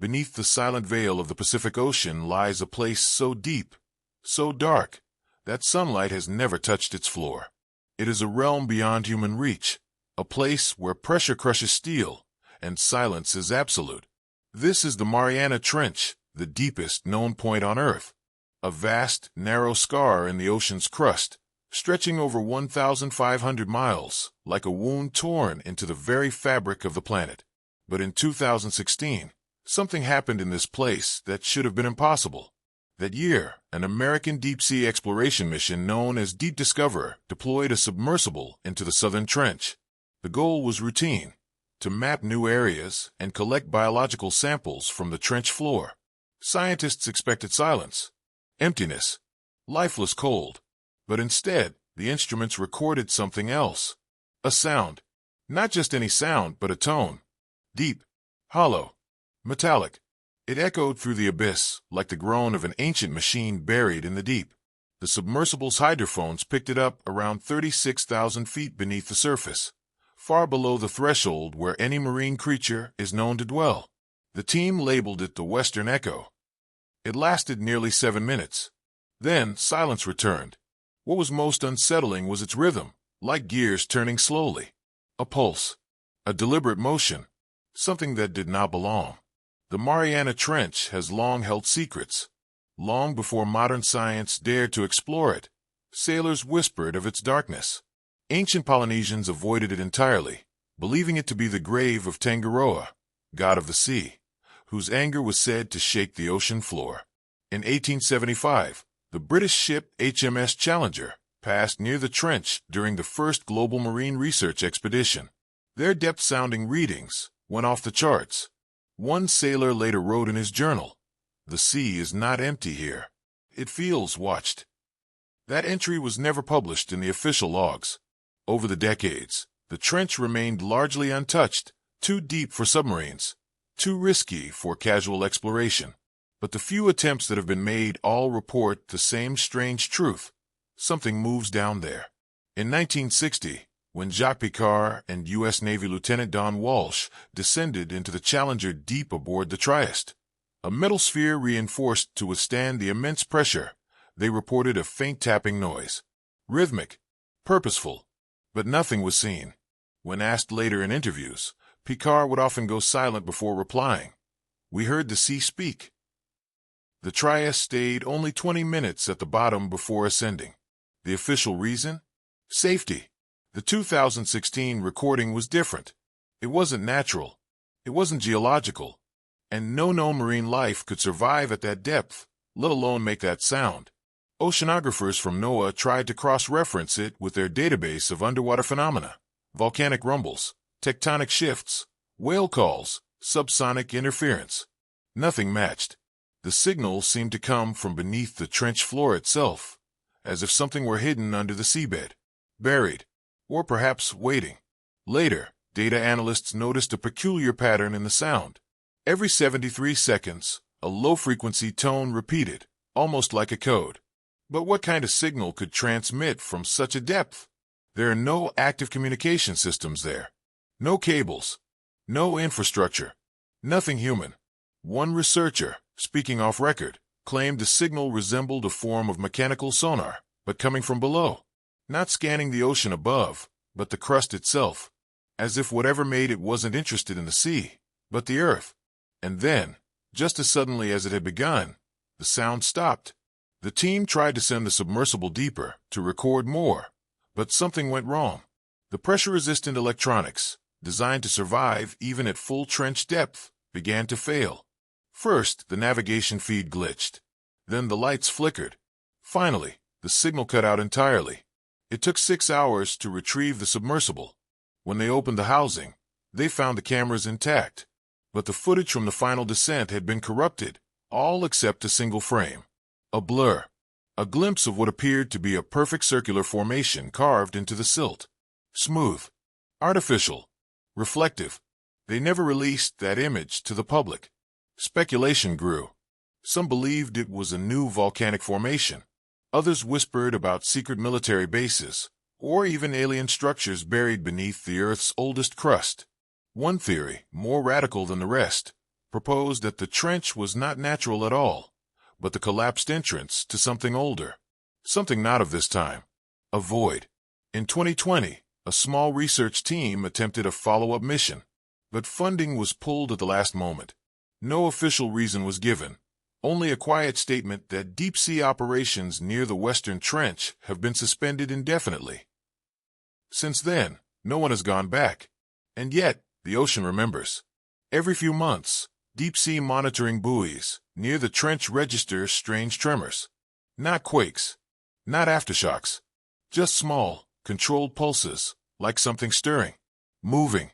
Beneath the silent veil of the Pacific Ocean lies a place so deep, so dark, that sunlight has never touched its floor. It is a realm beyond human reach, a place where pressure crushes steel and silence is absolute. This is the Mariana Trench, the deepest known point on Earth. A vast, narrow scar in the ocean's crust, stretching over 1,500 miles, like a wound torn into the very fabric of the planet. But in 2016, something happened in this place that should have been impossible. That year, an American deep-sea exploration mission known as Deep Discoverer deployed a submersible into the southern trench. The goal was routine: to map new areas and collect biological samples from the trench floor. Scientists expected silence, emptiness, lifeless cold. But instead, the instruments recorded something else. A sound. Not just any sound, but a tone. Deep, hollow, metallic. It echoed through the abyss, like the groan of an ancient machine buried in the deep. The submersible's hydrophones picked it up around 36,000 feet beneath the surface, far below the threshold where any marine creature is known to dwell. The team labeled it the Western Echo. It lasted nearly 7 minutes. Then silence returned. What was most unsettling was its rhythm, like gears turning slowly. A pulse. A deliberate motion. Something that did not belong. The Mariana Trench has long held secrets. Long before modern science dared to explore it, sailors whispered of its darkness. Ancient Polynesians avoided it entirely, believing it to be the grave of Tangaroa, god of the sea, whose anger was said to shake the ocean floor. In 1875, the British ship HMS Challenger passed near the trench during the first global marine research expedition. Their depth-sounding readings went off the charts. One sailor later wrote in his journal, "The sea is not empty here. It feels watched." That entry was never published in the official logs. Over the decades, the trench remained largely untouched, too deep for submarines, too risky for casual exploration. But the few attempts that have been made all report the same strange truth: something moves down there. In 1960, when Jacques Piccard and U.S. Navy Lieutenant Don Walsh descended into the Challenger deep aboard the Trieste, a metal sphere reinforced to withstand the immense pressure, they reported a faint tapping noise. Rhythmic, purposeful, but nothing was seen. When asked later in interviews, Piccard would often go silent before replying. "We heard the sea speak." The Trieste stayed only 20 minutes at the bottom before ascending. The official reason? Safety. The 2016 recording was different. It wasn't natural. It wasn't geological. And no known marine life could survive at that depth, let alone make that sound. Oceanographers from NOAA tried to cross-reference it with their database of underwater phenomena: volcanic rumbles, tectonic shifts, whale calls, subsonic interference. Nothing matched. The signal seemed to come from beneath the trench floor itself, as if something were hidden under the seabed, buried, or perhaps waiting. Later, data analysts noticed a peculiar pattern in the sound. Every 73 seconds, a low-frequency tone repeated, almost like a code. But what kind of signal could transmit from such a depth? There are no active communication systems there. No cables. No infrastructure. Nothing human. One researcher, speaking off record, claimed the signal resembled a form of mechanical sonar, but coming from below. Not scanning the ocean above, but the crust itself. As if whatever made it wasn't interested in the sea, but the earth. And then, just as suddenly as it had begun, the sound stopped. The team tried to send the submersible deeper to record more, but something went wrong. The pressure-resistant electronics, designed to survive even at full trench depth, began to fail. First, the navigation feed glitched. Then the lights flickered. Finally, the signal cut out entirely. It took 6 hours to retrieve the submersible. When they opened the housing, they found the cameras intact. But the footage from the final descent had been corrupted, all except a single frame. A blur. A glimpse of what appeared to be a perfect circular formation carved into the silt. Smooth. Artificial. Reflective. They never released that image to the public. Speculation grew. Some believed it was a new volcanic formation. Others whispered about secret military bases, or even alien structures buried beneath the Earth's oldest crust. One theory, more radical than the rest, proposed that the trench was not natural at all, but the collapsed entrance to something older, something not of this time, a void. In 2020, a small research team attempted a follow-up mission, but funding was pulled at the last moment. No official reason was given, only a quiet statement that deep-sea operations near the Western Trench have been suspended indefinitely. Since then, no one has gone back, and yet the ocean remembers. Every few months, deep-sea monitoring buoys near the trench register strange tremors. Not quakes, not aftershocks, just small, controlled pulses, like something stirring, moving.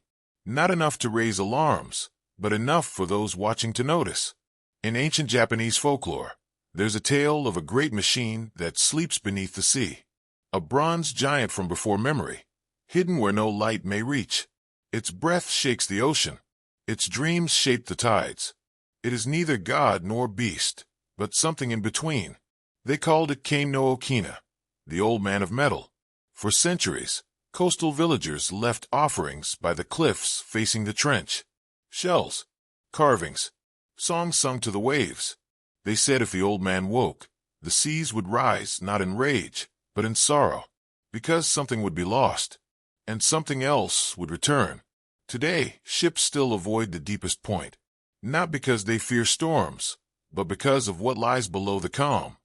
Not enough to raise alarms, but enough for those watching to notice. In ancient Japanese folklore, there's a tale of a great machine that sleeps beneath the sea. A bronze giant from before memory, hidden where no light may reach. Its breath shakes the ocean. Its dreams shape the tides. It is neither god nor beast, but something in between. They called it Kame no Okina, the old man of metal. For centuries, coastal villagers left offerings by the cliffs facing the trench. Shells, carvings, songs sung to the waves. They said if the old man woke, the seas would rise not in rage, but in sorrow, because something would be lost, and something else would return. Today, ships still avoid the deepest point, not because they fear storms, but because of what lies below the calm.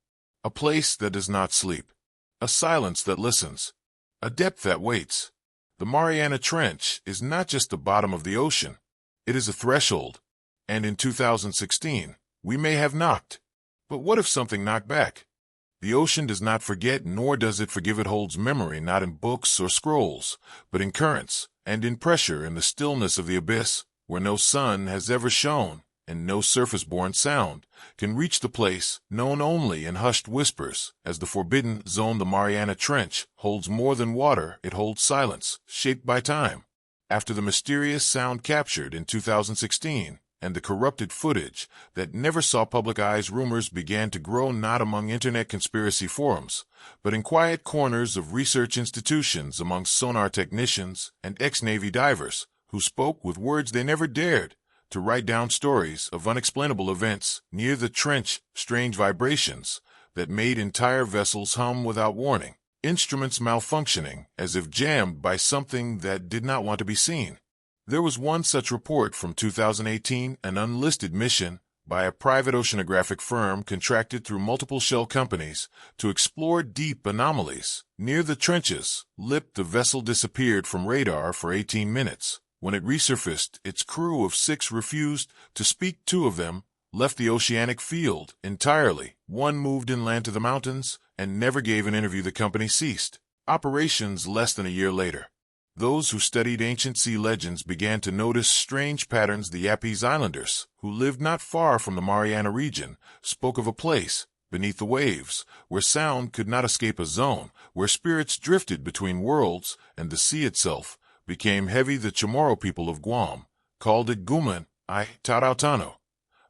A place that does not sleep, a silence that listens, a depth that waits. The Mariana Trench is not just the bottom of the ocean. It is a threshold, and in 2016, we may have knocked. But what if something knocked back? The ocean does not forget, nor does it forgive. It holds memory not in books or scrolls, but in currents and in pressure in the stillness of the abyss, where no sun has ever shone, and no surface-borne sound can reach the place known only in hushed whispers as the forbidden zone. The Mariana Trench holds more than water. It holds silence, shaped by time. After the mysterious sound captured in 2016 and the corrupted footage that never saw public eyes, rumors began to grow not among internet conspiracy forums, but in quiet corners of research institutions among sonar technicians and ex-Navy divers who spoke with words they never dared to write down. Stories of unexplainable events near the trench, strange vibrations that made entire vessels hum without warning, instruments malfunctioning as if jammed by something that did not want to be seen. There was one such report from 2018, an unlisted mission by a private oceanographic firm contracted through multiple shell companies to explore deep anomalies near the trenches lip. The vessel disappeared from radar for 18 minutes. When it resurfaced, its crew of 6 refused to speak. 2 of them left the oceanic field entirely. 1 moved inland to the mountains and never gave an interview. The company ceased operations less than a year later. Those who studied ancient sea legends began to notice strange patterns. The Yapese Islanders, who lived not far from the Mariana region, spoke of a place beneath the waves where sound could not escape, a zone where spirits drifted between worlds and the sea itself became heavy. The Chamorro people of Guam called it Guman I Tarautano,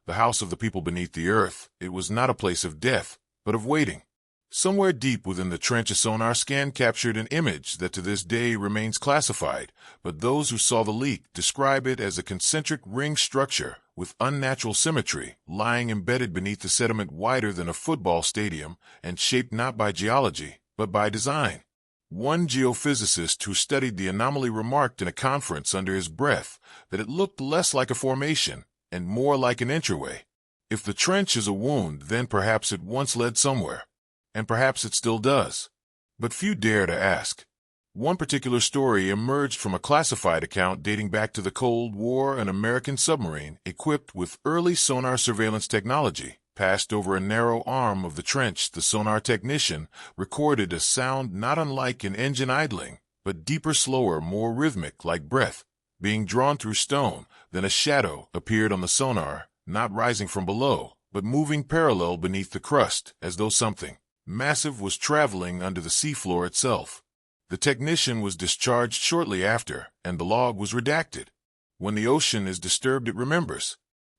the house of the people beneath the earth. It was not a place of death, but of waiting. Somewhere deep within the trench, a sonar scan captured an image that to this day remains classified, but those who saw the leak describe it as a concentric ring structure with unnatural symmetry, lying embedded beneath the sediment, wider than a football stadium and shaped not by geology, but by design. One geophysicist who studied the anomaly remarked in a conference under his breath that it looked less like a formation and more like an entryway. If the trench is a wound, then perhaps it once led somewhere. And perhaps it still does. But few dare to ask. One particular story emerged from a classified account dating back to the Cold War. An American submarine, equipped with early sonar surveillance technology, passed over a narrow arm of the trench. The sonar technician recorded a sound not unlike an engine idling, but deeper, slower, more rhythmic, like breath being drawn through stone. Then a shadow appeared on the sonar, not rising from below, but moving parallel beneath the crust, as though something massive was traveling under the seafloor itself. The technician was discharged shortly after, and the log was redacted. When the ocean is disturbed, it remembers.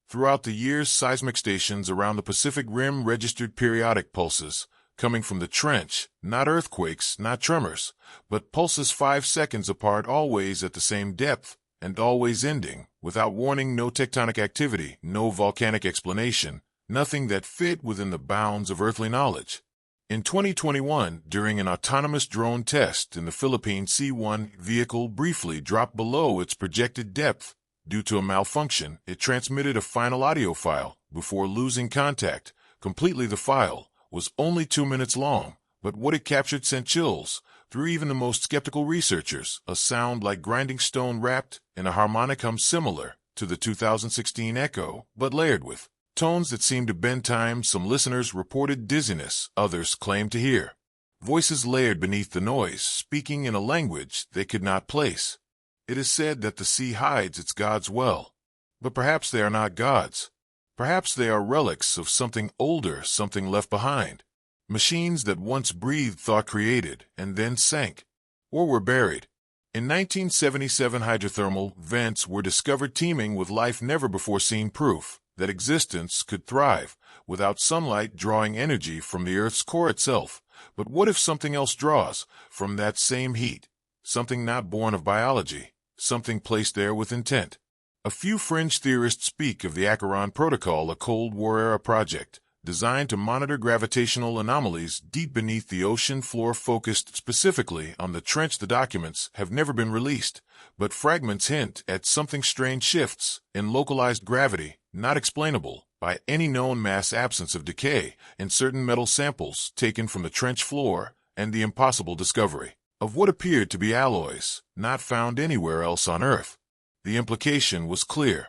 Throughout the years, seismic stations around the Pacific Rim registered periodic pulses coming from the trench, not earthquakes, not tremors, but pulses 5 seconds apart, always at the same depth. and always ending, without warning, no tectonic activity, no volcanic explanation, nothing that fit within the bounds of earthly knowledge. In 2021, during an autonomous drone test in the Philippines, C-1 vehicle briefly dropped below its projected depth. Due to a malfunction, it transmitted a final audio file before losing contact. Completely, the file was only 2 minutes long, but what it captured sent chills through even the most skeptical researchers. A sound like grinding stone wrapped in a harmonic hum similar to the 2016 echo, but layered with tones that seemed to bend time. Some listeners reported dizziness, others claimed to hear voices layered beneath the noise, speaking in a language they could not place. It is said that the sea hides its gods well, but perhaps they are not gods. Perhaps they are relics of something older, something left behind. Machines that once breathed, thought, created, and then sank, or were buried. In 1977, hydrothermal vents were discovered teeming with life, never before seen, proof that existence could thrive without sunlight drawing energy from the Earth's core itself. But what if something else draws from that same heat? Something not born of biology, something placed there with intent. A few fringe theorists speak of the Acheron Protocol, a Cold War-era project designed to monitor gravitational anomalies deep beneath the ocean floor, focused specifically on the trench. The documents have never been released, but fragments hint at something strange, shifts in localized gravity, not explainable by any known mass, absence of decay in certain metal samples taken from the trench floor, and the impossible discovery of what appeared to be alloys not found anywhere else on Earth. The implication was clear.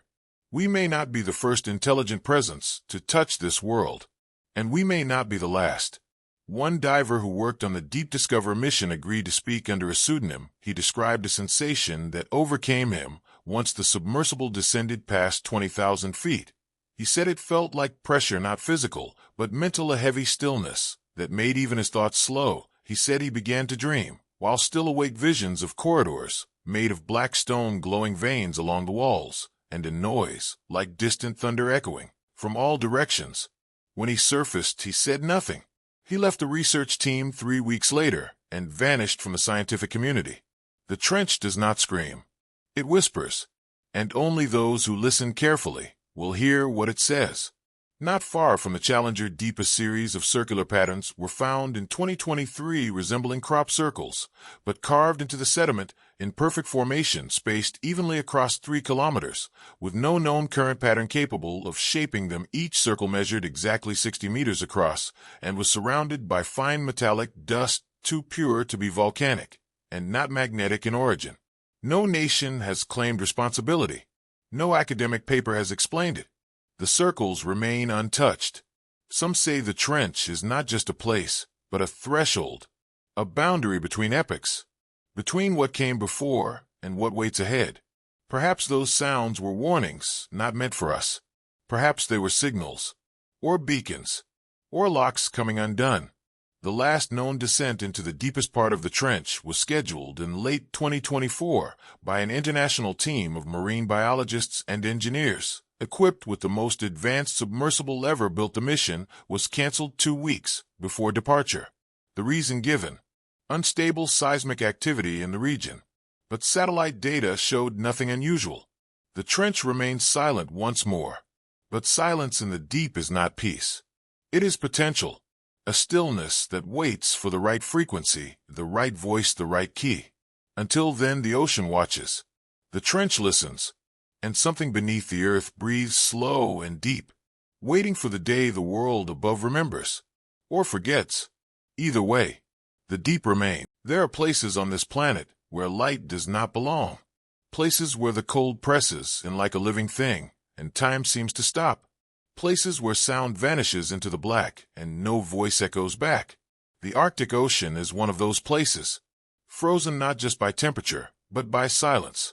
We may not be the first intelligent presence to touch this world, and we may not be the last. One diver who worked on the Deep Discover mission agreed to speak under a pseudonym. He described a sensation that overcame him once the submersible descended past 20,000 feet. He said it felt like pressure, not physical, but mental, a heavy stillness that made even his thoughts slow. He said he began to dream, while still awake, visions of corridors made of black stone, glowing veins along the walls, and a noise like distant thunder echoing from all directions. When he surfaced, he said nothing. He left the research team 3 weeks later and vanished from the scientific community. The trench does not scream. It whispers, and only those who listen carefully will hear what it says. Not far from the Challenger Deep, a series of circular patterns were found in 2023 resembling crop circles, but carved into the sediment in perfect formation, spaced evenly across 3 kilometers, with no known current pattern capable of shaping them. Each circle measured exactly 60 meters across and was surrounded by fine metallic dust, too pure to be volcanic and not magnetic in origin. No nation has claimed responsibility. No academic paper has explained it. The circles remain untouched. Some say the trench is not just a place, but a threshold, a boundary between epochs, between what came before and what waits ahead. Perhaps those sounds were warnings not meant for us. Perhaps they were signals, or beacons, or locks coming undone. The last known descent into the deepest part of the trench was scheduled in late 2024 by an international team of marine biologists and engineers, equipped with the most advanced submersible ever built. The mission was canceled 2 weeks before departure. The reason given: unstable seismic activity in the region. But satellite data showed nothing unusual. The trench remained silent once more. But silence in the deep is not peace. It is potential. A stillness that waits for the right frequency, the right voice, the right key. Until then, the ocean watches. The trench listens. And something beneath the earth breathes slow and deep, waiting for the day the world above remembers or forgets. Either way, the deep remain. There are places on this planet where light does not belong, places where the cold presses in like a living thing and time seems to stop, places where sound vanishes into the black and no voice echoes back. The Arctic Ocean is one of those places, frozen not just by temperature, but by silence.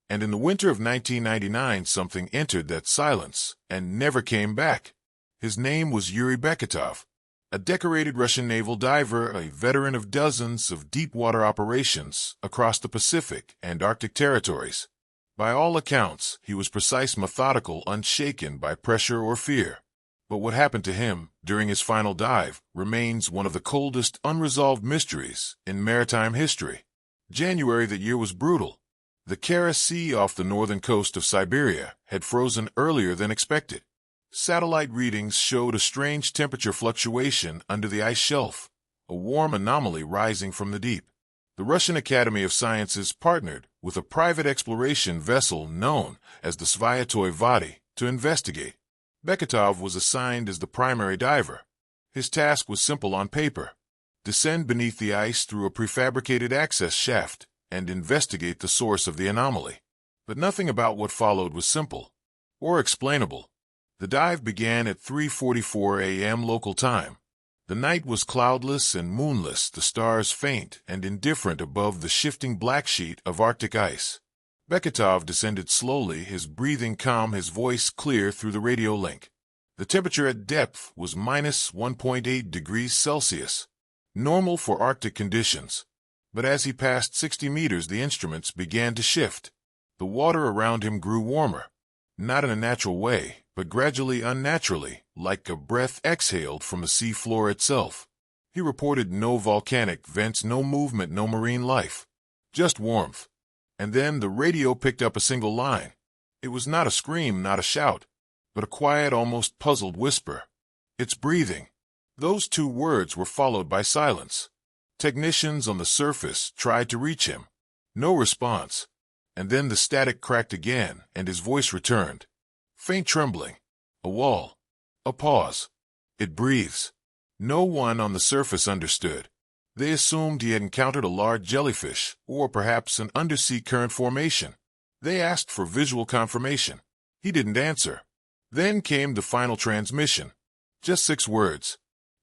And in the winter of 1999, something entered that silence and never came back. His name was Yuri Beketov, a decorated Russian naval diver, a veteran of dozens of deep-water operations across the Pacific and Arctic territories. By all accounts, he was precise, methodical, unshaken by pressure or fear. But what happened to him during his final dive remains one of the coldest unresolved mysteries in maritime history. January that year was brutal. The Kara Sea off the northern coast of Siberia had frozen earlier than expected. Satellite readings showed a strange temperature fluctuation under the ice shelf, a warm anomaly rising from the deep. The Russian Academy of Sciences partnered with a private exploration vessel known as the Svyatoy Vody to investigate. Beketov was assigned as the primary diver. His task was simple on paper: descend beneath the ice through a prefabricated access shaft and investigate the source of the anomaly. But nothing about what followed was simple or explainable. The dive began at 3:44 a.m. local time. The night was cloudless and moonless, the stars faint and indifferent above the shifting black sheet of Arctic ice. Beketov descended slowly, his breathing calm, his voice clear through the radio link. The temperature at depth was minus 1.8 degrees Celsius, normal for Arctic conditions. But as he passed 60 meters, the instruments began to shift. The water around him grew warmer, not in a natural way, but gradually unnaturally, like a breath exhaled from the sea floor itself. He reported no volcanic vents, no movement, no marine life, just warmth. And then the radio picked up a single line. It was not a scream, not a shout, but a quiet, almost puzzled whisper. "It's breathing." Those two words were followed by silence. Technicians on the surface tried to reach him. No response. And then the static cracked again, and his voice returned. Faint trembling. A wall. A pause. "It breathes." No one on the surface understood. They assumed he had encountered a large jellyfish, or perhaps an undersea current formation. They asked for visual confirmation. He didn't answer. Then came the final transmission. Just 6 words.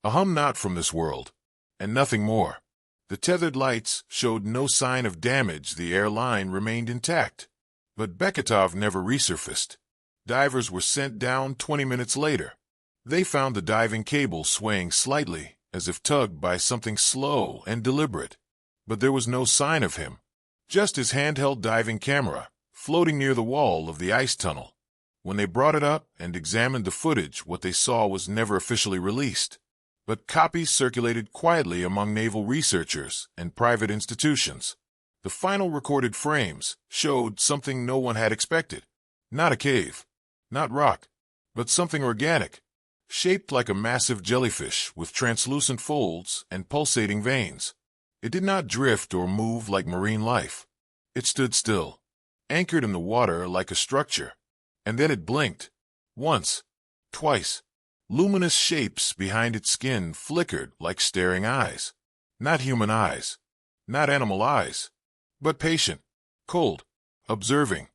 "A hum not from this world." And nothing more. The tethered lights showed no sign of damage. The airline remained intact. But Beketov never resurfaced. Divers were sent down 20 minutes later. They found the diving cable swaying slightly, as if tugged by something slow and deliberate. But there was no sign of him. Just his handheld diving camera, floating near the wall of the ice tunnel. When they brought it up and examined the footage, what they saw was never officially released. But copies circulated quietly among naval researchers and private institutions. The final recorded frames showed something no one had expected. Not a cave, not rock, but something organic, shaped like a massive jellyfish with translucent folds and pulsating veins. It did not drift or move like marine life. It stood still, anchored in the water like a structure. And then it blinked. Once, twice. Luminous shapes behind its skin flickered like staring eyes. Not human eyes, not animal eyes, but patient, cold, observing.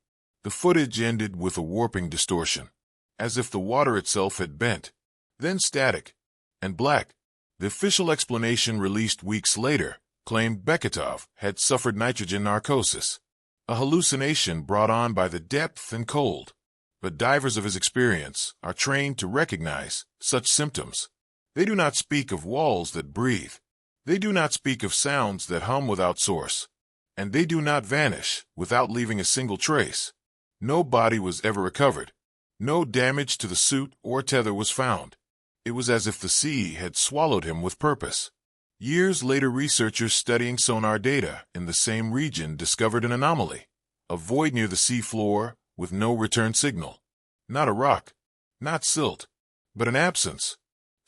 The footage ended with a warping distortion, as if the water itself had bent. Then static and black. The official explanation, released weeks later, claimed Beketov had suffered nitrogen narcosis, a hallucination brought on by the depth and cold. But divers of his experience are trained to recognize such symptoms. They do not speak of walls that breathe. They do not speak of sounds that hum without source. And they do not vanish without leaving a single trace. No body was ever recovered. No damage to the suit or tether was found. It was as if the sea had swallowed him with purpose. Years later, researchers studying sonar data in the same region discovered an anomaly, a void near the sea floor with no return signal. Not a rock, not silt, but an absence,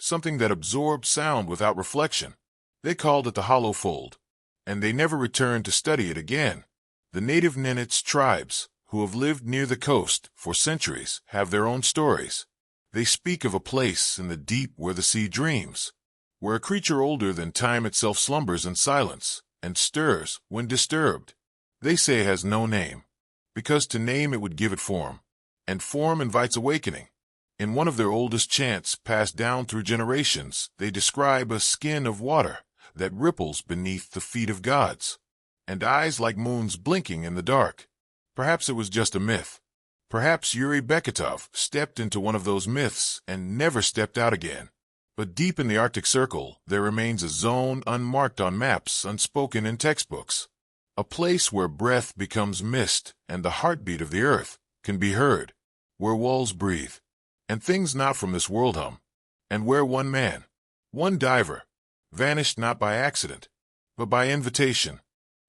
something that absorbed sound without reflection. They called it the hollow fold, and they never returned to study it again. The native Nenets tribes, who have lived near the coast for centuries, have their own stories. They speak of a place in the deep where the sea dreams, where a creature older than time itself slumbers in silence and stirs when disturbed. They say it has no name, because to name it would give it form, and form invites awakening. In one of their oldest chants, passed down through generations, they describe a skin of water that ripples beneath the feet of gods, and eyes like moons blinking in the dark. Perhaps it was just a myth. Perhaps Yuri Beketov stepped into one of those myths and never stepped out again. But deep in the Arctic Circle, there remains a zone unmarked on maps, unspoken in textbooks. A place where breath becomes mist and the heartbeat of the earth can be heard, where walls breathe, and things not from this world hum, and where one man, one diver, vanished not by accident, but by invitation.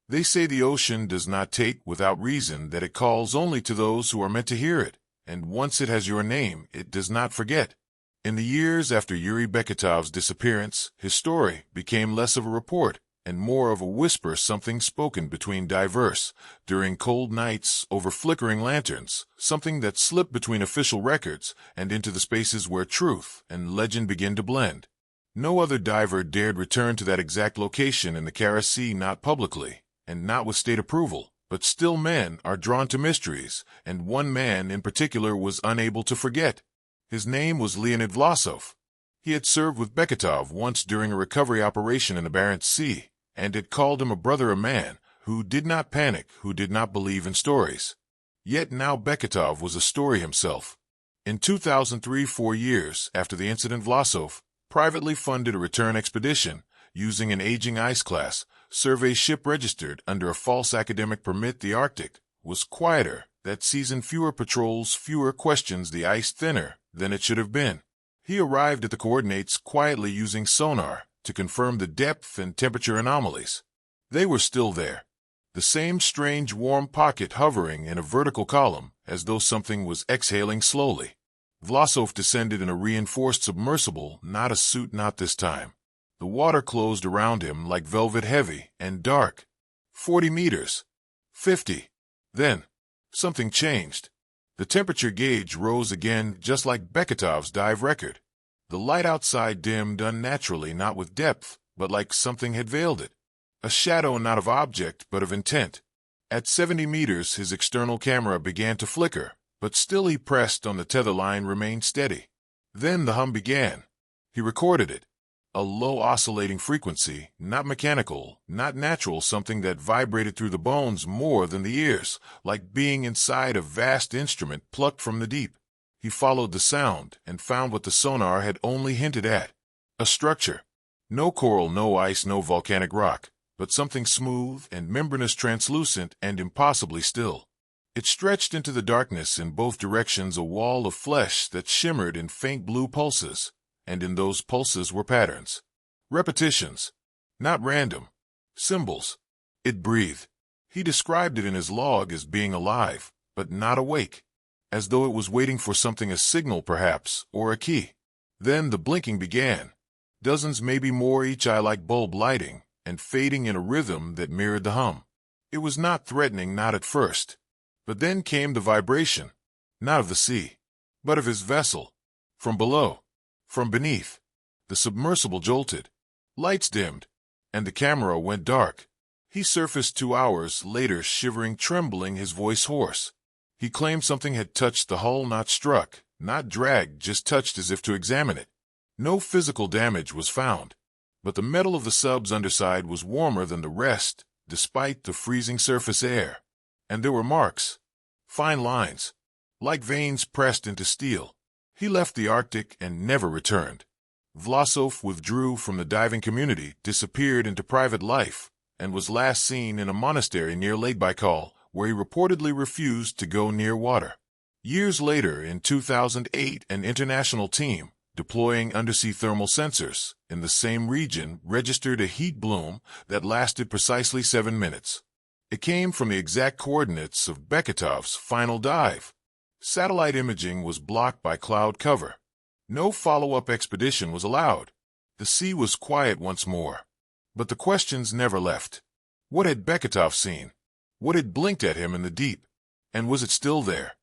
They say the ocean does not take without reason, that it calls only to those who are meant to hear it, and once it has your name, it does not forget. In the years after Yuri Beketov's disappearance, his story became less of a report and more of a whisper, something spoken between diverse, during cold nights over flickering lanterns, something that slipped between official records and into the spaces where truth and legend begin to blend. No other diver dared return to that exact location in the Kara Sea, not publicly, and not with state approval, but still men are drawn to mysteries, and one man in particular was unable to forget. His name was Leonid Vlasov. He had served with Beketov once during a recovery operation in the Barents Sea, and had called him a brother, a man who did not panic, who did not believe in stories. Yet now Beketov was a story himself. In 2003, 4 years after the incident, Vlasov privately funded a return expedition using an aging ice class survey ship registered under a false academic permit. The Arctic was quieter that season, fewer patrols, fewer questions, the ice thinner than it should have been. He arrived at the coordinates quietly using sonar to confirm the depth and temperature anomalies. They were still there. The same strange warm pocket hovering in a vertical column, as though something was exhaling slowly. Vlasov descended in a reinforced submersible, not a suit, not this time. The water closed around him like velvet, heavy and dark. 40 meters. 50. Then, something changed. The temperature gauge rose again, just like Beketov's dive record. The light outside dimmed unnaturally, not with depth, but like something had veiled it. A shadow, not of object, but of intent. At 70 meters, his external camera began to flicker, but still he pressed on the tether line, remained steady. Then the hum began. He recorded it. A low oscillating frequency, not mechanical, not natural, something that vibrated through the bones more than the ears, like being inside a vast instrument plucked from the deep. He followed the sound and found what the sonar had only hinted at. A structure. No coral, no ice, no volcanic rock, but something smooth and membranous, translucent and impossibly still. It stretched into the darkness in both directions, a wall of flesh that shimmered in faint blue pulses, and in those pulses were patterns. Repetitions. Not random. Symbols. It breathed. He described it in his log as being alive, but not awake. As though it was waiting for something, a signal perhaps, or a key. Then the blinking began. Dozens, maybe more, each eye like bulb lighting and fading in a rhythm that mirrored the hum. It was not threatening, not at first. But then came the vibration, not of the sea, but of his vessel. From below, from beneath, the submersible jolted. Lights dimmed, and the camera went dark. He surfaced 2 hours later, shivering, trembling, his voice hoarse. He claimed something had touched the hull, not struck, not dragged, just touched as if to examine it. No physical damage was found, but the metal of the sub's underside was warmer than the rest, despite the freezing surface air. And there were marks, fine lines, like veins pressed into steel. He left the Arctic and never returned. Vlasov withdrew from the diving community, disappeared into private life, and was last seen in a monastery near Lake Baikal, where he reportedly refused to go near water. Years later, in 2008, an international team, deploying undersea thermal sensors in the same region, registered a heat bloom that lasted precisely 7 minutes. It came from the exact coordinates of Beketov's final dive. Satellite imaging was blocked by cloud cover. No follow-up expedition was allowed. The sea was quiet once more. But the questions never left. What had Beketov seen? What had blinked at him in the deep? And was it still there?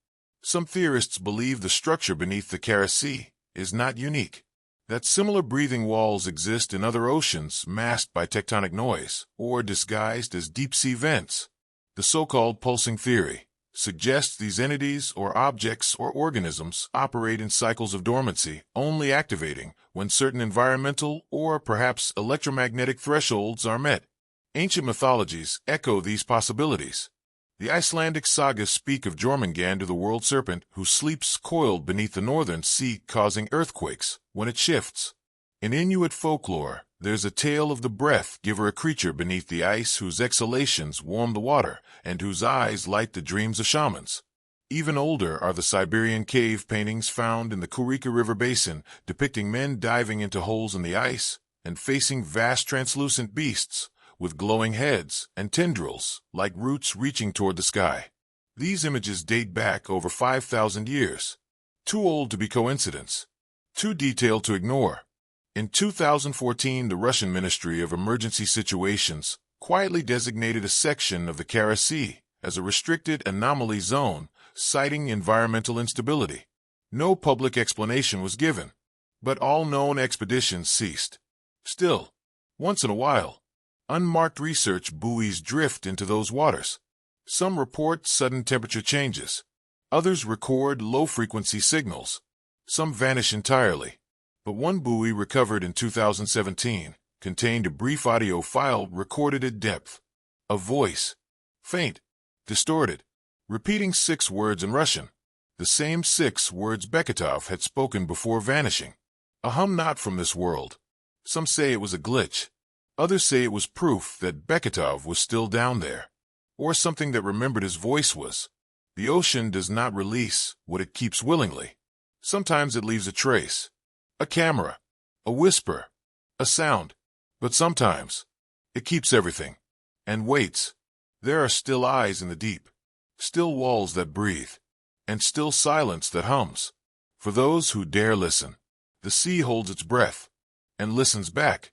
Some theorists believe the structure beneath the Kara Sea is not unique, that similar breathing walls exist in other oceans, masked by tectonic noise or disguised as deep-sea vents. The so-called pulsing theory suggests these entities or objects or organisms operate in cycles of dormancy, only activating when certain environmental or perhaps electromagnetic thresholds are met. Ancient mythologies echo these possibilities. The Icelandic sagas speak of Jormungandr, the world serpent, who sleeps coiled beneath the northern sea, causing earthquakes when it shifts. In Inuit folklore, there's a tale of the breath giver, a creature beneath the ice whose exhalations warm the water and whose eyes light the dreams of shamans. Even older are the Siberian cave paintings found in the Kurika River basin, depicting men diving into holes in the ice and facing vast translucent beasts with glowing heads and tendrils like roots reaching toward the sky. These images date back over 5,000 years. Too old to be coincidence. Too detailed to ignore. In 2014, the Russian Ministry of Emergency Situations quietly designated a section of the Kara Sea as a restricted anomaly zone, citing environmental instability. No public explanation was given, but all known expeditions ceased. Still, once in a while, unmarked research buoys drift into those waters. Some report sudden temperature changes. Others record low-frequency signals. Some vanish entirely. But one buoy recovered in 2017 contained a brief audio file recorded at depth. A voice, faint, distorted, repeating 6 words in Russian. The same 6 words Beketov had spoken before vanishing. A hum not from this world. Some say it was a glitch. Others say it was proof that Beketov was still down there. Or something that remembered his voice was. The ocean does not release what it keeps willingly. Sometimes it leaves a trace. A camera. A whisper. A sound. But sometimes it keeps everything. And waits. There are still eyes in the deep. Still walls that breathe. And still silence that hums. For those who dare listen. The sea holds its breath. And listens back.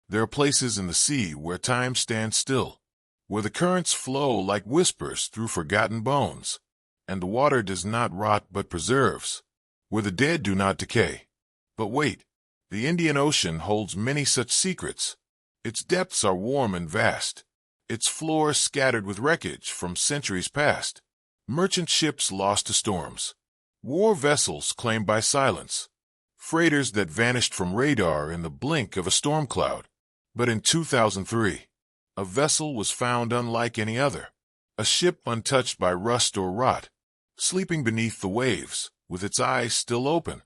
There are places in the sea where time stands still, where the currents flow like whispers through forgotten bones, and the water does not rot but preserves, where the dead do not decay. But wait, the Indian Ocean holds many such secrets. Its depths are warm and vast, its floor scattered with wreckage from centuries past, merchant ships lost to storms, war vessels claimed by silence, freighters that vanished from radar in the blink of a storm cloud. But in 2003, a vessel was found unlike any other, a ship untouched by rust or rot, sleeping beneath the waves, with its eyes still open.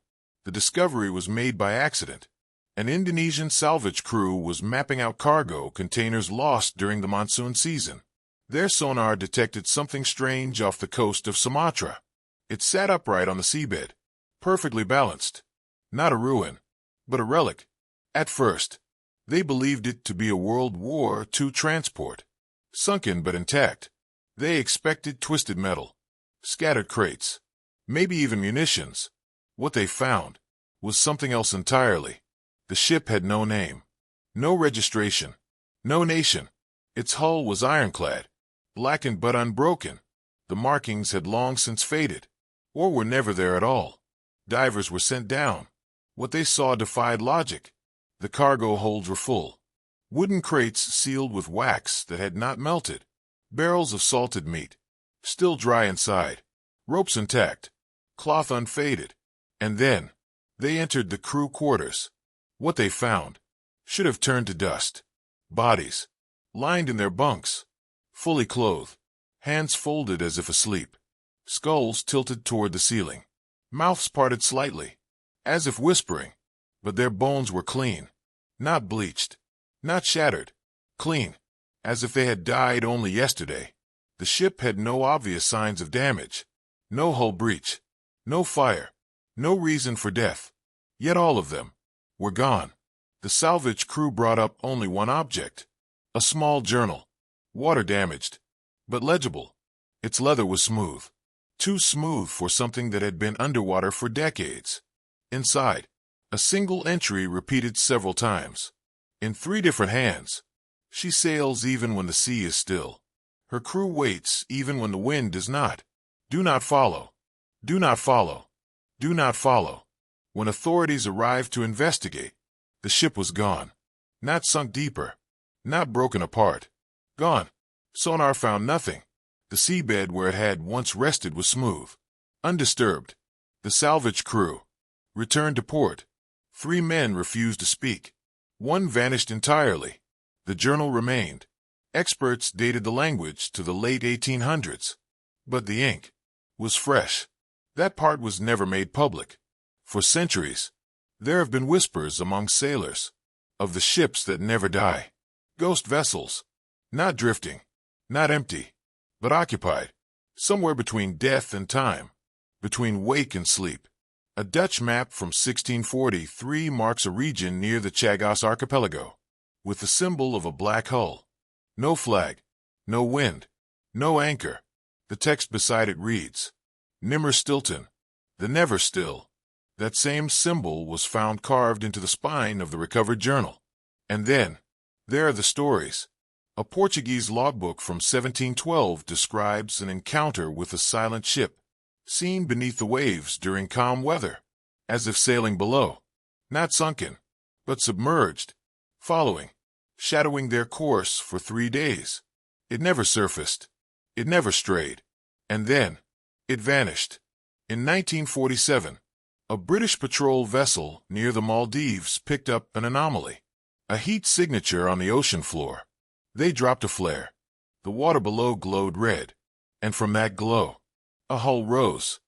The discovery was made by accident. An Indonesian salvage crew was mapping out cargo containers lost during the monsoon season. Their sonar detected something strange off the coast of Sumatra. It sat upright on the seabed, perfectly balanced. Not a ruin, but a relic. At first, they believed it to be a World War II transport, sunken but intact. They expected twisted metal, scattered crates, maybe even munitions. What they found was something else entirely. The ship had no name, no registration, no nation. Its hull was ironclad, blackened but unbroken. The markings had long since faded, or were never there at all. Divers were sent down. What they saw defied logic. The cargo holds were full. Wooden crates sealed with wax that had not melted. Barrels of salted meat, still dry inside. Ropes intact. Cloth unfaded. And then, they entered the crew quarters. What they found should have turned to dust. Bodies, lined in their bunks, fully clothed, hands folded as if asleep. Skulls tilted toward the ceiling. Mouths parted slightly, as if whispering, but their bones were clean, not bleached, not shattered, clean, as if they had died only yesterday. The ship had no obvious signs of damage, no hull breach, no fire, no reason for death, yet all of them were gone. The salvage crew brought up only one object, a small journal, water damaged, but legible. Its leather was smooth, too smooth for something that had been underwater for decades. Inside, a single entry repeated several times. In 3 different hands. She sails even when the sea is still. Her crew waits even when the wind does not. Do not follow. Do not follow. Do not follow. When authorities arrived to investigate, the ship was gone. Not sunk deeper. Not broken apart. Gone. Sonar found nothing. The seabed where it had once rested was smooth, undisturbed. The salvage crew returned to port. 3 men refused to speak. 1 vanished entirely. The journal remained. Experts dated the language to the late 1800s. But the ink was fresh. That part was never made public. For centuries, there have been whispers among sailors of the ships that never die. Ghost vessels, not drifting, not empty, but occupied, somewhere between death and time, between wake and sleep. A Dutch map from 1643 marks a region near the Chagos archipelago. with the symbol of a black hull. No flag, no wind, no anchor. The text beside it reads, Nimmer Stilton, the never still. That same symbol was found carved into the spine of the recovered journal. And then, there are the stories. A Portuguese logbook from 1712 describes an encounter with a silent ship, seen beneath the waves during calm weather, as if sailing below, not sunken, but submerged, following, shadowing their course for 3 days. It never surfaced. It never strayed. And then, it vanished. In 1947, a British patrol vessel near the Maldives picked up an anomaly, a heat signature on the ocean floor. They dropped a flare. The water below glowed red, and from that glow, a hull rose,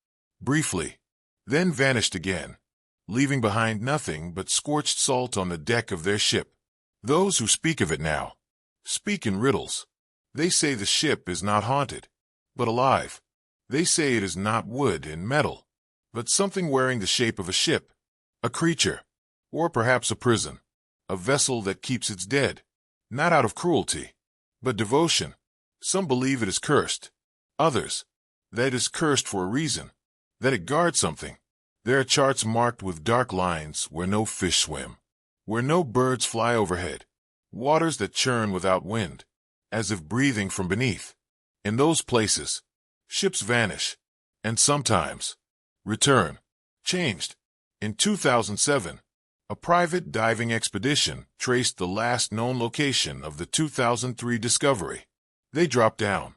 briefly, then vanished again, leaving behind nothing but scorched salt on the deck of their ship. Those who speak of it now speak in riddles. They say the ship is not haunted, but alive. They say it is not wood and metal, but something wearing the shape of a ship, a creature, or perhaps a prison, a vessel that keeps its dead, not out of cruelty, but devotion. Some believe it is cursed. Others, that it is cursed for a reason, that it guards something. There are charts marked with dark lines where no fish swim, where no birds fly overhead, waters that churn without wind, as if breathing from beneath. In those places, ships vanish, and sometimes return, changed. In 2007, a private diving expedition traced the last known location of the 2003 discovery. They dropped down,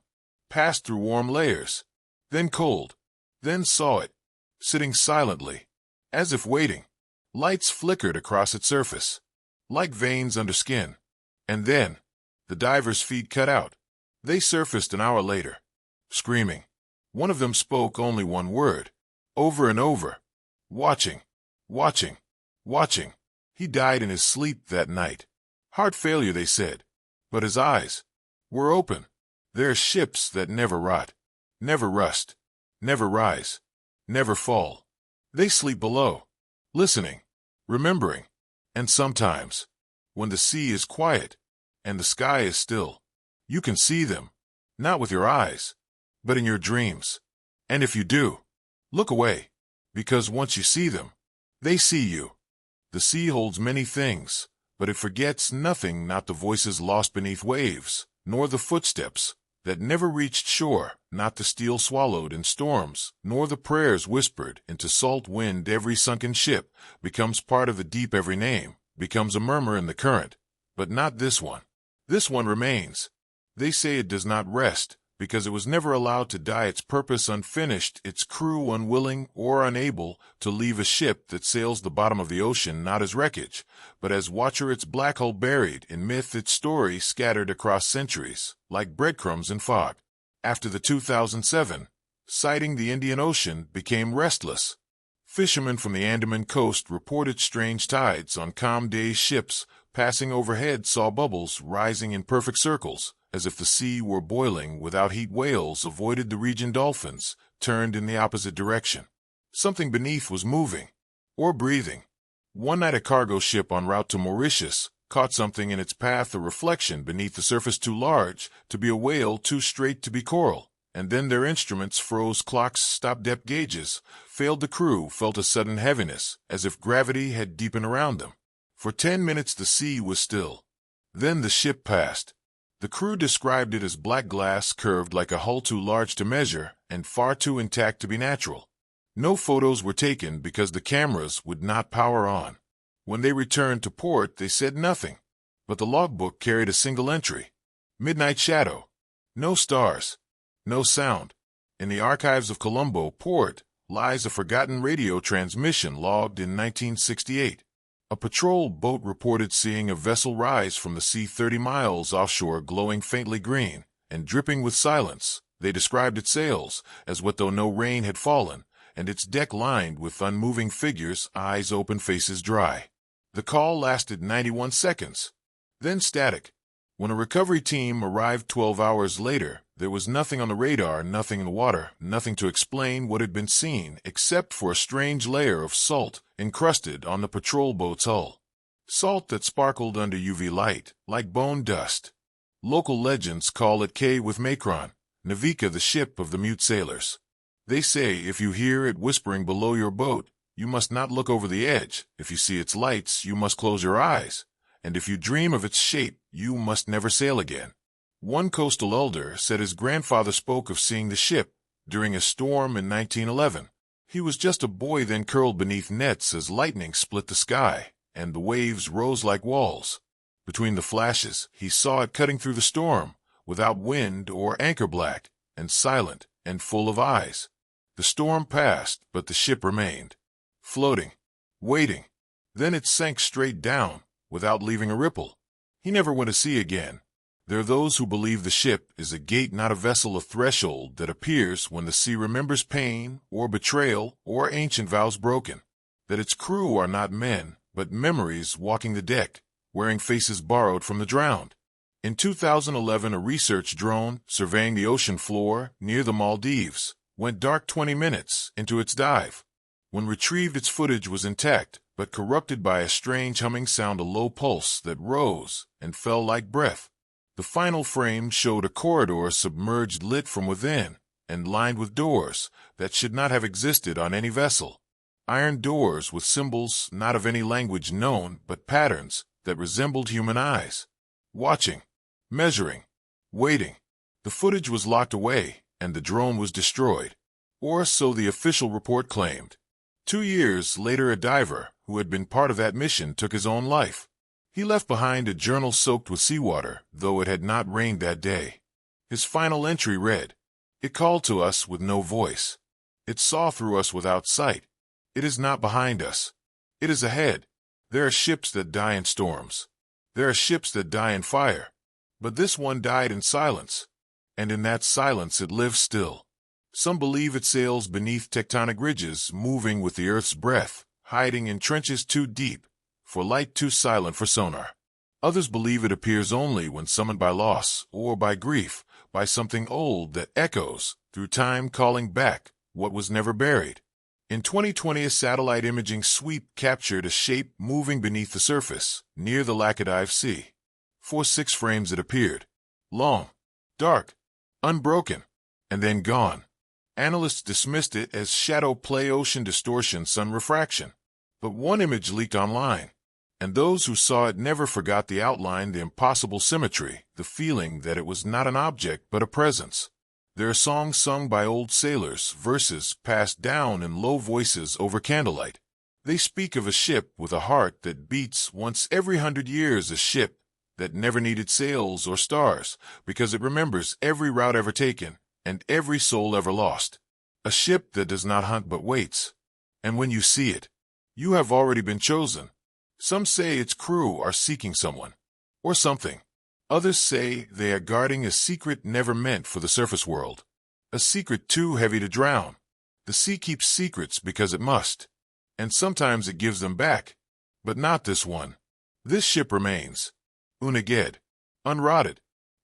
passed through warm layers, then cold, then saw it, sitting silently, as if waiting. Lights flickered across its surface, like veins under skin. And then, the divers' feed cut out. They surfaced an hour later, screaming. One of them spoke only one word, over and over. Watching, watching, watching. He died in his sleep that night. Heart failure, they said. But his eyes were open. There are ships that never rot, never rust, never rise, never fall. They sleep below, listening, remembering. And sometimes, when the sea is quiet and the sky is still, you can see them, not with your eyes, but in your dreams. And if you do, look away, because once you see them, they see you. The sea holds many things, but it forgets nothing, not the voices lost beneath waves, nor the footsteps that never reached shore, not the steel swallowed in storms, nor the prayers whispered into salt wind. Every sunken ship becomes part of the deep. Every name becomes a murmur in the current, but not this one. This one remains. They say it does not rest, because it was never allowed to die, its purpose unfinished, its crew unwilling or unable to leave a ship that sails the bottom of the ocean, not as wreckage, but as watcher, its black hull buried in myth, its story scattered across centuries, like breadcrumbs in fog. After the 2007 sighting, the Indian Ocean became restless. Fishermen from the Andaman coast reported strange tides on calm days. Ships passing overhead saw bubbles rising in perfect circles, as if the sea were boiling without heat. Whales avoided the region. Dolphins turned in the opposite direction. Something beneath was moving, or breathing. One night a cargo ship en route to Mauritius caught something in its path, a reflection beneath the surface too large to be a whale, too straight to be coral. And then their instruments froze, clocks stopped, depth gauges failed. The crew felt a sudden heaviness, as if gravity had deepened around them. For 10 minutes the sea was still. Then the ship passed. The crew described it as black glass, curved like a hull, too large to measure and far too intact to be natural. No photos were taken because the cameras would not power on. When they returned to port, they said nothing, but the logbook carried a single entry. Midnight shadow. No stars. No sound. In the archives of Colombo Port lies a forgotten radio transmission logged in 1968. A patrol boat reported seeing a vessel rise from the sea 30 miles offshore, glowing faintly green and dripping with silence. They described its sails as wet though no rain had fallen, and its deck lined with unmoving figures, eyes open, faces dry. The call lasted 91 seconds, then static. When a recovery team arrived 12 hours later, there was nothing on the radar, nothing in the water, nothing to explain what had been seen, except for a strange layer of salt encrusted on the patrol boat's hull. Salt that sparkled under UV light, like bone dust. Local legends call it K with Macron, Navika, the ship of the mute sailors. They say if you hear it whispering below your boat, you must not look over the edge. If you see its lights, you must close your eyes. And if you dream of its shape, you must never sail again. One coastal elder said his grandfather spoke of seeing the ship during a storm in 1911. He was just a boy then, curled beneath nets as lightning split the sky, and the waves rose like walls. Between the flashes, he saw it cutting through the storm, without wind or anchor, black and silent and full of eyes. The storm passed, but the ship remained, floating, waiting. Then it sank straight down, without leaving a ripple. He never went to sea again. There are those who believe the ship is a gate, not a vessel, a threshold that appears when the sea remembers pain or betrayal or ancient vows broken. That its crew are not men, but memories walking the deck, wearing faces borrowed from the drowned. In 2011, a research drone surveying the ocean floor near the Maldives went dark 20 minutes into its dive. When retrieved, its footage was intact, but corrupted by a strange humming sound, a low pulse that rose and fell like breath. The final frame showed a corridor submerged, lit from within, and lined with doors that should not have existed on any vessel. Iron doors with symbols not of any language known, but patterns that resembled human eyes. Watching, measuring, waiting. The footage was locked away, and the drone was destroyed. Or so the official report claimed. 2 years later, a diver who had been part of that mission took his own life. He left behind a journal soaked with seawater, though it had not rained that day. His final entry read, "It called to us with no voice. It saw through us without sight. It is not behind us. It is ahead. There are ships that die in storms. There are ships that die in fire. But this one died in silence. And in that silence it lives still. Some believe it sails beneath tectonic ridges, moving with the earth's breath, hiding in trenches too deep for light, too silent for sonar. Others believe it appears only when summoned by loss or by grief, by something old that echoes through time, calling back what was never buried." In 2020, a satellite imaging sweep captured a shape moving beneath the surface, near the Laccadive Sea. For 6 frames it appeared. Long, dark, unbroken, and then gone. Analysts dismissed it as shadow play, ocean distortion, sun refraction. But one image leaked online, and those who saw it never forgot the outline, the impossible symmetry, the feeling that it was not an object but a presence. There are songs sung by old sailors, verses passed down in low voices over candlelight. They speak of a ship with a heart that beats once every 100 years, a ship that never needed sails or stars, because it remembers every route ever taken and every soul ever lost. A ship that does not hunt but waits. And when you see it, you have already been chosen. Some say its crew are seeking someone or something. Others say they are guarding a secret never meant for the surface world. A secret too heavy to drown. The sea keeps secrets because it must. And sometimes it gives them back. But not this one. This ship remains. Unaged. Unrotted.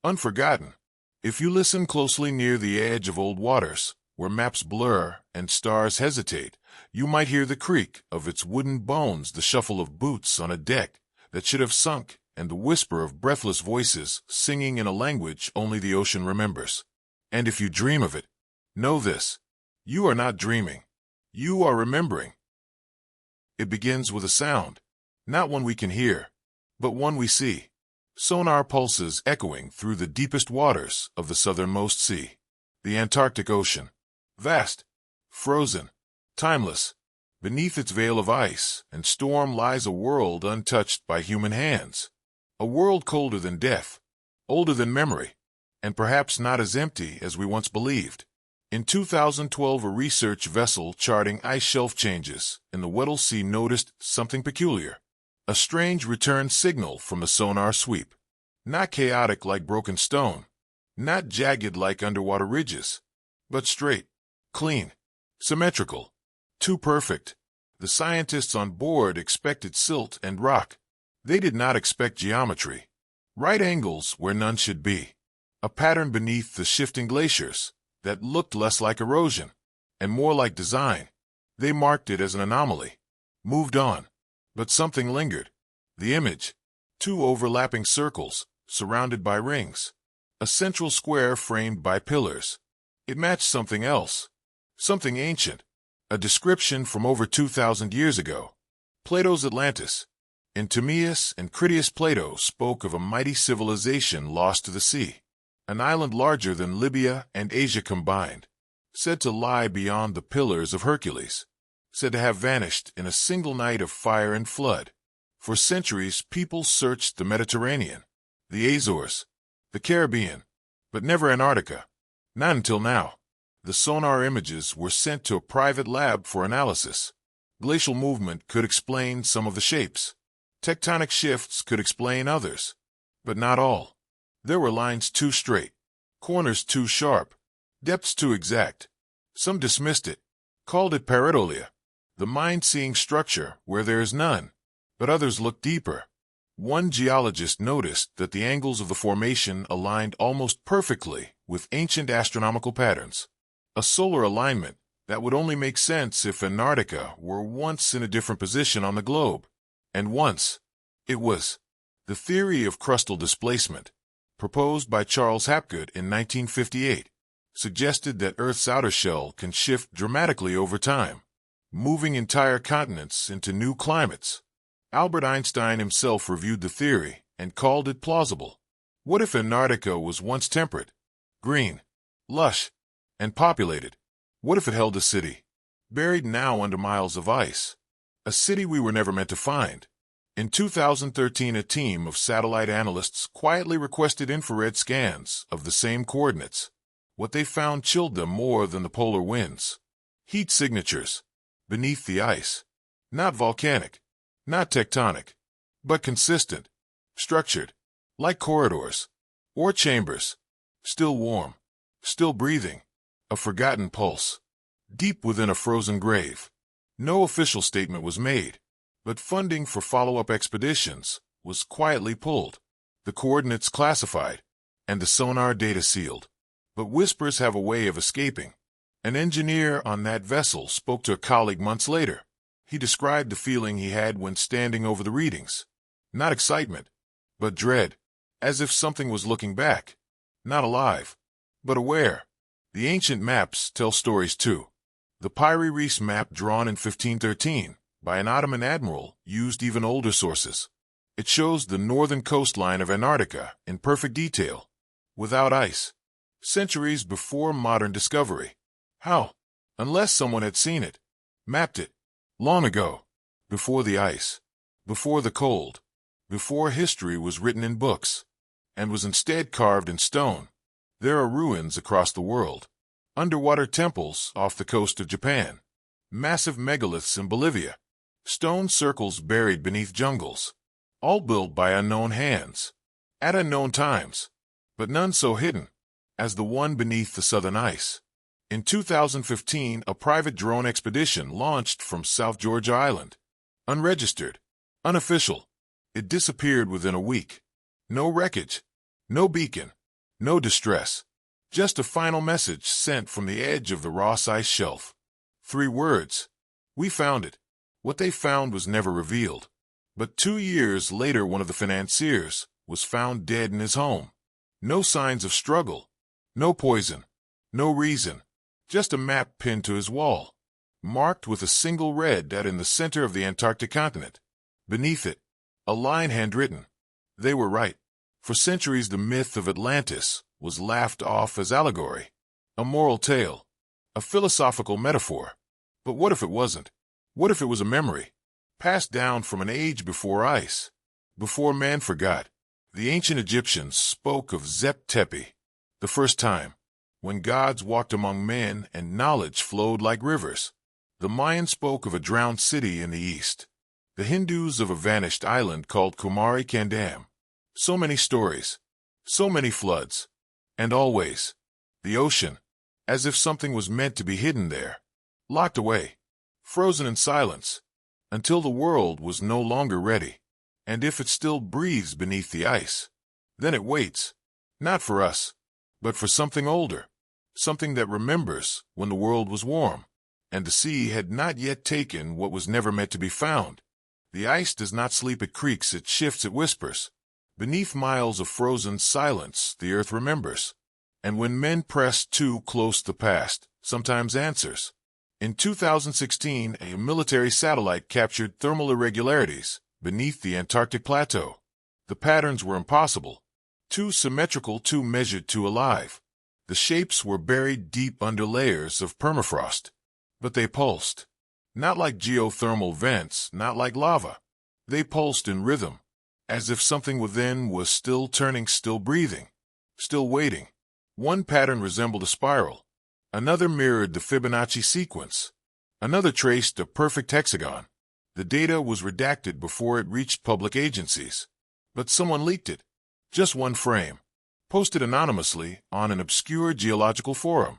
Unforgotten. If you listen closely near the edge of old waters, where maps blur and stars hesitate, you might hear the creak of its wooden bones, the shuffle of boots on a deck that should have sunk, and the whisper of breathless voices singing in a language only the ocean remembers. And if you dream of it, know this: you are not dreaming. You are remembering. It begins with a sound, not one we can hear, but one we see. Sonar pulses echoing through the deepest waters of the southernmost sea, the Antarctic Ocean. Vast, frozen, timeless. Beneath its veil of ice and storm lies a world untouched by human hands. A world colder than death, older than memory, and perhaps not as empty as we once believed. In 2012, a research vessel charting ice shelf changes in the Weddell Sea noticed something peculiar. A strange return signal from the sonar sweep. Not chaotic like broken stone, not jagged like underwater ridges, but straight, clean, symmetrical, too perfect. The scientists on board expected silt and rock. They did not expect geometry. Right angles where none should be. A pattern beneath the shifting glaciers that looked less like erosion and more like design. They marked it as an anomaly. Moved on. But something lingered. The image: two overlapping circles, surrounded by rings. A central square framed by pillars. It matched something else. Something ancient. A description from over 2,000 years ago. Plato's Atlantis. In Timaeus and Critias, Plato spoke of a mighty civilization lost to the sea. An island larger than Libya and Asia combined. Said to lie beyond the Pillars of Hercules. Said to have vanished in a single night of fire and flood. For centuries, people searched the Mediterranean, the Azores, the Caribbean, but never Antarctica. Not until now. The sonar images were sent to a private lab for analysis. Glacial movement could explain some of the shapes. Tectonic shifts could explain others. But not all. There were lines too straight, corners too sharp, depths too exact. Some dismissed it, called it pareidolia, the mind-seeing structure where there is none. But others looked deeper. One geologist noticed that the angles of the formation aligned almost perfectly with ancient astronomical patterns. A solar alignment that would only make sense if Antarctica were once in a different position on the globe. And once, it was. The theory of crustal displacement, proposed by Charles Hapgood in 1958, suggested that Earth's outer shell can shift dramatically over time, moving entire continents into new climates. Albert Einstein himself reviewed the theory and called it plausible. What if Antarctica was once temperate, green, lush, and populated? What if it held a city, buried now under miles of ice? A city we were never meant to find. In 2013, a team of satellite analysts quietly requested infrared scans of the same coordinates. What they found chilled them more than the polar winds. Heat signatures beneath the ice. Not volcanic, not tectonic, but consistent, structured, like corridors or chambers. Still warm, still breathing. A forgotten pulse, deep within a frozen grave. No official statement was made, but funding for follow-up expeditions was quietly pulled, the coordinates classified, and the sonar data sealed. But whispers have a way of escaping. An engineer on that vessel spoke to a colleague months later. He described the feeling he had when standing over the readings. Not excitement, but dread, as if something was looking back. Not alive, but aware. The ancient maps tell stories too. The Piri Reis map drawn in 1513 by an Ottoman admiral used even older sources. It shows the northern coastline of Antarctica in perfect detail, without ice, centuries before modern discovery. How? Unless someone had seen it, mapped it, long ago, before the ice, before the cold, before history was written in books, and was instead carved in stone. There are ruins across the world. Underwater temples off the coast of Japan. Massive megaliths in Bolivia. Stone circles buried beneath jungles. All built by unknown hands. At unknown times. But none so hidden as the one beneath the southern ice. In 2015, a private drone expedition launched from South Georgia Island. Unregistered. Unofficial. It disappeared within a week. No wreckage. No beacon. No distress. Just a final message sent from the edge of the Ross Ice Shelf. 3 words. We found it. What they found was never revealed. But 2 years later, one of the financiers was found dead in his home. No signs of struggle. No poison. No reason. Just a map pinned to his wall. Marked with a single red dot in the center of the Antarctic continent. Beneath it, a line handwritten. They were right. For centuries, the myth of Atlantis was laughed off as allegory, a moral tale, a philosophical metaphor. But what if it wasn't? What if it was a memory, passed down from an age before ice, before man forgot? The ancient Egyptians spoke of Zep Tepi, the first time, when gods walked among men and knowledge flowed like rivers. The Mayans spoke of a drowned city in the east. The Hindus of a vanished island called Kumari Kandam. So many stories, so many floods, and always the ocean, as if something was meant to be hidden there, locked away, frozen in silence, until the world was no longer ready. And if it still breathes beneath the ice, then it waits, not for us, but for something older, something that remembers when the world was warm, and the sea had not yet taken what was never meant to be found. The ice does not sleep, it creaks, it shifts, it whispers. Beneath miles of frozen silence, the earth remembers. And when men press too close, the past sometimes answers. In 2016, a military satellite captured thermal irregularities beneath the Antarctic plateau. The patterns were impossible. Too symmetrical, too measured, too alive. The shapes were buried deep under layers of permafrost. But they pulsed. Not like geothermal vents, not like lava. They pulsed in rhythm, as if something within was still turning, still breathing, still waiting. One pattern resembled a spiral. Another mirrored the Fibonacci sequence. Another traced a perfect hexagon. The data was redacted before it reached public agencies. But someone leaked it. Just one frame. Posted anonymously on an obscure geological forum.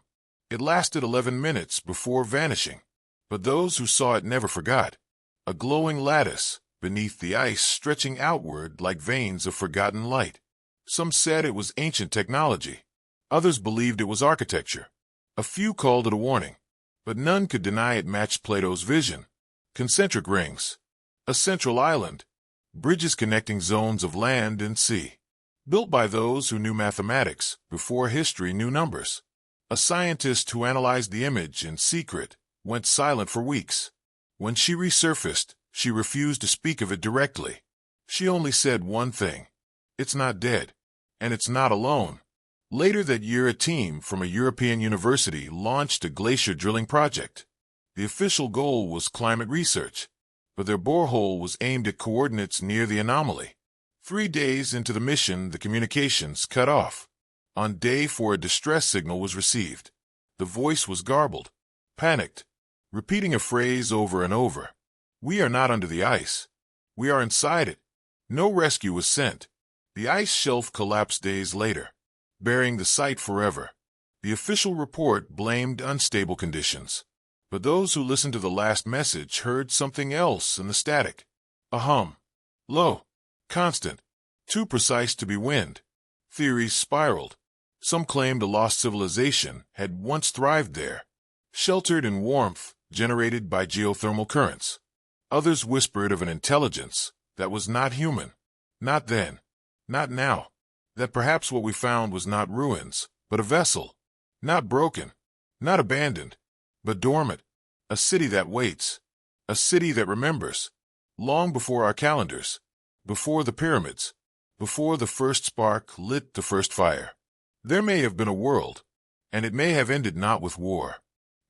It lasted 11 minutes before vanishing. But those who saw it never forgot. A glowing lattice beneath the ice stretching outward like veins of forgotten light. Some said it was ancient technology. Others believed it was architecture. A few called it a warning. But none could deny it matched Plato's vision. Concentric rings. A central island. Bridges connecting zones of land and sea. Built by those who knew mathematics before history knew numbers. A scientist who analyzed the image in secret went silent for weeks. When she resurfaced, she refused to speak of it directly. She only said one thing. It's not dead. And it's not alone. Later that year, a team from a European university launched a glacier drilling project. The official goal was climate research, but their borehole was aimed at coordinates near the anomaly. 3 days into the mission, the communications cut off. On day 4, a distress signal was received. The voice was garbled, panicked, repeating a phrase over and over. We are not under the ice. We are inside it. No rescue was sent. The ice shelf collapsed days later, burying the site forever. The official report blamed unstable conditions. But those who listened to the last message heard something else in the static. A hum. Low. Constant. Too precise to be wind. Theories spiraled. Some claimed a lost civilization had once thrived there, sheltered in warmth generated by geothermal currents. Others whispered of an intelligence that was not human. Not then. Not now. That perhaps what we found was not ruins, but a vessel. Not broken. Not abandoned. But dormant. A city that waits. A city that remembers. Long before our calendars. Before the pyramids. Before the first spark lit the first fire. There may have been a world, and it may have ended not with war,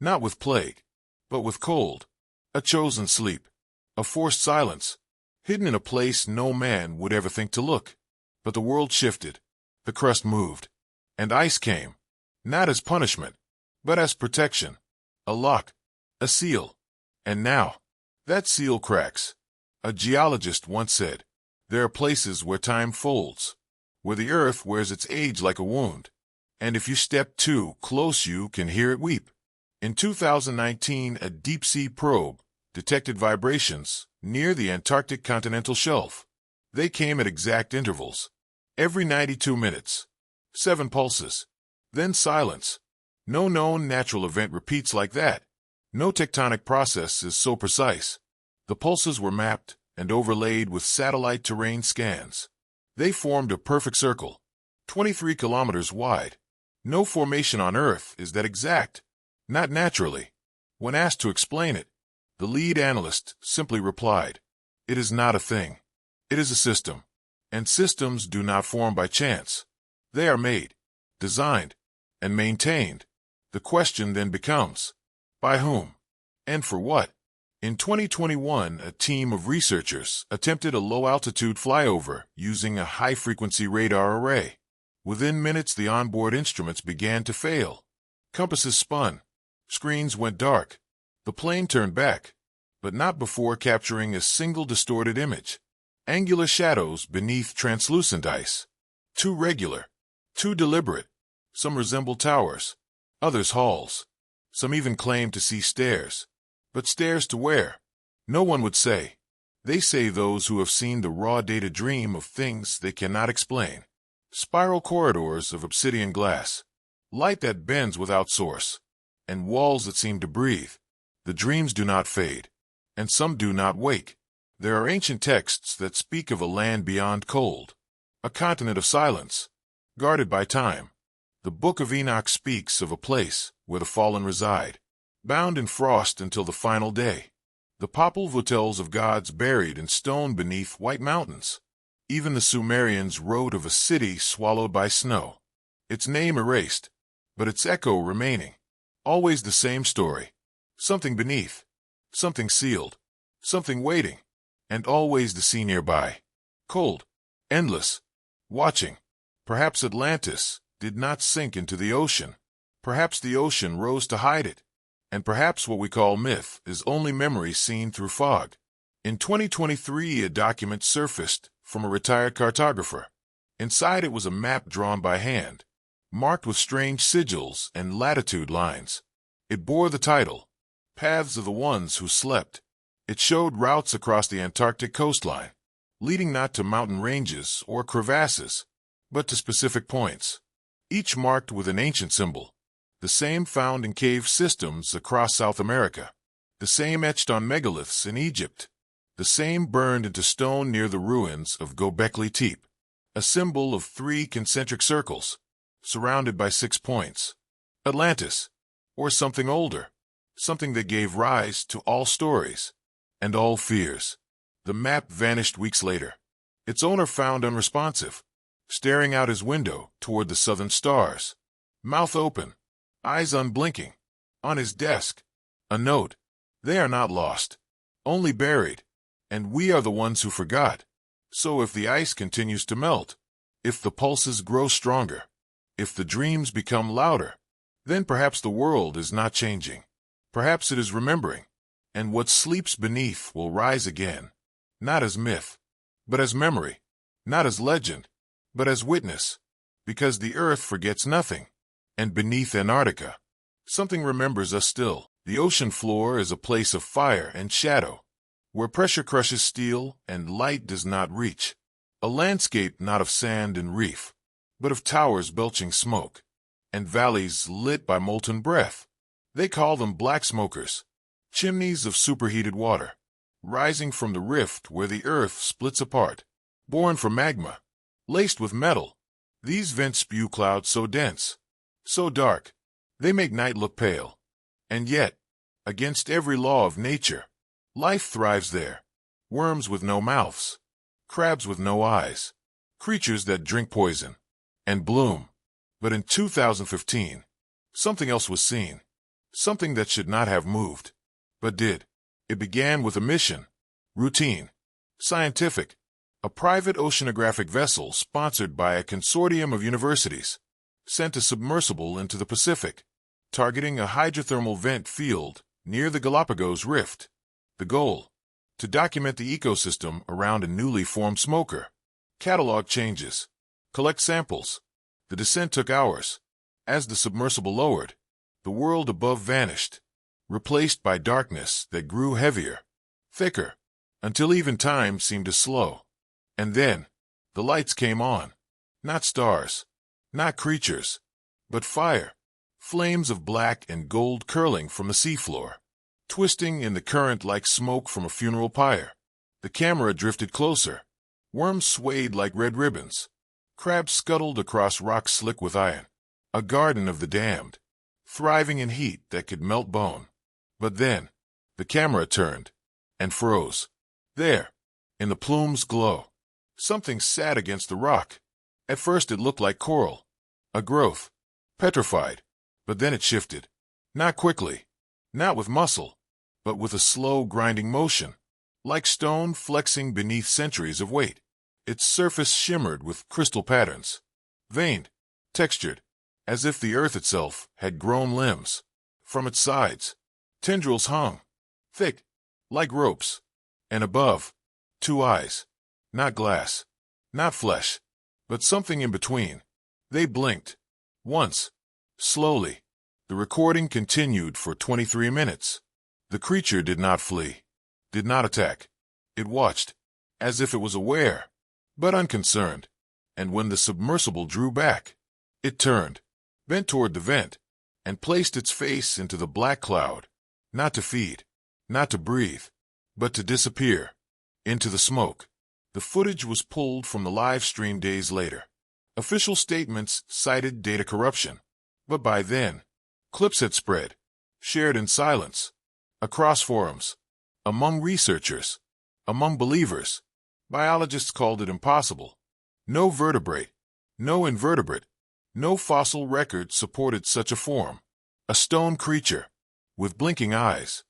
not with plague, but with cold. A chosen sleep. A forced silence. Hidden in a place no man would ever think to look. But the world shifted. The crust moved. And ice came. Not as punishment, but as protection. A lock. A seal. And now, that seal cracks. A geologist once said, there are places where time folds, where the earth wears its age like a wound, and if you step too close you can hear it weep. In 2019, a deep-sea probe detected vibrations near the Antarctic continental shelf. They came at exact intervals, every 92 minutes. 7 pulses. Then silence. No known natural event repeats like that. No tectonic process is so precise. The pulses were mapped and overlaid with satellite terrain scans. They formed a perfect circle, 23 kilometers wide. No formation on Earth is that exact. Not naturally. When asked to explain it, the lead analyst simply replied, it is not a thing. It is a system. And systems do not form by chance. They are made, designed, and maintained. The question then becomes, by whom? And for what? In 2021, a team of researchers attempted a low-altitude flyover using a high-frequency radar array. Within minutes, the onboard instruments began to fail. Compasses spun. Screens went dark. The plane turned back, but not before capturing a single distorted image. Angular shadows beneath translucent ice. Too regular. Too deliberate. Some resembled towers. Others halls. Some even claimed to see stairs. But stairs to where? No one would say. They say those who have seen the raw data dream of things they cannot explain. Spiral corridors of obsidian glass. Light that bends without source. And walls that seem to breathe. The dreams do not fade. And some do not wake. There are ancient texts that speak of a land beyond cold, a continent of silence, guarded by time. The Book of Enoch speaks of a place where the fallen reside, bound in frost until the final day. The Popol Vuh tells of gods buried in stone beneath white mountains. Even the Sumerians wrote of a city swallowed by snow, its name erased, but its echo remaining. Always the same story. Something beneath, something sealed, something waiting, and always the sea nearby. Cold, endless, watching. Perhaps Atlantis did not sink into the ocean. Perhaps the ocean rose to hide it. And perhaps what we call myth is only memory seen through fog. In 2023, a document surfaced from a retired cartographer. Inside it was a map drawn by hand, marked with strange sigils and latitude lines. It bore the title, Paths of the Ones Who Slept. It showed routes across the Antarctic coastline, leading not to mountain ranges or crevasses, but to specific points, each marked with an ancient symbol, the same found in cave systems across South America, the same etched on megaliths in Egypt, the same burned into stone near the ruins of Göbekli Tepe, a symbol of 3 concentric circles, surrounded by 6 points. Atlantis, or something older, something that gave rise to all stories and all fears. The map vanished weeks later, its owner found unresponsive, staring out his window toward the southern stars, mouth open, eyes unblinking. On his desk, a note. They are not lost, only buried, and we are the ones who forgot. So if the ice continues to melt, if the pulses grow stronger, if the dreams become louder, then perhaps the world is not changing. Perhaps it is remembering, and what sleeps beneath will rise again, not as myth, but as memory, not as legend, but as witness, because the earth forgets nothing, and beneath Antarctica, something remembers us still. The ocean floor is a place of fire and shadow, where pressure crushes steel and light does not reach, a landscape not of sand and reef, but of towers belching smoke, and valleys lit by molten breath. They call them black smokers, chimneys of superheated water, rising from the rift where the earth splits apart, born from magma, laced with metal. These vents spew clouds so dense, so dark, they make night look pale. And yet, against every law of nature, life thrives there. Worms with no mouths, crabs with no eyes, creatures that drink poison and bloom. But in 2015, something else was seen, something that should not have moved, but did. It began with a mission, routine, scientific, a private oceanographic vessel sponsored by a consortium of universities, sent a submersible into the Pacific, targeting a hydrothermal vent field near the Galapagos Rift. The goal, to document the ecosystem around a newly formed smoker, catalog changes, collect samples. The descent took hours. As the submersible lowered, the world above vanished, replaced by darkness that grew heavier, thicker, until even time seemed to slow. And then, the lights came on. Not stars, not creatures, but fire, flames of black and gold curling from the seafloor, twisting in the current like smoke from a funeral pyre. The camera drifted closer. Worms swayed like red ribbons. Crabs scuttled across rocks slick with iron. A garden of the damned, thriving in heat that could melt bone. But then, the camera turned and froze. There, in the plume's glow, something sat against the rock. At first it looked like coral, a growth, petrified. But then it shifted. Not quickly, not with muscle, but with a slow grinding motion, like stone flexing beneath centuries of weight. Its surface shimmered with crystal patterns, veined, textured, as if the earth itself had grown limbs. From its sides, tendrils hung, thick, like ropes, and above, 2 eyes, not glass, not flesh, but something in between. They blinked, once, slowly. The recording continued for 23 minutes. The creature did not flee, did not attack. It watched, as if it was aware, but unconcerned. And when the submersible drew back, it turned, bent toward the vent, and placed its face into the black cloud, not to feed, not to breathe, but to disappear. into the smoke. The footage was pulled from the live stream days later. Official statements cited data corruption. But by then, clips had spread, shared in silence, across forums, among researchers, among believers. Biologists called it impossible. No vertebrate, no invertebrate, no fossil record supported such a form. A stone creature, with blinking eyes.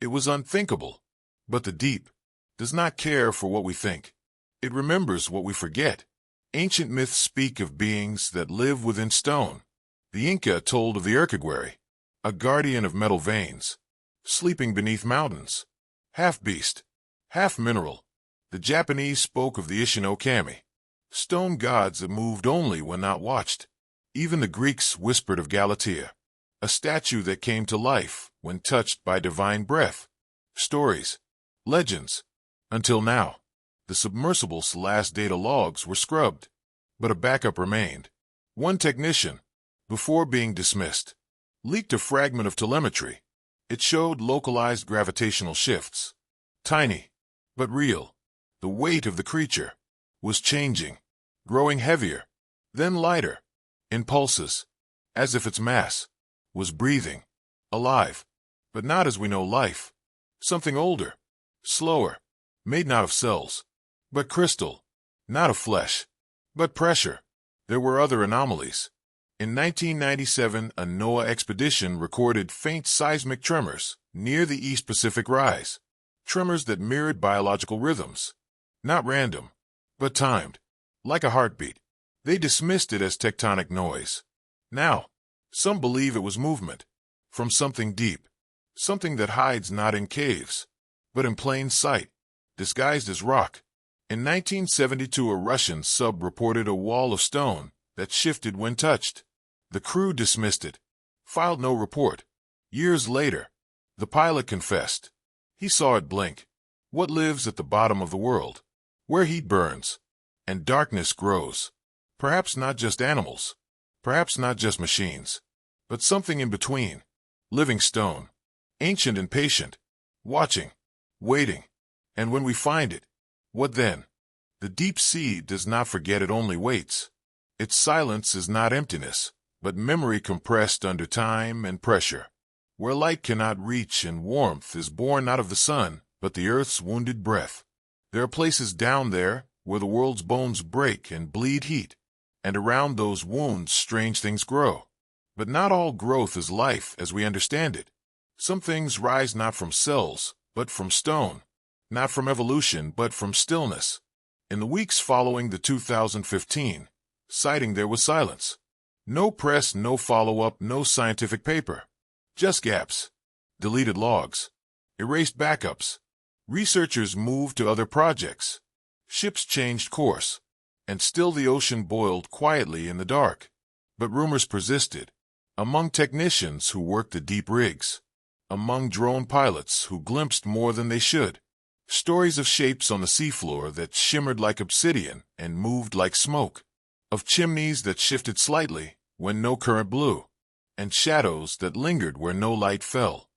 It was unthinkable. But the deep does not care for what we think. It remembers what we forget. Ancient myths speak of beings that live within stone. The Inca told of the Urkagwari, a guardian of metal veins, sleeping beneath mountains, half beast, half mineral. The Japanese spoke of the Ishin-Okami, stone gods that moved only when not watched. Even the Greeks whispered of Galatea, a statue that came to life when touched by divine breath. Stories, legends. Until now, the submersible's last data logs were scrubbed, but a backup remained. One technician, before being dismissed, leaked a fragment of telemetry. It showed localized gravitational shifts. Tiny, but real. The weight of the creature was changing, growing heavier, then lighter, in pulses, as if its mass was breathing, alive, but not as we know life. Something older, slower, made not of cells, but crystal, not of flesh, but pressure. There were other anomalies. In 1997, a NOAA expedition recorded faint seismic tremors near the East Pacific Rise, tremors that mirrored biological rhythms, not random, but timed, like a heartbeat. They dismissed it as tectonic noise. Now, some believe it was movement from something deep, something that hides not in caves, but in plain sight, disguised as rock. In 1972, a Russian sub reported a wall of stone that shifted when touched. The crew dismissed it, filed no report. Years later, the pilot confessed. He saw it blink. What lives at the bottom of the world, where heat burns and darkness grows? Perhaps not just animals, perhaps not just machines, but something in between. Living stone, ancient and patient, watching, waiting. And when we find it, what then? The deep sea does not forget, it only waits. Its silence is not emptiness, but memory compressed under time and pressure. Where light cannot reach and warmth is born not of the sun, but the earth's wounded breath. There are places down there where the world's bones break and bleed heat, and around those wounds strange things grow. But not all growth is life as we understand it. Some things rise not from cells, but from stone, not from evolution, but from stillness. In the weeks following the 2015 sighting, there was silence. No press, no follow-up, no scientific paper. Just gaps, deleted logs, erased backups. Researchers moved to other projects. Ships changed course, and still the ocean boiled quietly in the dark. But rumors persisted, among technicians who worked the deep rigs, among drone pilots who glimpsed more than they should. Stories of shapes on the seafloor that shimmered like obsidian and moved like smoke, of chimneys that shifted slightly when no current blew, and shadows that lingered where no light fell.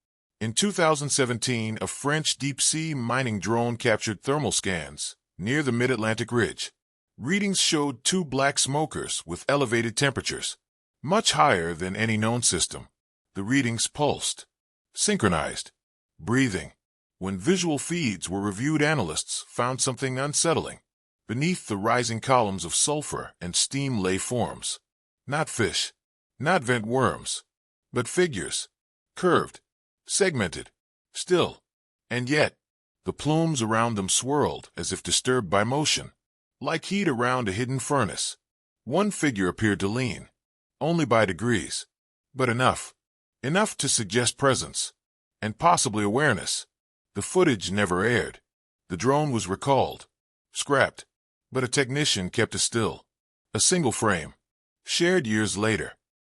In 2017, a French deep-sea mining drone captured thermal scans near the mid-Atlantic ridge. Readings showed two black smokers with elevated temperatures, much higher than any known system. The readings pulsed, synchronized, breathing. When visual feeds were reviewed, analysts found something unsettling. Beneath the rising columns of sulfur and steam lay forms. Not fish, not vent worms, but figures, curved, segmented, still. And yet, the plumes around them swirled as if disturbed by motion, like heat around a hidden furnace. One figure appeared to lean, only by degrees, but enough to suggest presence, and possibly awareness. The footage never aired. The drone was recalled, scrapped, but a technician kept it still. A single frame, shared years later,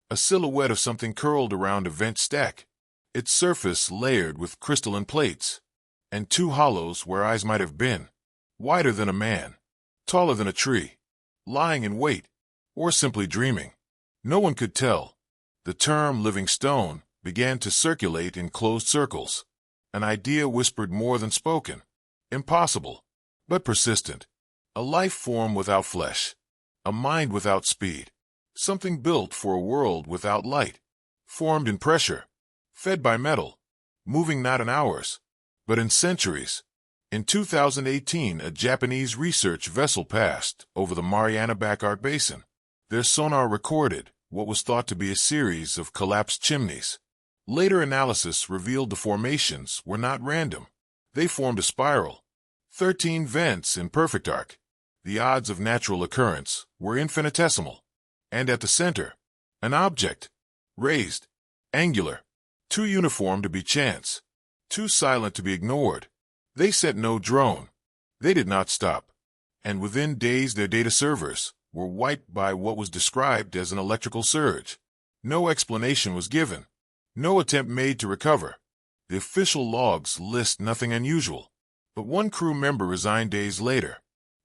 a silhouette of something curled around a vent stack, its surface layered with crystalline plates, and two hollows where eyes might have been, wider than a man, taller than a tree, lying in wait, or simply dreaming. No one could tell. The term living stone began to circulate in closed circles. An idea whispered more than spoken. Impossible. but persistent. A life form without flesh. A mind without speed. Something built for a world without light. Formed in pressure. Fed by metal. Moving not in hours, but in centuries. In 2018, a Japanese research vessel passed over the Mariana Backart Basin. Their sonar recorded what was thought to be a series of collapsed chimneys. Later analysis revealed the formations were not random. They formed a spiral. 13 vents in perfect arc. The odds of natural occurrence were infinitesimal. And at the center, an object. Raised. Angular. Too uniform to be chance. Too silent to be ignored. They sent no drone. They did not stop. And within days their data servers were wiped by what was described as an electrical surge. No explanation was given. No attempt made to recover. The official logs list nothing unusual. But one crew member resigned days later.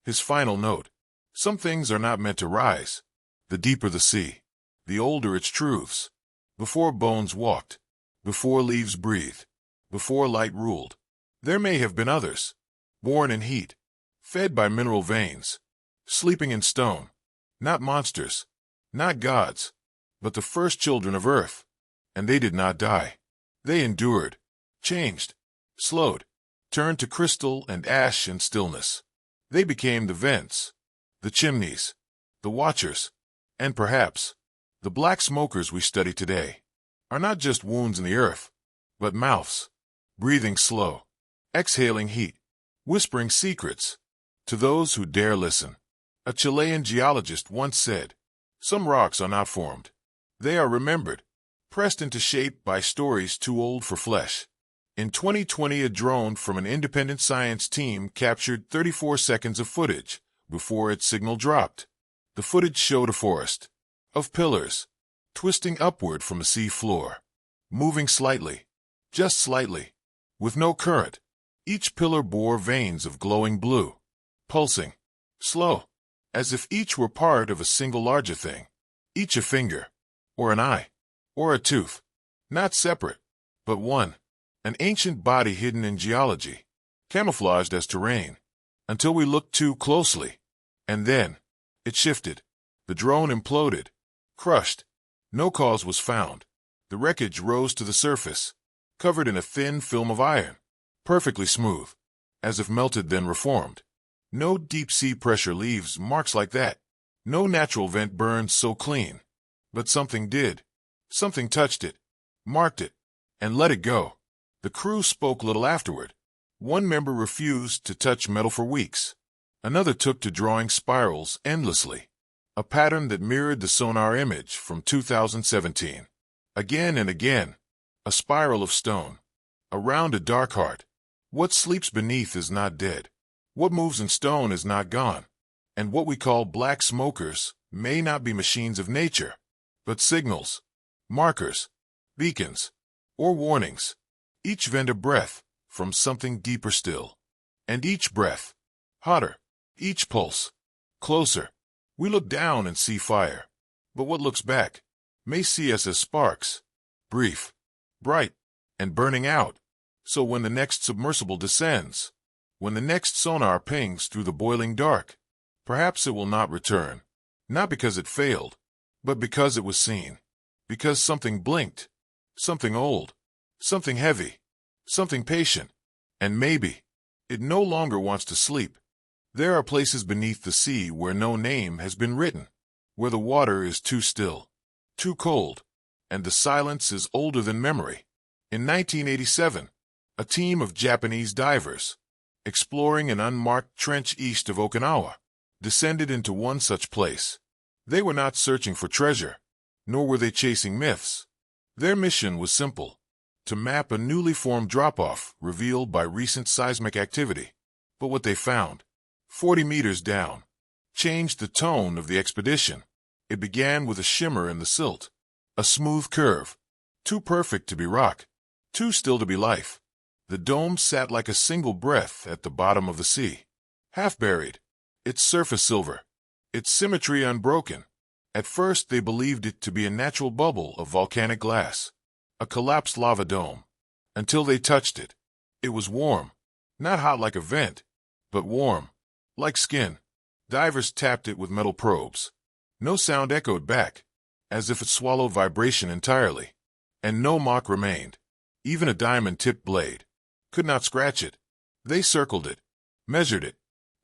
His final note: some things are not meant to rise. The deeper the sea, the older its truths. Before bones walked, before leaves breathed, before light ruled, there may have been others, born in heat, fed by mineral veins, sleeping in stone, not monsters, not gods, but the first children of earth. And they did not die. They endured, changed, slowed, turned to crystal and ash and stillness. They became the vents, the chimneys, the watchers, and perhaps the black smokers we study today are not just wounds in the earth, but mouths, breathing slow, exhaling heat, whispering secrets to those who dare listen. A Chilean geologist once said, "Some rocks are not formed. They are remembered, pressed into shape by stories too old for flesh." In 2020, a drone from an independent science team captured 34 seconds of footage before its signal dropped. The footage showed a forest of pillars, twisting upward from the sea floor, moving slightly, just slightly, with no current. Each pillar bore veins of glowing blue, pulsing, slow, as if each were part of a single larger thing. Each a finger, or an eye, or a tooth, not separate, but one. An ancient body hidden in geology, camouflaged as terrain, until we looked too closely. And then, it shifted. The drone imploded, crushed. No cause was found. The wreckage rose to the surface, covered in a thin film of iron, perfectly smooth, as if melted then reformed. No deep-sea pressure leaves marks like that. No natural vent burns so clean. But something did. Something touched it, marked it, and let it go. The crew spoke little afterward. One member refused to touch metal for weeks. Another took to drawing spirals endlessly, a pattern that mirrored the sonar image from 2017. Again and again, a spiral of stone, around a dark heart. What sleeps beneath is not dead. What moves in stone is not gone. And what we call black smokers may not be machines of nature, but signals, markers, beacons, or warnings. Each vent a breath from something deeper still. And each breath, hotter, each pulse, closer. We look down and see fire, but what looks back may see us as sparks, brief, bright, and burning out. So when the next submersible descends, when the next sonar pings through the boiling dark, perhaps it will not return, not because it failed, but because it was seen, because something blinked, something old, something heavy, something patient, and maybe it no longer wants to sleep. There are places beneath the sea where no name has been written, where the water is too still, too cold, and the silence is older than memory. In 1987, a team of Japanese divers, exploring an unmarked trench east of Okinawa, descended into one such place. They were not searching for treasure, nor were they chasing myths. Their mission was simple: to map a newly formed drop-off revealed by recent seismic activity. But what they found, 40 meters down, changed the tone of the expedition. It began with a shimmer in the silt, a smooth curve, too perfect to be rock, too still to be life. The dome sat like a single breath at the bottom of the sea, half buried, its surface silver, its symmetry unbroken. At first they believed it to be a natural bubble of volcanic glass, a collapsed lava dome, until they touched it. It was warm, not hot like a vent, but warm, like skin. Divers tapped it with metal probes. No sound echoed back, as if it swallowed vibration entirely. And no mark remained. Even a diamond-tipped blade could not scratch it. They circled it, measured it,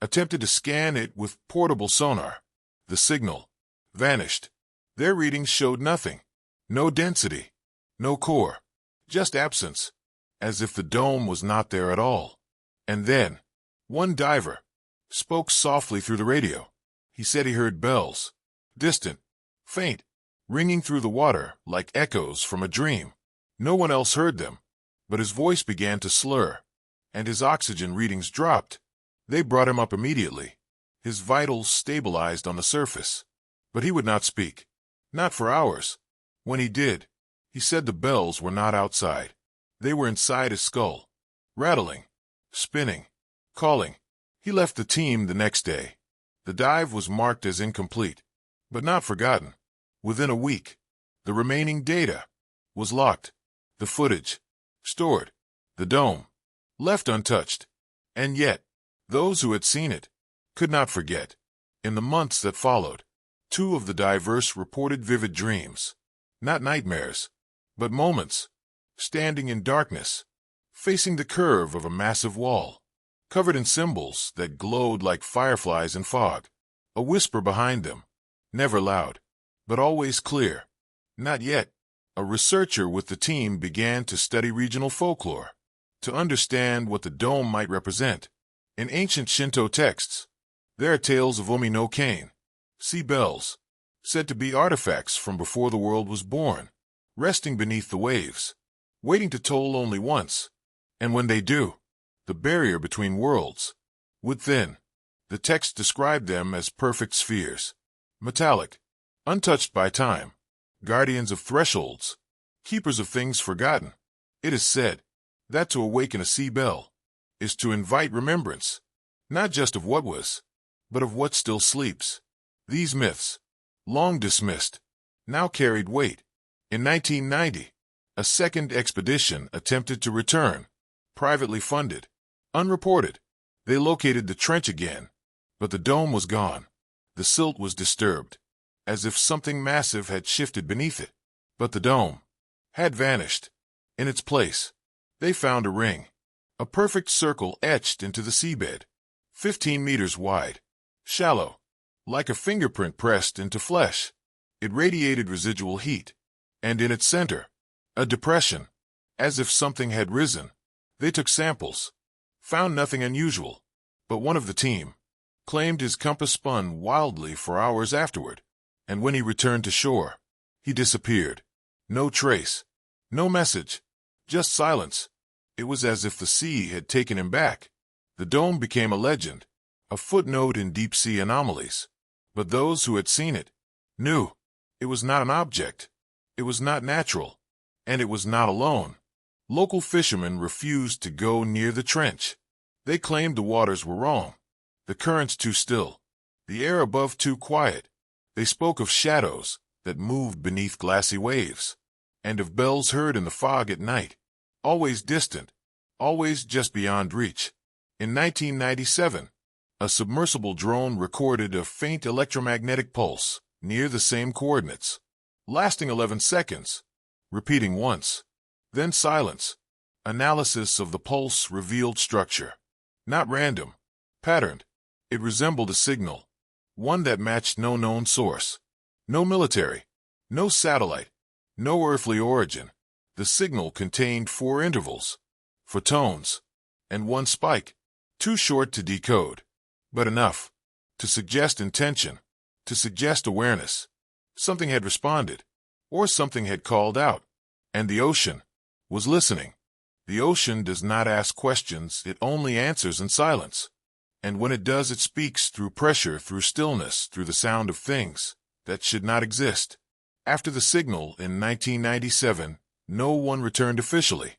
attempted to scan it with portable sonar. The signal vanished. Their readings showed nothing. No density, no core, just absence, as if the dome was not there at all. And then, one diver spoke softly through the radio. He said he heard bells, distant, faint, ringing through the water like echoes from a dream. No one else heard them, but his voice began to slur, and his oxygen readings dropped. They brought him up immediately. His vitals stabilized on the surface, but he would not speak, not for hours. When he did, he said the bells were not outside. They were inside his skull, rattling, spinning, calling. He left the team the next day. The dive was marked as incomplete, but not forgotten. Within a week, the remaining data was locked, the footage stored, the dome left untouched. And yet, those who had seen it could not forget. In the months that followed, 2 of the divers reported vivid dreams, not nightmares, but moments, standing in darkness, facing the curve of a massive wall, covered in symbols that glowed like fireflies in fog. A whisper behind them, never loud, but always clear. Not yet. A researcher with the team began to study regional folklore, to understand what the dome might represent. In ancient Shinto texts, there are tales of Omi no Kane, sea bells, said to be artifacts from before the world was born, resting beneath the waves, waiting to toll only once. And when they do, the barrier between worlds would thin. The text described them as perfect spheres, metallic, untouched by time, guardians of thresholds, keepers of things forgotten. It is said that to awaken a sea bell is to invite remembrance, not just of what was, but of what still sleeps. These myths, long dismissed, now carried weight. In 1990, a second expedition attempted to return, privately funded, unreported. They located the trench again, but the dome was gone. The silt was disturbed, as if something massive had shifted beneath it. But the dome had vanished. In its place, they found a ring, a perfect circle etched into the seabed, 15 meters wide, shallow, like a fingerprint pressed into flesh. It radiated residual heat, and in its center, a depression, as if something had risen. They took samples, found nothing unusual, but one of the team claimed his compass spun wildly for hours afterward, and when he returned to shore, he disappeared. No trace, no message, just silence. It was as if the sea had taken him back. The dome became a legend, a footnote in deep-sea anomalies. But those who had seen it knew it was not an object, it was not natural, and it was not alone. Local fishermen refused to go near the trench. They claimed the waters were wrong, the currents too still, the air above too quiet. They spoke of shadows that moved beneath glassy waves, and of bells heard in the fog at night, always distant, always just beyond reach. In 1997, a submersible drone recorded a faint electromagnetic pulse near the same coordinates, lasting 11 seconds, repeating once, then silence. Analysis of the pulse revealed structure, not random, patterned. It resembled a signal, one that matched no known source. No military, no satellite, no earthly origin. The signal contained 4 intervals, 4 tones, and 1 spike, too short to decode, but enough to suggest intention, to suggest awareness. Something had responded, or something had called out, and the ocean was listening. The ocean does not ask questions, it only answers in silence. And when it does, it speaks through pressure, through stillness, through the sound of things that should not exist. After the signal in 1997, no one returned officially,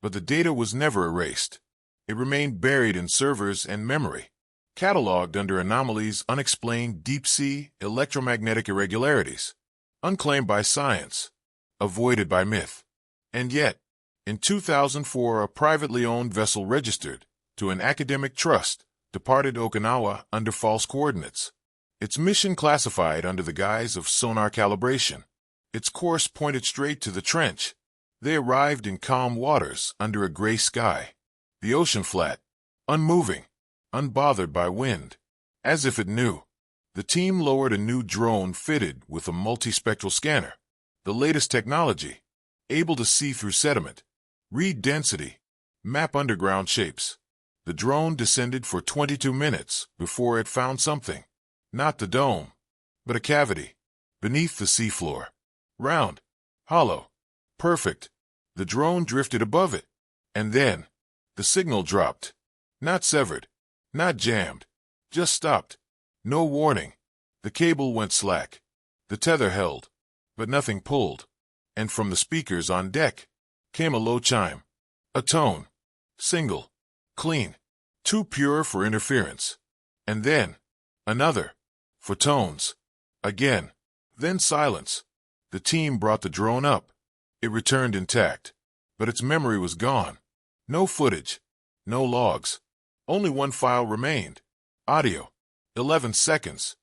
but the data was never erased. It remained buried in servers and memory, cataloged under anomalies, unexplained deep-sea electromagnetic irregularities, unclaimed by science, avoided by myth. And yet, in 2004, a privately owned vessel registered to an academic trust departed Okinawa under false coordinates. Its mission classified under the guise of sonar calibration. Its course pointed straight to the trench. They arrived in calm waters under a gray sky. The ocean flat, unmoving, unbothered by wind. As if it knew. The team lowered a new drone fitted with a multispectral scanner. The latest technology, able to see through sediment, read density, map underground shapes. The drone descended for 22 minutes before it found something. Not the dome, but a cavity beneath the seafloor. Round, hollow, perfect. The drone drifted above it. And then, the signal dropped. Not severed, not jammed, just stopped. No warning. The cable went slack. The tether held, but nothing pulled. And from the speakers on deck came a low chime. A tone. Single. Clean. Too pure for interference. And then, another. For tones. Again. Then silence. The team brought the drone up. It returned intact. But its memory was gone. No footage. No logs. Only one file remained. Audio. 11 seconds.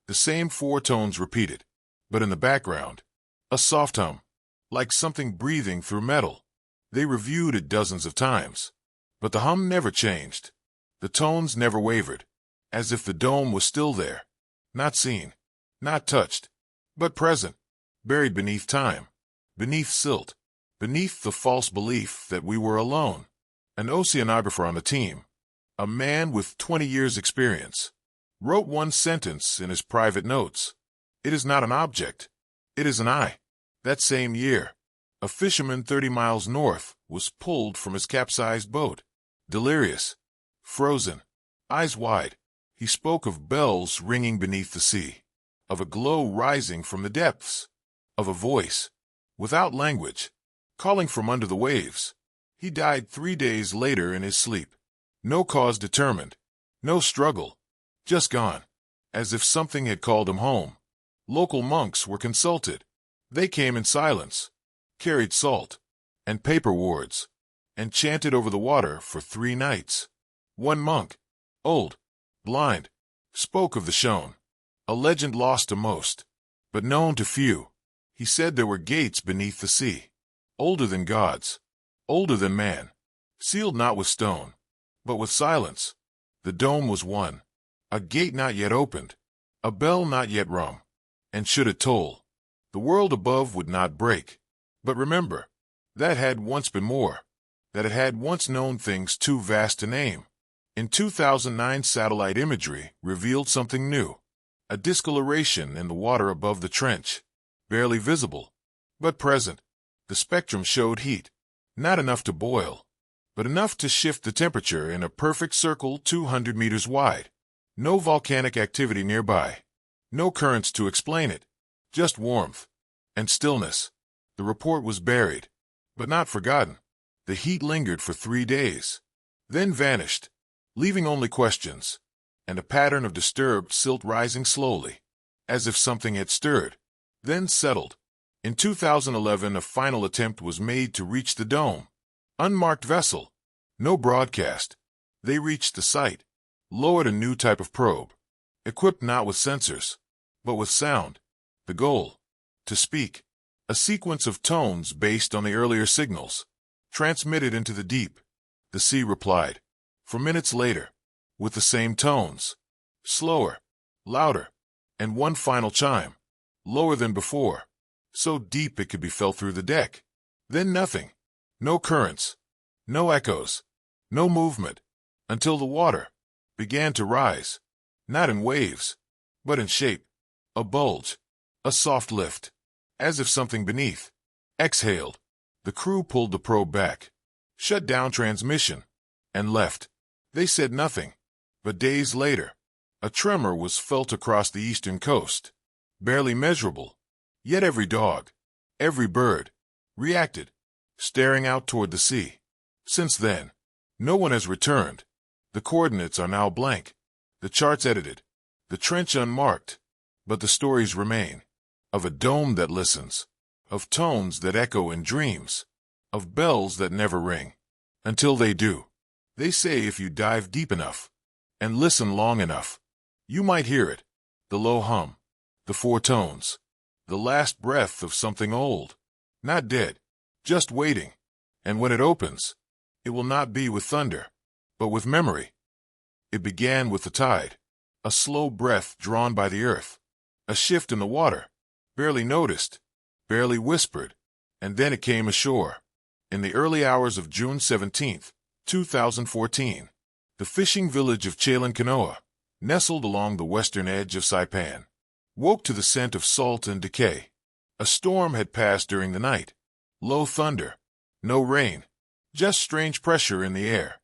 The same 4 tones repeated. But in the background, a soft hum. Like something breathing through metal. They reviewed it dozens of times. But the hum never changed. The tones never wavered. As if the dome was still there. Not seen. Not touched. But present. Buried beneath time. Beneath silt. Beneath the false belief that we were alone. An oceanographer on the team. A man with 20 years' experience. Wrote one sentence in his private notes. It is not an object. It is an eye. That same year, a fisherman 30 miles north was pulled from his capsized boat. Delirious. Frozen. Eyes wide. He spoke of bells ringing beneath the sea. Of a glow rising from the depths. Of a voice. Without language. Calling from under the waves. He died 3 days later in his sleep. No cause determined. No struggle. Just gone. As if something had called him home. Local monks were consulted. They came in silence, carried salt and paper wards, and chanted over the water for 3 nights. One monk, old, blind, spoke of the Shone, a legend lost to most, but known to few. He said there were gates beneath the sea, older than gods, older than man, sealed not with stone, but with silence. The dome was one. A gate not yet opened, a bell not yet rung, and should it toll, the world above would not break. But remember, that had once been more, that it had once known things too vast to name. In 2009, satellite imagery revealed something new, a discoloration in the water above the trench, barely visible, but present. The spectrum showed heat, not enough to boil, but enough to shift the temperature in a perfect circle 200 meters wide. No volcanic activity nearby. No currents to explain it. Just warmth. And stillness. The report was buried. But not forgotten. The heat lingered for 3 days. Then vanished. Leaving only questions. And a pattern of disturbed silt rising slowly. As if something had stirred. Then settled. In 2011, a final attempt was made to reach the dome. Unmarked vessel. No broadcast. They reached the site. Lowered a new type of probe, equipped not with sensors, but with sound. The goal, to speak, a sequence of tones based on the earlier signals, transmitted into the deep. The sea replied, for minutes later, with the same tones, slower, louder, and one final chime, lower than before, so deep it could be felt through the deck. Then nothing, no currents, no echoes, no movement, until the water began to rise, not in waves, but in shape, a bulge, a soft lift, as if something beneath exhaled. The crew pulled the probe back, shut down transmission, and left. They said nothing, but days later, a tremor was felt across the eastern coast, barely measurable, yet every dog, every bird, reacted, staring out toward the sea. Since then, no one has returned. The coordinates are now blank, the charts edited, the trench unmarked, but the stories remain, of a dome that listens, of tones that echo in dreams, of bells that never ring, until they do. They say if you dive deep enough, and listen long enough. You might hear it, the low hum, the four tones, the last breath of something old, not dead, just waiting. And when it opens, it will not be with thunder, but with memory. It began with the tide, a slow breath drawn by the earth, a shift in the water, barely noticed, barely whispered, and then it came ashore. In the early hours of June 17, 2014, the fishing village of Chailin-Kanoa, nestled along the western edge of Saipan, woke to the scent of salt and decay. A storm had passed during the night. Low thunder, no rain, just strange pressure in the air.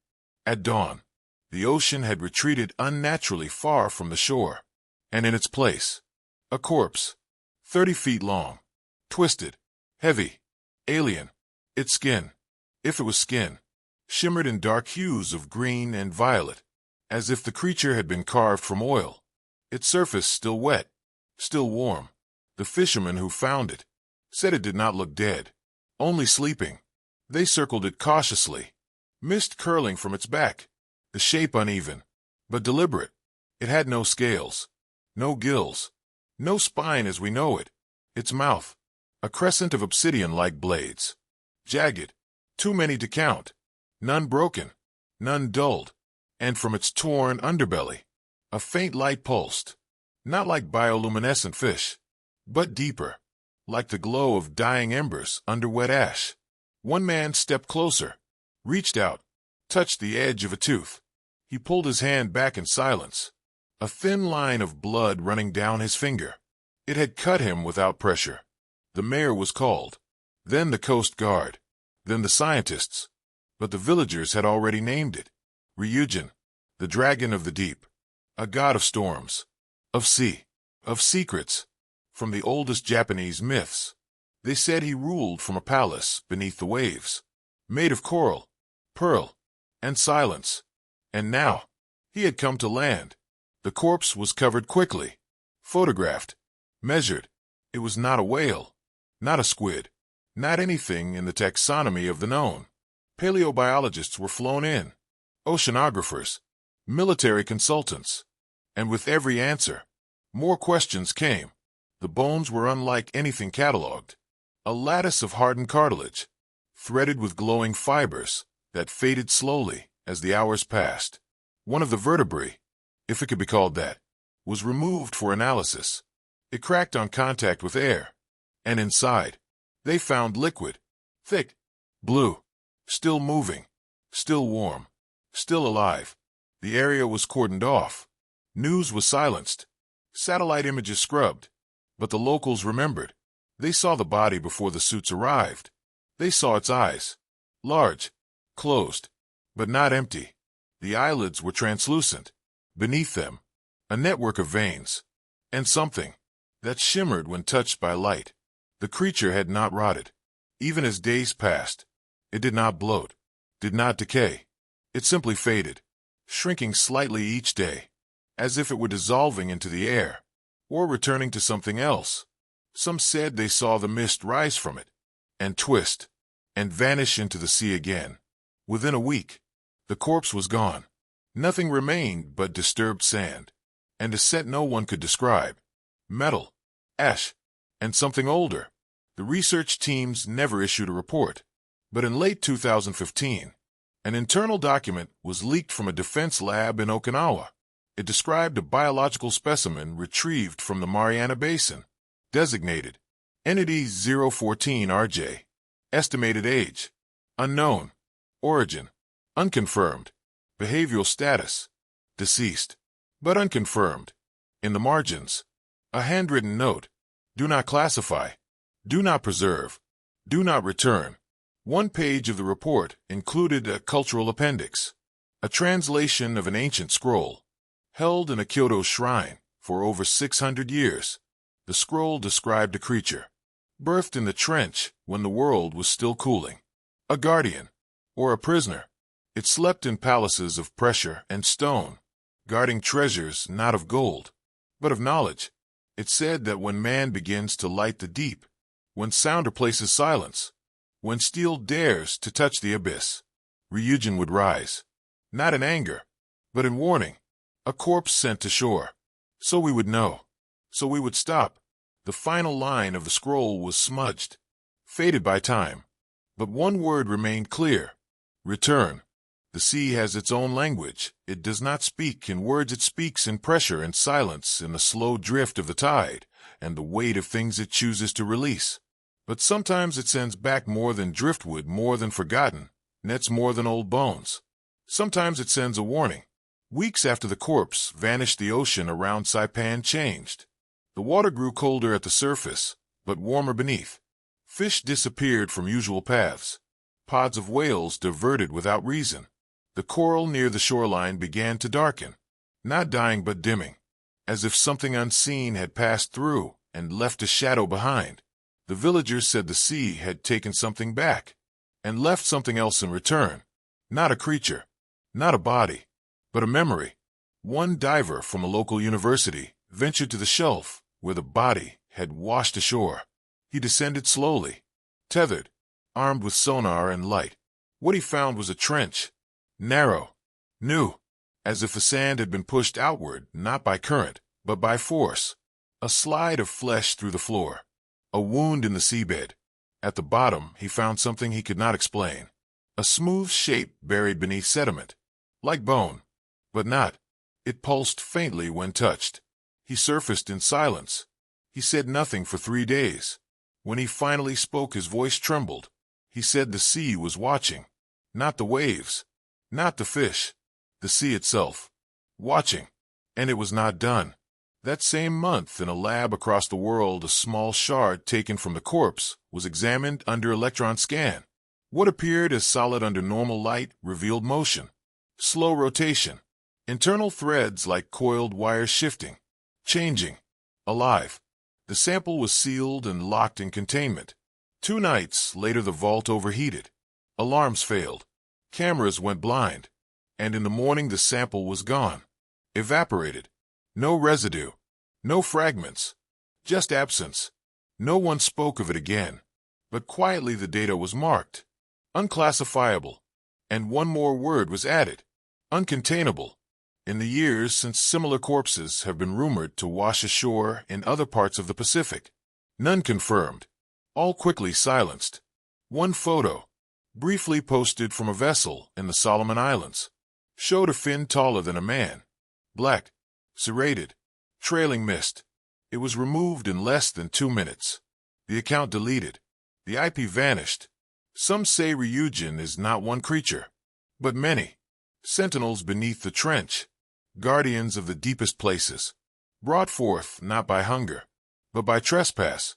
At dawn, the ocean had retreated unnaturally far from the shore, and in its place, a corpse, 30 feet long, twisted, heavy, alien. Its skin, if it was skin, shimmered in dark hues of green and violet, as if the creature had been carved from oil. Its surface still wet, still warm. The fishermen who found it said it did not look dead, only sleeping. They circled it cautiously, mist curling from its back, the shape uneven, but deliberate. It had no scales, no gills, no spine as we know it. Its mouth, a crescent of obsidian-like blades, jagged, too many to count, none broken, none dulled, and from its torn underbelly, a faint light pulsed, not like bioluminescent fish, but deeper, like the glow of dying embers under wet ash. One man stepped closer, reached out, touched the edge of a tooth. He pulled his hand back in silence, a thin line of blood running down his finger. It had cut him without pressure. The mayor was called, then the Coast Guard, then the scientists, but the villagers had already named it. Ryujin, the dragon of the deep, a god of storms, of sea, of secrets, from the oldest Japanese myths. They said he ruled from a palace beneath the waves, made of coral, pearl, and silence. And now, he had come to land. The corpse was covered quickly, photographed, measured. It was not a whale, not a squid, not anything in the taxonomy of the known. Paleobiologists were flown in, oceanographers, military consultants, and with every answer, more questions came. The bones were unlike anything catalogued, a lattice of hardened cartilage, threaded with glowing fibers that faded slowly as the hours passed. One of the vertebrae, if it could be called that, was removed for analysis. It cracked on contact with air, and inside, they found liquid, thick, blue, still moving, still warm, still alive. The area was cordoned off. News was silenced. Satellite images scrubbed. But the locals remembered. They saw the body before the suits arrived. They saw its eyes, large, closed, but not empty. The eyelids were translucent. Beneath them, a network of veins, and something that shimmered when touched by light. The creature had not rotted. Even as days passed, it did not bloat, did not decay. It simply faded, shrinking slightly each day, as if it were dissolving into the air, or returning to something else. Some said they saw the mist rise from it, and twist, and vanish into the sea again. Within a week, the corpse was gone. Nothing remained but disturbed sand, and a scent no one could describe. Metal, ash, and something older. The research teams never issued a report, but in late 2015, an internal document was leaked from a defense lab in Okinawa. It described a biological specimen retrieved from the Mariana Basin, designated Entity 014RJ, estimated age, unknown, origin, unconfirmed, behavioral status, deceased, but unconfirmed. In the margins, a handwritten note: do not classify, do not preserve, do not return. One page of the report included a cultural appendix, a translation of an ancient scroll, held in a Kyoto shrine for over 600 years. The scroll described a creature, birthed in the trench when the world was still cooling, a guardian, or a prisoner. It slept in palaces of pressure and stone, guarding treasures not of gold, but of knowledge. It said that when man begins to light the deep, when sound replaces silence, when steel dares to touch the abyss, Ryujin would rise, not in anger, but in warning. A corpse sent to shore. So we would know. So we would stop. The final line of the scroll was smudged, faded by time. But one word remained clear. Return. The sea has its own language. It does not speak in words, it speaks in pressure and silence, in the slow drift of the tide, and the weight of things it chooses to release. But sometimes it sends back more than driftwood, more than forgotten, nets more than old bones. Sometimes it sends a warning. Weeks after the corpse vanished, the ocean around Saipan changed. The water grew colder at the surface, but warmer beneath. Fish disappeared from usual paths. Pods of whales diverted without reason. The coral near the shoreline began to darken, not dying but dimming, as if something unseen had passed through and left a shadow behind. The villagers said the sea had taken something back, and left something else in return. Not a creature, not a body, but a memory. One diver from a local university ventured to the shelf where the body had washed ashore. He descended slowly, tethered, armed with sonar and light. What he found was a trench, narrow, new, as if the sand had been pushed outward, not by current, but by force. A slide of flesh through the floor. A wound in the seabed. At the bottom, he found something he could not explain. A smooth shape buried beneath sediment. Like bone. But not. It pulsed faintly when touched. He surfaced in silence. He said nothing for 3 days. When he finally spoke, his voice trembled. He said the sea was watching. Not the waves. Not the fish. The sea itself. Watching. And it was not done. That same month, in a lab across the world, a small shard taken from the corpse was examined under electron scan. What appeared as solid under normal light revealed motion. Slow rotation. Internal threads like coiled wires shifting. Changing. Alive. The sample was sealed and locked in containment. 2 nights later, the vault overheated. Alarms failed. Cameras went blind. And in the morning, the sample was gone. Evaporated. No residue. No fragments. Just absence. No one spoke of it again. But quietly the data was marked. Unclassifiable. And one more word was added. Uncontainable. In the years since, similar corpses have been rumored to wash ashore in other parts of the Pacific. None confirmed. All quickly silenced. One photo, briefly posted from a vessel in the Solomon Islands, showed a fin taller than a man. Black. Serrated. Trailing mist. It was removed in less than 2 minutes. The account deleted. The IP vanished. Some say Ryujin is not one creature, but many. Sentinels beneath the trench. Guardians of the deepest places. Brought forth not by hunger, but by trespass.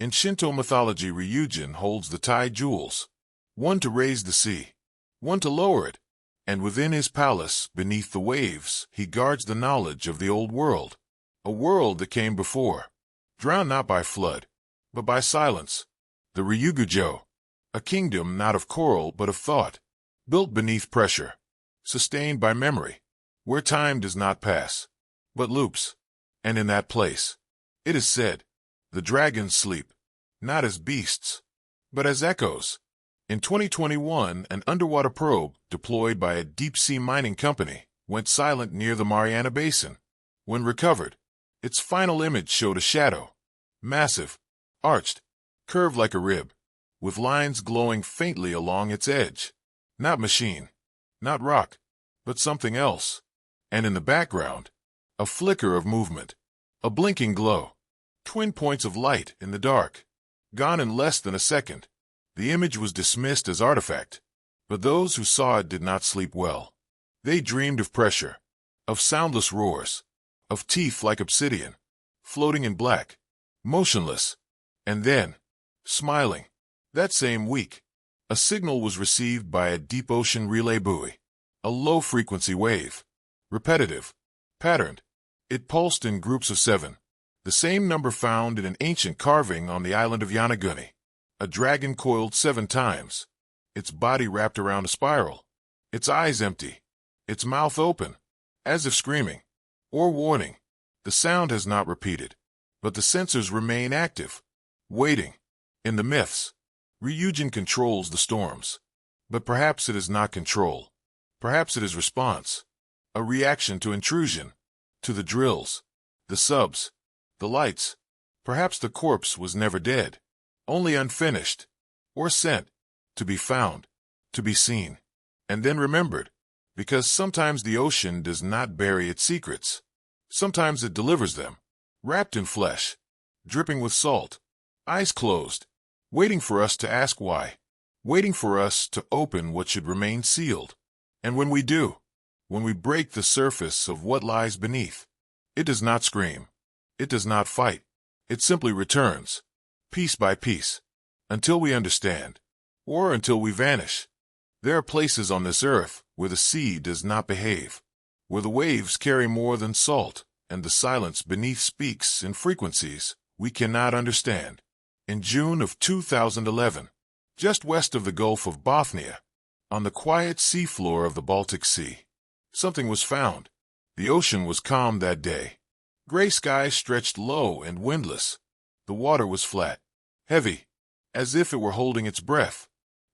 In Shinto mythology, Ryujin holds the tide jewels. One to raise the sea. One to lower it. And within his palace, beneath the waves, he guards the knowledge of the old world. A world that came before. Drowned not by flood, but by silence. The Ryugujo. A kingdom not of coral but of thought. Built beneath pressure. Sustained by memory. Where time does not pass, but loops. And in that place, it is said, the dragons sleep. Not as beasts, but as echoes. In 2021, an underwater probe, deployed by a deep-sea mining company, went silent near the Mariana Basin. When recovered, its final image showed a shadow. Massive, arched, curved like a rib, with lines glowing faintly along its edge. Not machine, not rock, but something else. And in the background, a flicker of movement, a blinking glow. Twin points of light in the dark. Gone in less than a second. The image was dismissed as artifact, but those who saw it did not sleep well. They dreamed of pressure, of soundless roars, of teeth like obsidian, floating in black, motionless. And then, smiling, that same week, a signal was received by a deep ocean relay buoy. A low-frequency wave. Repetitive. Patterned. It pulsed in groups of 7. The same number found in an ancient carving on the island of Yanaguni. A dragon coiled 7 times, its body wrapped around a spiral, its eyes empty, its mouth open, as if screaming, or warning. The sound has not repeated, but the sensors remain active, waiting. In the myths, Ryujin controls the storms. But perhaps it is not control. Perhaps it is response. A reaction to intrusion, to the drills, the subs, the lights. Perhaps the corpse was never dead, only unfinished, or sent, to be found, to be seen, and then remembered, because sometimes the ocean does not bury its secrets. Sometimes it delivers them, wrapped in flesh, dripping with salt, eyes closed, waiting for us to ask why, waiting for us to open what should remain sealed. And when we do, when we break the surface of what lies beneath, it does not scream, it does not fight, it simply returns, piece by piece, until we understand, or until we vanish. There are places on this earth where the sea does not behave, where the waves carry more than salt, and the silence beneath speaks in frequencies we cannot understand. In June of 2011, just west of the Gulf of Bothnia, on the quiet seafloor of the Baltic Sea, something was found. The ocean was calm that day. Gray skies stretched low and windless. The water was flat, heavy, as if it were holding its breath.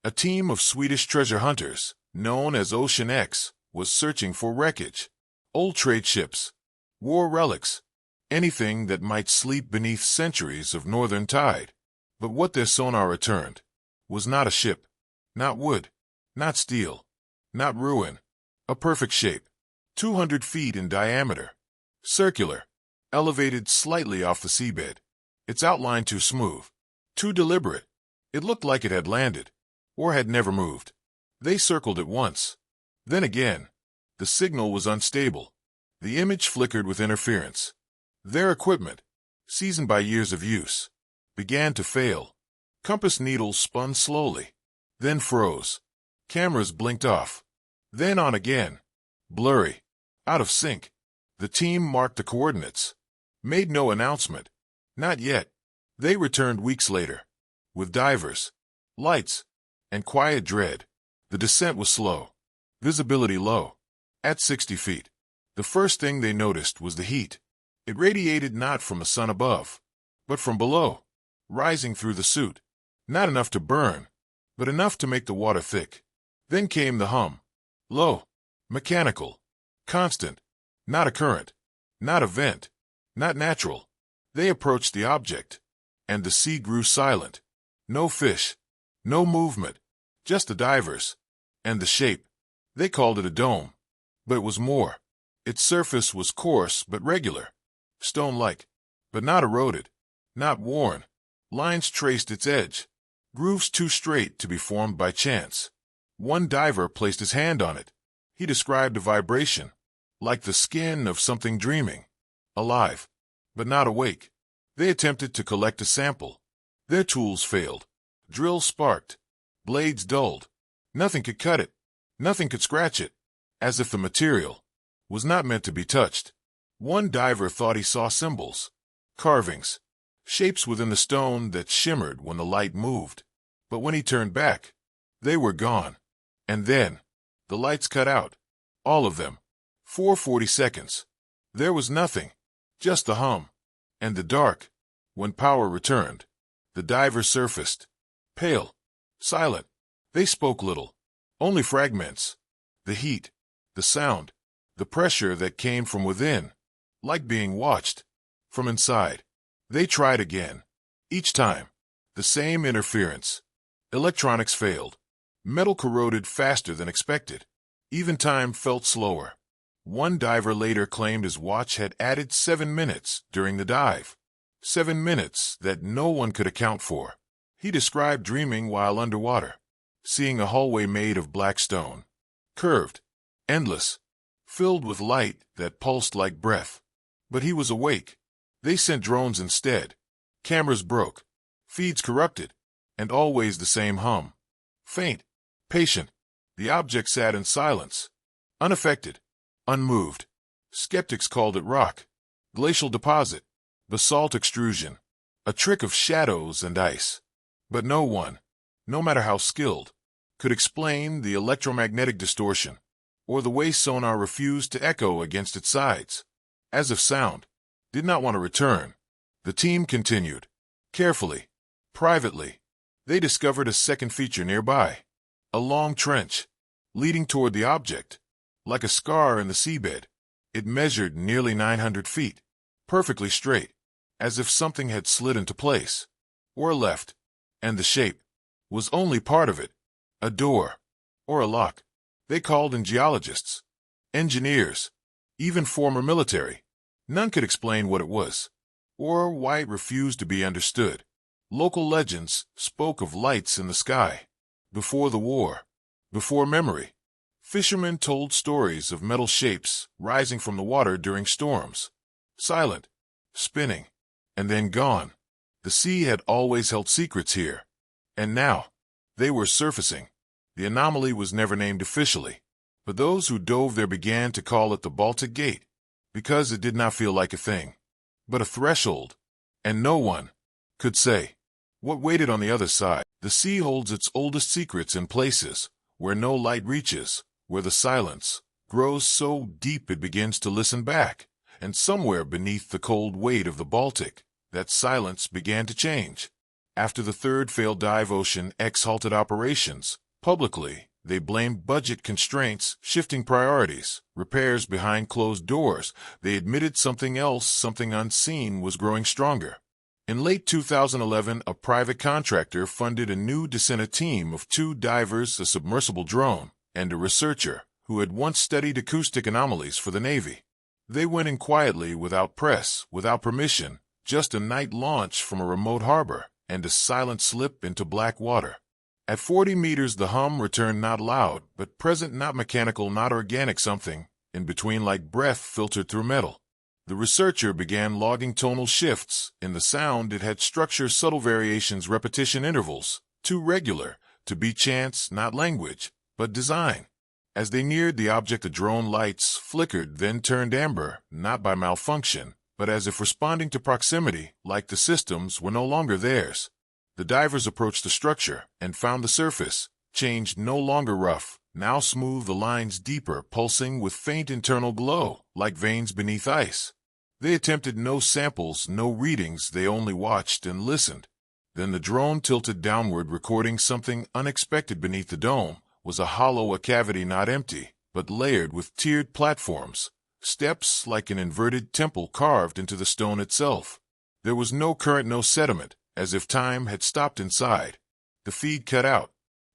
A team of Swedish treasure hunters, known as Ocean X, was searching for wreckage, old trade ships, war relics, anything that might sleep beneath centuries of northern tide. But what their sonar returned was not a ship, not wood, not steel, not ruin. A perfect shape, 200 feet in diameter, circular, elevated slightly off the seabed. Its outline too smooth, too deliberate. It looked like it had landed, or had never moved. They circled it once. Then again. The signal was unstable. The image flickered with interference. Their equipment, seasoned by years of use, began to fail. Compass needles spun slowly, then froze. Cameras blinked off, then on again. Blurry, out of sync. The team marked the coordinates, made no announcement. Not yet. They returned weeks later, with divers, lights, and quiet dread. The descent was slow, visibility low. At 60 feet, the first thing they noticed was the heat. It radiated not from the sun above, but from below, rising through the suit. Not enough to burn, but enough to make the water thick. Then came the hum. Low, mechanical, constant, not a current, not a vent, not natural. They approached the object, and the sea grew silent. No fish, no movement, just the divers, and the shape. They called it a dome, but it was more. Its surface was coarse but regular, stone-like, but not eroded, not worn. Lines traced its edge, grooves too straight to be formed by chance. One diver placed his hand on it. He described a vibration, like the skin of something dreaming, alive, but not awake. They attempted to collect a sample. Their tools failed. Drills sparked. Blades dulled. Nothing could cut it. Nothing could scratch it, as if the material was not meant to be touched. One diver thought he saw symbols, carvings, shapes within the stone that shimmered when the light moved. But when he turned back, they were gone. And then, the lights cut out. All of them. For 40 seconds. There was nothing. Just the hum. And the dark. When power returned, the diver surfaced. Pale. Silent. They spoke little. Only fragments. The heat. The sound. The pressure that came from within. Like being watched. From inside. They tried again. Each time. The same interference. Electronics failed. Metal corroded faster than expected. Even time felt slower. One diver later claimed his watch had added 7 minutes during the dive. 7 minutes that no one could account for. He described dreaming while underwater, seeing a hallway made of black stone, curved, endless, filled with light that pulsed like breath. But he was awake. They sent drones instead. Cameras broke, feeds corrupted, and always the same hum. Faint, patient. The object sat in silence, unaffected, unmoved. Skeptics called it rock, glacial deposit, basalt extrusion, a trick of shadows and ice. But no one, no matter how skilled, could explain the electromagnetic distortion, or the way sonar refused to echo against its sides. As if sound did not want to return, the team continued. Carefully, privately, they discovered a second feature nearby. A long trench, leading toward the object, like a scar in the seabed. It measured nearly 900 feet, perfectly straight, as if something had slid into place, or left, and the shape was only part of it, a door, or a lock. They called in geologists, engineers, even former military. None could explain what it was, or why it refused to be understood. Local legends spoke of lights in the sky. Before the war, before memory, fishermen told stories of metal shapes rising from the water during storms, silent, spinning, and then gone. The sea had always held secrets here, and now they were surfacing. The anomaly was never named officially, but those who dove there began to call it the Baltic Gate, because it did not feel like a thing, but a threshold, and no one could say what waited on the other side. The sea holds its oldest secrets in places where no light reaches, where the silence grows so deep it begins to listen back, and somewhere beneath the cold weight of the Baltic, that silence began to change. After the third failed dive, Ocean X halted operations. Publicly, they blamed budget constraints, shifting priorities, repairs behind closed doors. They admitted something else, something unseen, was growing stronger. In late 2011, a private contractor funded a new descent team of 2 divers, a submersible drone, and a researcher who had once studied acoustic anomalies for the Navy. They went in quietly, without press, without permission, just a night launch from a remote harbor, and a silent slip into black water. At 40 meters, the hum returned, not loud, but present, not mechanical, not organic, something in between, like breath filtered through metal. The researcher began logging tonal shifts in the sound. It had structure, subtle variations, repetition intervals, too regular to be chance, not language, but design. As they neared the object, the drone lights flickered, then turned amber, not by malfunction, but as if responding to proximity, like the systems were no longer theirs. The divers approached the structure and found the surface changed, no longer rough, now smooth, the lines deeper, pulsing with faint internal glow, like veins beneath ice. They attempted no samples, no readings, they only watched and listened. Then the drone tilted downward, recording something unexpected. Beneath the dome was a hollow, a cavity not empty, but layered with tiered platforms, steps like an inverted temple carved into the stone itself. There was no current, no sediment, as if time had stopped inside. The feed cut out.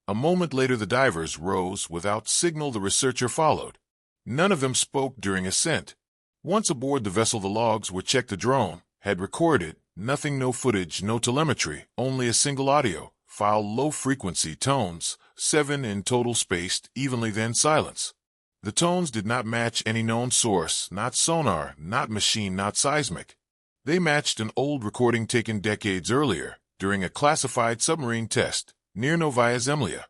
A moment later, the divers rose without signal. The researcher followed. None of them spoke during ascent. Once aboard the vessel, the logs were checked. The drone had recorded nothing, no footage, no telemetry, only a single audio file, low-frequency tones, 7 in total, spaced evenly, then silence. The tones did not match any known source, not sonar, not machine, not seismic. They matched an old recording taken decades earlier during a classified submarine test near Novaya Zemlya.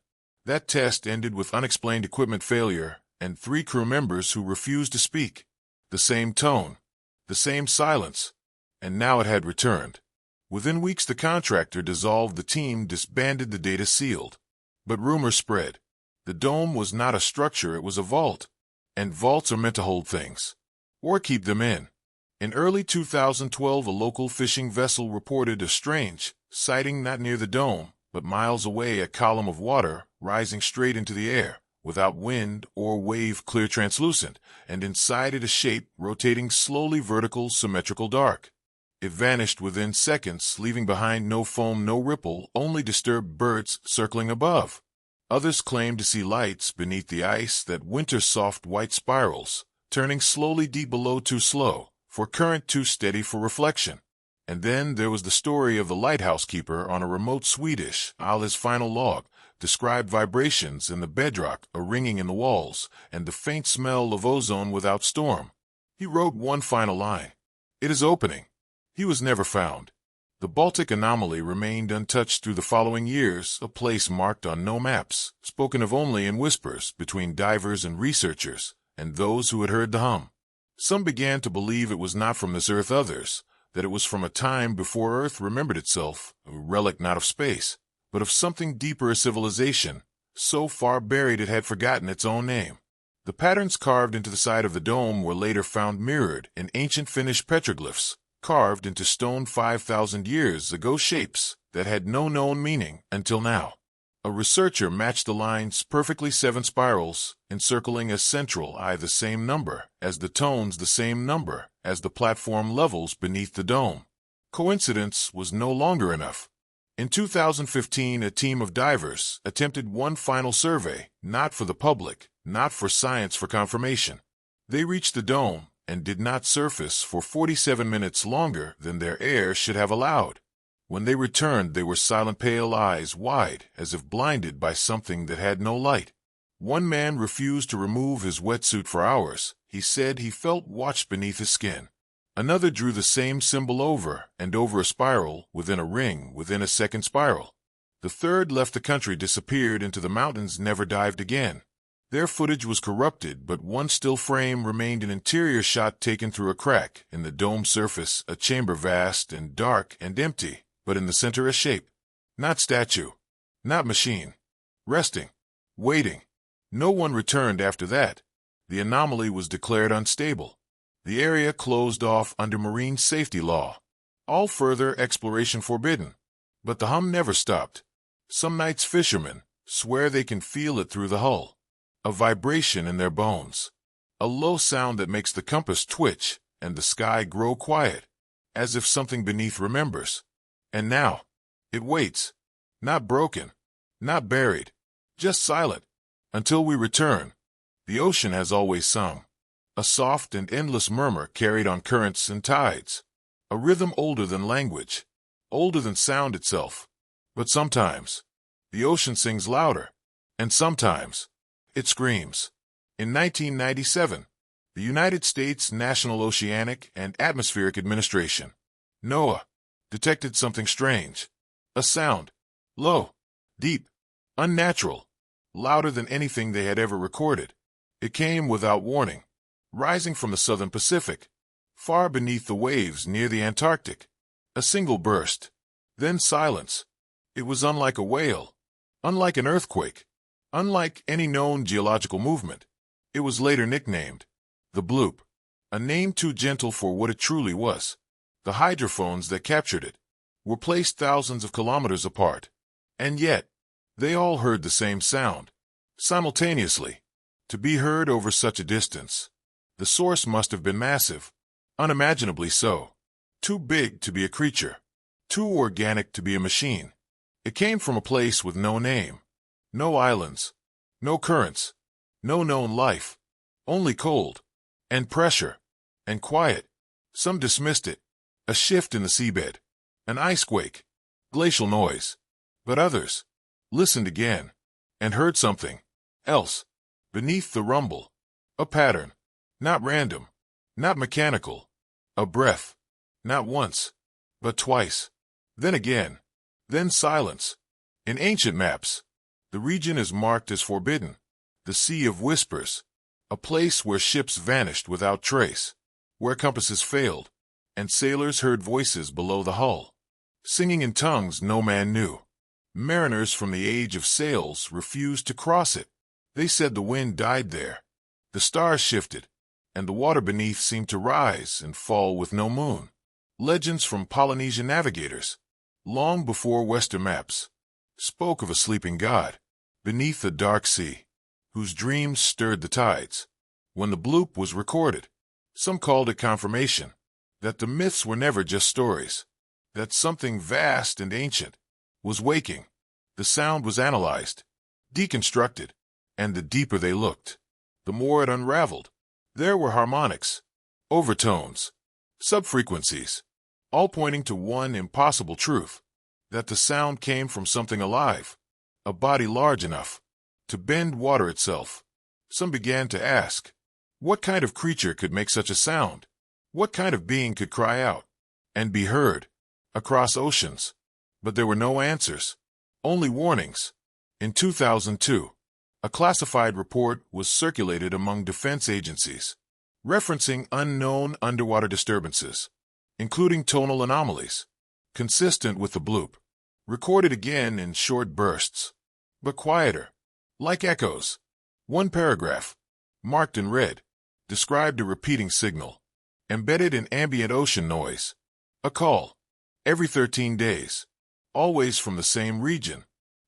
That test ended with unexplained equipment failure and 3 crew members who refused to speak. The same tone, the same silence, and now it had returned. Within weeks, the contractor dissolved the team, disbanded, the data sealed. But rumors spread. The dome was not a structure, it was a vault. And vaults are meant to hold things, or keep them in. In early 2012, a local fishing vessel reported a strange sighting, not near the dome, but miles away, a column of water rising straight into the air, without wind or wave, clear, translucent, and inside it a shape rotating slowly, vertical, symmetrical, dark. It vanished within seconds, leaving behind no foam, no ripple, only disturbed birds circling above. Others claimed to see lights beneath the ice, that winter soft white spirals, turning slowly deep below, too slow for current, too steady for reflection. And then there was the story of the lighthouse keeper on a remote Swedish isle. His final log described vibrations in the bedrock, a ringing in the walls, and the faint smell of ozone without storm. He wrote one final line: "It is opening." He was never found. The Baltic anomaly remained untouched through the following years, a place marked on no maps, spoken of only in whispers between divers and researchers, and those who had heard the hum. Some began to believe it was not from this earth, others that it was from a time before Earth remembered itself, a relic not of space, but of something deeper, a civilization, so far buried it had forgotten its own name. The patterns carved into the side of the dome were later found mirrored in ancient Finnish petroglyphs, carved into stone 5,000 years ago, shapes that had no known meaning until now. A researcher matched the lines perfectly, 7 spirals, encircling a central eye the same number, as the tones the same number, as the platform levels beneath the dome. Coincidence was no longer enough. In 2015, a team of divers attempted one final survey, not for the public, not for science, for confirmation. They reached the dome and did not surface for 47 minutes longer than their air should have allowed. When they returned, they were silent, pale, eyes wide, as if blinded by something that had no light. One man refused to remove his wetsuit for hours. He said he felt watched beneath his skin. Another drew the same symbol over and over a spiral, within a ring, within a second spiral. The third left the country, disappeared into the mountains, never dived again. Their footage was corrupted, but one still frame remained, an interior shot taken through a crack in the dome surface, a chamber vast and dark and empty, but in the center a shape. Not statue, not machine. Resting, waiting. No one returned after that. The anomaly was declared unstable. The area closed off under marine safety law. All further exploration forbidden. But the hum never stopped. Some nights fishermen swear they can feel it through the hull. A vibration in their bones. A low sound that makes the compass twitch and the sky grow quiet, as if something beneath remembers. And now, it waits. Not broken, not buried, just silent. Until we return. The ocean has always sung. A soft and endless murmur carried on currents and tides. A rhythm older than language, older than sound itself. But sometimes, the ocean sings louder, and sometimes, it screams. In 1997, the United States National Oceanic and Atmospheric Administration, NOAA, detected something strange. A sound. Low, deep, unnatural, louder than anything they had ever recorded. It came without warning, rising from the southern Pacific, far beneath the waves near the Antarctic. A single burst, then silence. It was unlike a whale, unlike an earthquake, unlike any known geological movement. It was later nicknamed the bloop, a name too gentle for what it truly was. The hydrophones that captured it were placed thousands of kilometers apart, and yet they all heard the same sound, simultaneously. To be heard over such a distance, the source must have been massive, unimaginably so, too big to be a creature, too organic to be a machine. It came from a place with no name, no islands, no currents, no known life, only cold, and pressure, and quiet. Some dismissed it, a shift in the seabed, an icequake, glacial noise. But others listened again, and heard something else, beneath the rumble, a pattern, not random, not mechanical, a breath, not once, but twice, then again, then silence. In ancient maps, the region is marked as forbidden, the Sea of Whispers, a place where ships vanished without trace, where compasses failed, and sailors heard voices below the hull, singing in tongues no man knew. Mariners from the age of sails refused to cross it. They said the wind died there, the stars shifted, and the water beneath seemed to rise and fall with no moon. Legends from Polynesian navigators, long before Western maps, spoke of a sleeping god beneath the dark sea, whose dreams stirred the tides. When the bloop was recorded, some called it confirmation that the myths were never just stories, that something vast and ancient was waking. The sound was analyzed, deconstructed, and the deeper they looked, the more it unraveled. There were harmonics, overtones, subfrequencies, all pointing to one impossible truth, that the sound came from something alive, a body large enough to bend water itself. Some began to ask, what kind of creature could make such a sound? What kind of being could cry out and be heard across oceans? But there were no answers, only warnings. In 2002, a classified report was circulated among defense agencies, referencing unknown underwater disturbances, including tonal anomalies, consistent with the bloop, recorded again in short bursts, but quieter, like echoes. One paragraph, marked in red, described a repeating signal, embedded in ambient ocean noise, a call, every 13 days, always from the same region.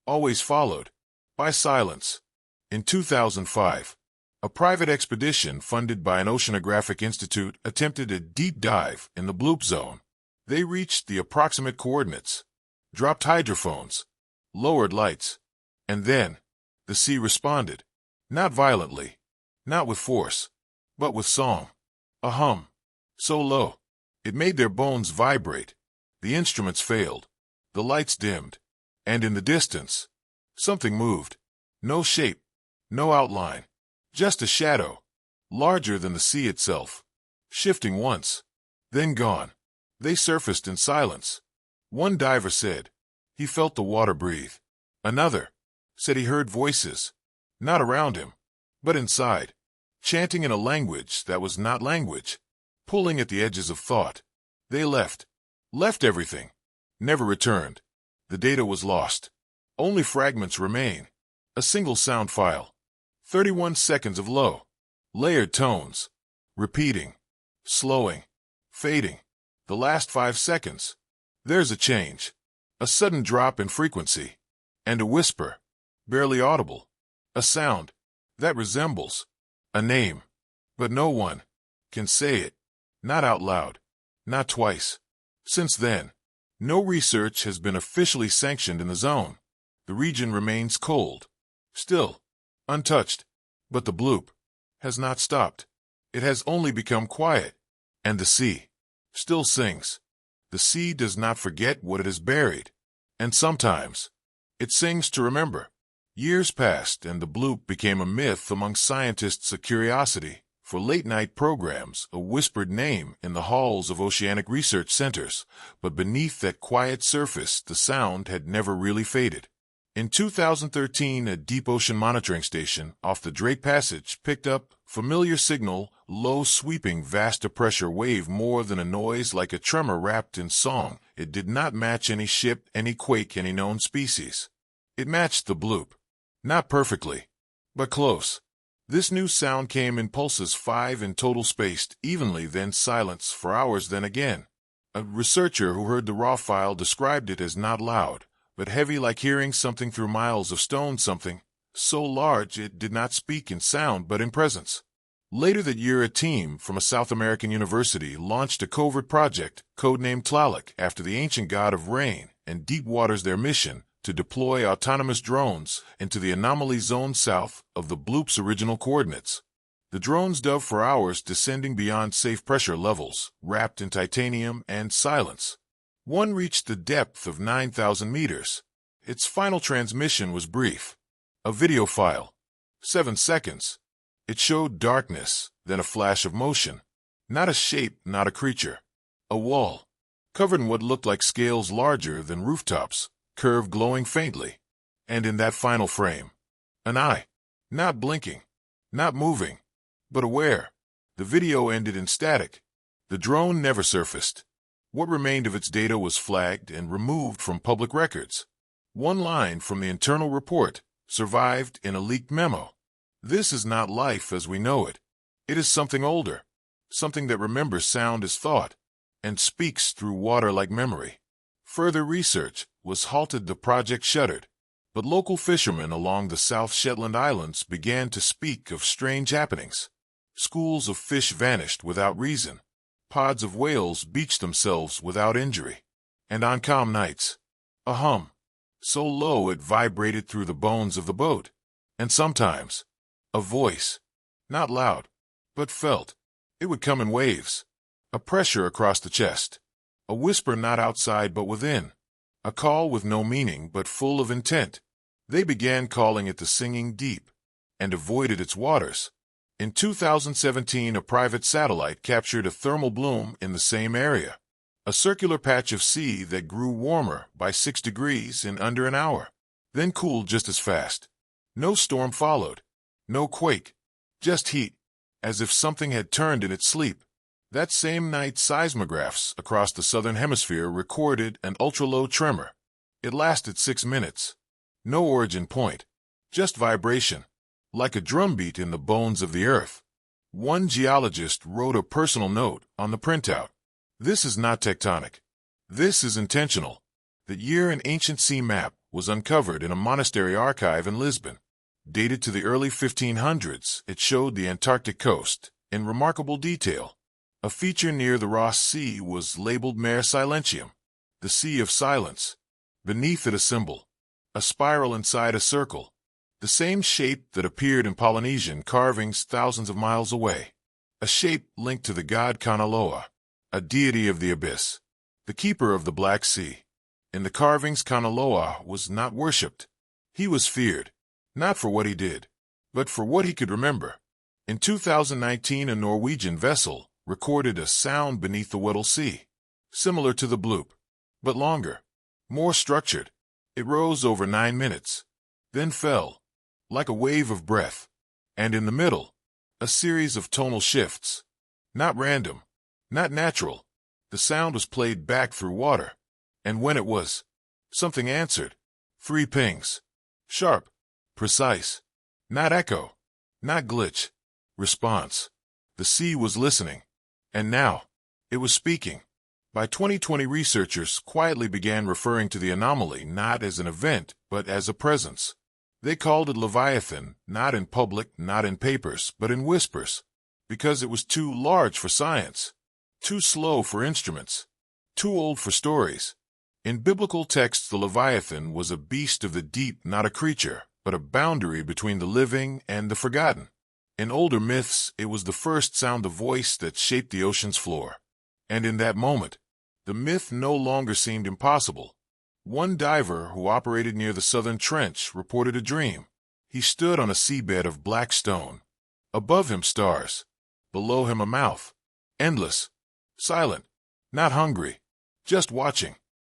always followed by silence. In 2005, a private expedition funded by an oceanographic institute attempted a deep dive in the bloop zone. They reached the approximate coordinates, dropped hydrophones, lowered lights, and then the sea responded. Not violently, not with force, but with song. A hum, so low, it made their bones vibrate. The instruments failed, the lights dimmed, and in the distance, something moved. No shape, no outline, just a shadow, larger than the sea itself, shifting once, then gone. They surfaced in silence. One diver said he felt the water breathe. Another said he heard voices, not around him, but inside, chanting in a language that was not language, pulling at the edges of thought. They left everything, never returned. The data was lost. Only fragments remain. A single sound file. 31 seconds of low, layered tones, repeating, slowing, fading. The last 5 seconds. There's a change. A sudden drop in frequency. And a whisper, barely audible. A sound that resembles a name, but no one can say it. Not out loud. Not twice. Since then, no research has been officially sanctioned in the zone. The region remains cold, still, untouched. But the bloop has not stopped. It has only become quiet. And the sea still sings. The sea does not forget what it has buried. And sometimes, it sings to remember. Years passed and the bloop became a myth among scientists, a curiosity for late-night programs, a whispered name in the halls of oceanic research centers. But beneath that quiet surface, the sound had never really faded. In 2013, a deep ocean monitoring station off the Drake Passage picked up familiar signal, low sweeping vast pressure wave, more than a noise, like a tremor wrapped in song. It did not match any ship, any quake, any known species. It matched the bloop. Not perfectly, but close. This new sound came in pulses, 5 in total, spaced evenly, then silence for hours, then again. A researcher who heard the raw file described it as not loud, but heavy, like hearing something through miles of stone, something so large it did not speak in sound but in presence. Later that year, a team from a South American university launched a covert project, codenamed Tlaloc, after the ancient god of rain and deep waters. Their mission: to deploy autonomous drones into the anomaly zone south of the bloop's original coordinates. The drones dove for hours, descending beyond safe pressure levels, wrapped in titanium and silence. One reached the depth of 9,000 meters. Its final transmission was brief. A video file. 7 seconds. It showed darkness, then a flash of motion. Not a shape, not a creature. A wall, covered in what looked like scales larger than rooftops, curved, glowing faintly. And in that final frame, an eye. Not blinking, not moving, but aware. The video ended in static. The drone never surfaced. What remained of its data was flagged and removed from public records. One line from the internal report survived in a leaked memo. This is not life as we know it. It is something older, something that remembers sound as thought, and speaks through water like memory. Further research was halted, the project shuttered, but local fishermen along the South Shetland Islands began to speak of strange happenings. Schools of fish vanished without reason. Pods of whales beached themselves without injury. And on calm nights, a hum, so low it vibrated through the bones of the boat. And sometimes, a voice, not loud, but felt. It would come in waves. A pressure across the chest. A whisper, not outside but within. A call with no meaning but full of intent. They began calling it the singing deep, and avoided its waters. In 2017, a private satellite captured a thermal bloom in the same area. A circular patch of sea that grew warmer by 6 degrees in under an hour, then cooled just as fast. No storm followed. No quake. Just heat, as if something had turned in its sleep. That same night, seismographs across the southern hemisphere recorded an ultra-low tremor. It lasted 6 minutes. No origin point, just vibration, like a drumbeat in the bones of the earth. One geologist wrote a personal note on the printout. This is not tectonic. This is intentional. That year, an ancient sea map was uncovered in a monastery archive in Lisbon. Dated to the early 1500s, it showed the Antarctic coast in remarkable detail. A feature near the Ross Sea was labeled Mare Silentium, the Sea of Silence. Beneath it a symbol, a spiral inside a circle, the same shape that appeared in Polynesian carvings thousands of miles away. A shape linked to the god Kanaloa, a deity of the abyss, the keeper of the Black Sea. In the carvings, Kanaloa was not worshipped. He was feared, not for what he did, but for what he could remember. In 2019, a Norwegian vessel recorded a sound beneath the Weddell Sea, similar to the bloop, but longer, more structured. It rose over 9 minutes, then fell, like a wave of breath, and in the middle, a series of tonal shifts. Not random, not natural. The sound was played back through water, and when it was, something answered. 3 pings. Sharp, precise, not echo, not glitch. Response. The sea was listening, and now, it was speaking. By 2020, researchers quietly began referring to the anomaly not as an event, but as a presence. They called it Leviathan, not in public, not in papers, but in whispers, because it was too large for science, too slow for instruments, too old for stories. In biblical texts, the Leviathan was a beast of the deep, not a creature, but a boundary between the living and the forgotten. In older myths, it was the first sound of voice that shaped the ocean's floor. And in that moment, the myth no longer seemed impossible. One diver who operated near the Southern Trench reported a dream. He stood on a seabed of black stone. Above him stars. Below him a mouth. Endless. Silent. Not hungry. Just watching.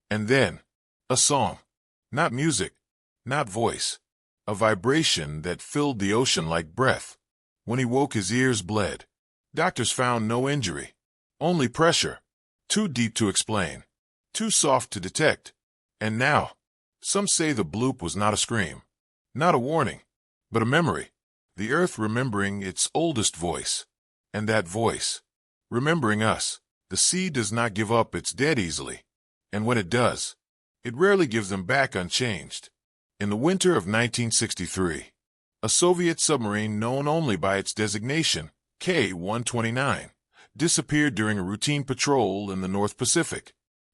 And then, a song. Not music. Not voice. A vibration that filled the ocean like breath. When he woke, his ears bled. Doctors found no injury. Only pressure. Too deep to explain. Too soft to detect. And now, some say the bloop was not a scream, not a warning, but a memory. The earth remembering its oldest voice. And that voice, remembering us. The sea does not give up its dead easily. And when it does, it rarely gives them back unchanged. In the winter of 1963, a Soviet submarine known only by its designation, K-129, disappeared during a routine patrol in the North Pacific.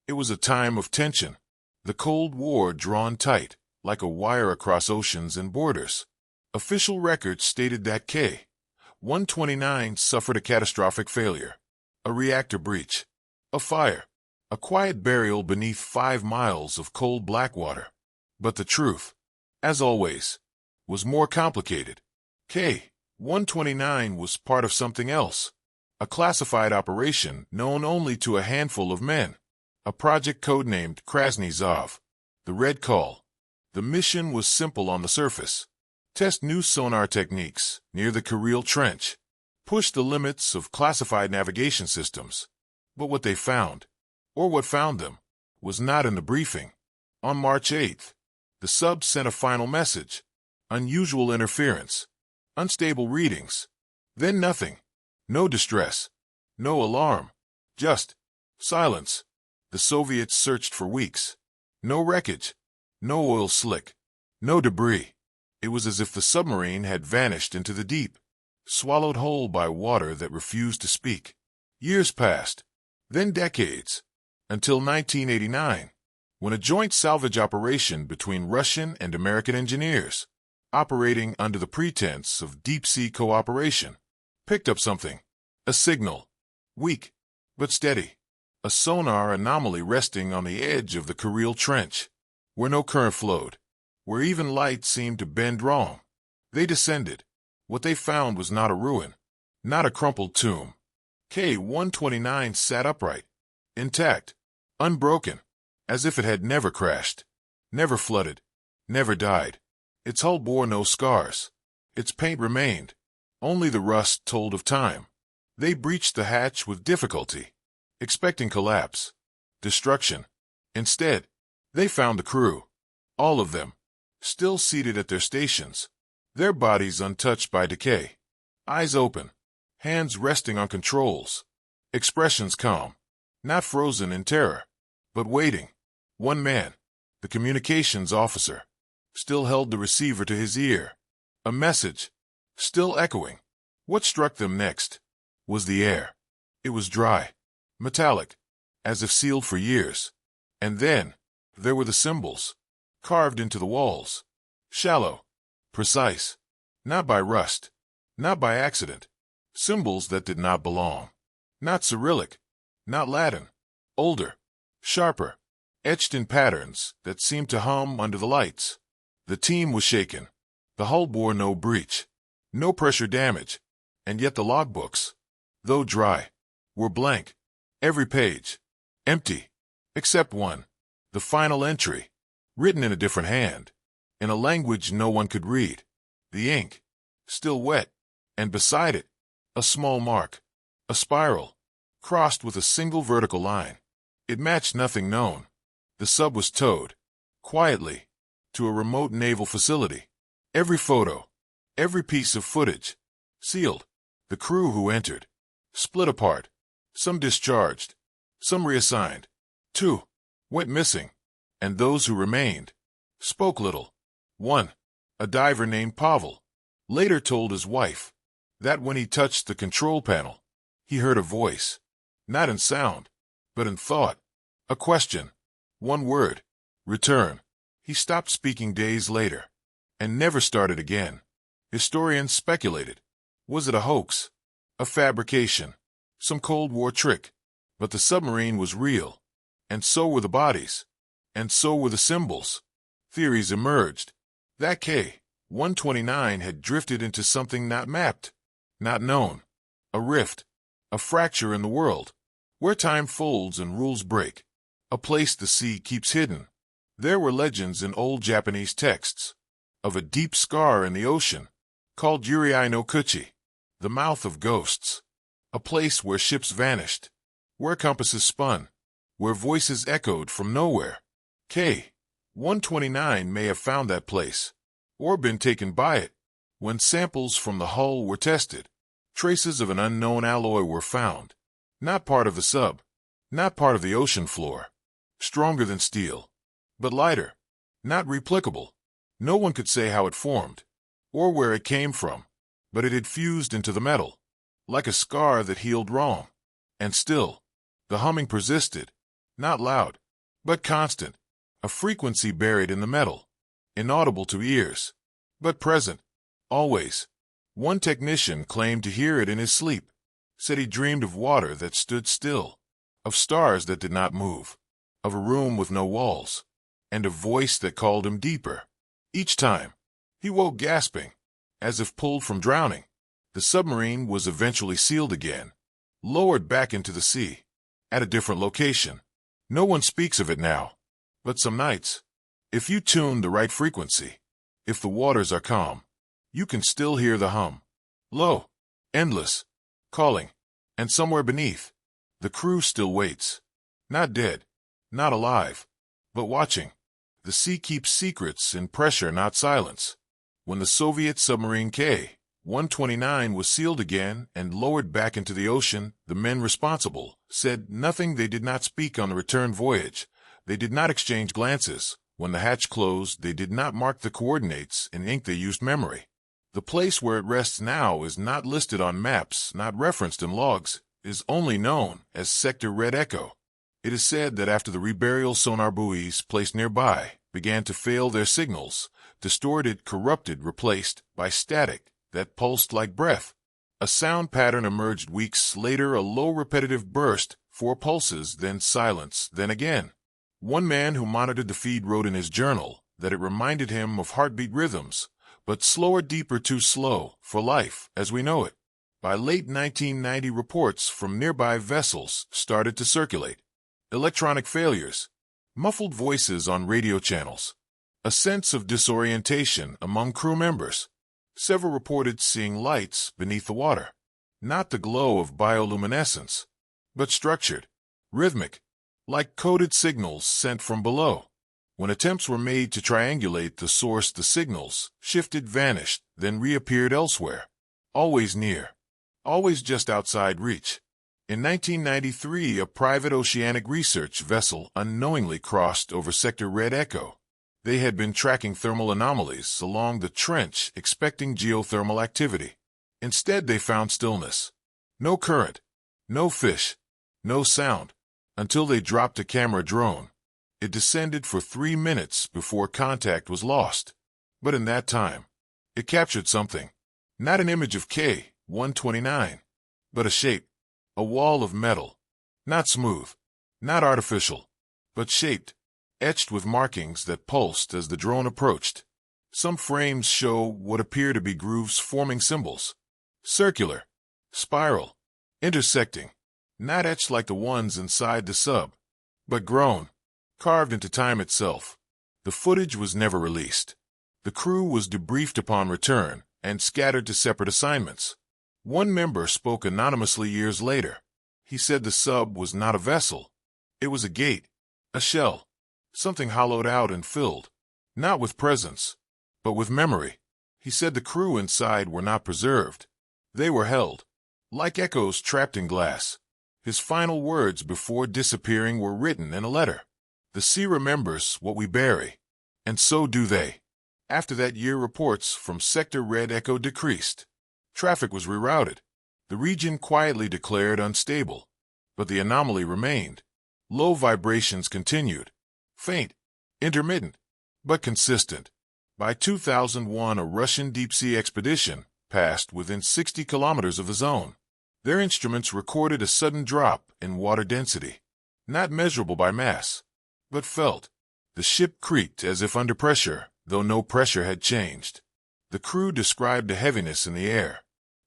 It was a time of tension. The Cold War drawn tight, like a wire across oceans and borders. Official records stated that K-129 suffered a catastrophic failure, a reactor breach, a fire, a quiet burial beneath 5 miles of cold black water. But the truth, as always, was more complicated. K-129 was part of something else, a classified operation known only to a handful of men. A project codenamed Krasny Zov, the Red Call. The mission was simple on the surface. Test new sonar techniques near the Kuriil Trench. Push the limits of classified navigation systems. But what they found, or what found them, was not in the briefing. On March 8th, the sub sent a final message. Unusual interference. Unstable readings. Then nothing. No distress. No alarm. Just silence. The Soviets searched for weeks. No wreckage. No oil slick. No debris. It was as if the submarine had vanished into the deep, swallowed whole by water that refused to speak. Years passed, then decades, until 1989, when a joint salvage operation between Russian and American engineers, operating under the pretense of deep-sea cooperation, picked up something. A signal. Weak, but steady. A sonar anomaly resting on the edge of the Kuriil Trench, where no current flowed, where even light seemed to bend wrong. They descended. What they found was not a ruin, not a crumpled tomb. K-129 sat upright, intact, unbroken, as if it had never crashed, never flooded, never died. Its hull bore no scars. Its paint remained. Only the rust told of time. They breached the hatch with difficulty, expecting collapse, destruction. Instead, they found the crew, all of them, still seated at their stations, their bodies untouched by decay, eyes open, hands resting on controls, expressions calm, not frozen in terror, but waiting. One man, The communications officer still held the receiver to his ear. A message, still echoing. What struck them next was the air. It was dry, metallic, as if sealed for years. And then, there were the symbols, carved into the walls. Shallow, precise, not by rust, not by accident. Symbols that did not belong. Not Cyrillic, not Latin. Older, sharper, etched in patterns that seemed to hum under the lights. The team was shaken. The hull bore no breach, no pressure damage, and yet the logbooks, though dry, were blank. Every page, empty, except one, the final entry, written in a different hand, in a language no one could read. The ink, still wet, and beside it, a small mark, a spiral, crossed with a single vertical line. It matched nothing known. The sub was towed, quietly, to a remote naval facility. Every photo, every piece of footage, sealed. The crew who entered, split apart. Some discharged, some reassigned. 2 went missing, and those who remained spoke little. 1, a diver named Pavel, later told his wife that when he touched the control panel, he heard a voice, not in sound, but in thought. A question, one word, return. He stopped speaking days later, and never started again. Historians speculated. Was it a hoax? A fabrication? Some Cold War trick? But the submarine was real, and so were the bodies, and so were the symbols. Theories emerged. That K-129 had drifted into something not mapped, not known. A rift, a fracture in the world, where time folds and rules break. A place the sea keeps hidden. There were legends in old Japanese texts of a deep scar in the ocean called Yurei no Kuchi, the mouth of ghosts, a place where ships vanished, where compasses spun, where voices echoed from nowhere. K-129 may have found that place, or been taken by it. When samples from the hull were tested, traces of an unknown alloy were found, not part of the sub, not part of the ocean floor, stronger than steel, but lighter, not replicable. No one could say how it formed, or where it came from, but it had fused into the metal, like a scar that healed wrong. And still, the humming persisted, not loud, but constant, a frequency buried in the metal, inaudible to ears, but present, always. One technician claimed to hear it in his sleep, said he dreamed of water that stood still, of stars that did not move, of a room with no walls, and a voice that called him deeper. Each time, he woke gasping, as if pulled from drowning. The submarine was eventually sealed again, lowered back into the sea, at a different location. No one speaks of it now, but some nights, if you tune the right frequency, if the waters are calm, you can still hear the hum. Low, endless, calling, and somewhere beneath, the crew still waits. Not dead, not alive, but watching. The sea keeps secrets in pressure, not silence. When the Soviet submarine K-129 was sealed again and lowered back into the ocean, the men responsible said nothing. They did not speak on the return voyage. They did not exchange glances. When the hatch closed, they did not mark the coordinates in ink. They used memory. The place where it rests now is not listed on maps, not referenced in logs, is only known as Sector Red Echo. It is said that after the reburial sonar buoys placed nearby began to fail their signals, distorted, corrupted, replaced by static that pulsed like breath, a sound pattern emerged weeks later, a low repetitive burst, 4 pulses, then silence, then again. One man who monitored the feed wrote in his journal that it reminded him of heartbeat rhythms, but slower, deeper, too slow for life as we know it. By late 1990, reports from nearby vessels started to circulate. Electronic failures, muffled voices on radio channels, a sense of disorientation among crew members. Several reported seeing lights beneath the water, not the glow of bioluminescence, but structured, rhythmic, like coded signals sent from below. When attempts were made to triangulate the source, the signals shifted, vanished, then reappeared elsewhere. Always near, always just outside reach. In 1993, a private oceanic research vessel unknowingly crossed over Sector Red Echo. They had been tracking thermal anomalies along the trench, expecting geothermal activity. Instead, they found stillness. No current, no fish, no sound, until they dropped a camera drone. It descended for 3 minutes before contact was lost. But in that time, it captured something. Not an image of K-129, but a shape, a wall of metal. Not smooth, not artificial, but shaped, etched with markings that pulsed as the drone approached. Some frames show what appear to be grooves forming symbols. Circular, spiral, intersecting, not etched like the ones inside the sub, but grown, carved into time itself. The footage was never released. The crew was debriefed upon return and scattered to separate assignments. One member spoke anonymously years later. He said the sub was not a vessel. It was a gate, a shell, something hollowed out and filled, not with presence, but with memory. He said the crew inside were not preserved. They were held, like echoes trapped in glass. His final words before disappearing were written in a letter. The sea remembers what we bury, and so do they. After that year, reports from Sector Red Echo decreased. Traffic was rerouted. The region quietly declared unstable, but the anomaly remained. Low vibrations continued, faint, intermittent, but consistent. By 2001, a Russian deep-sea expedition passed within 60 kilometers of the zone. Their instruments recorded a sudden drop in water density, not measurable by mass, but felt. The ship creaked as if under pressure, though no pressure had changed. The crew described a heaviness in the air,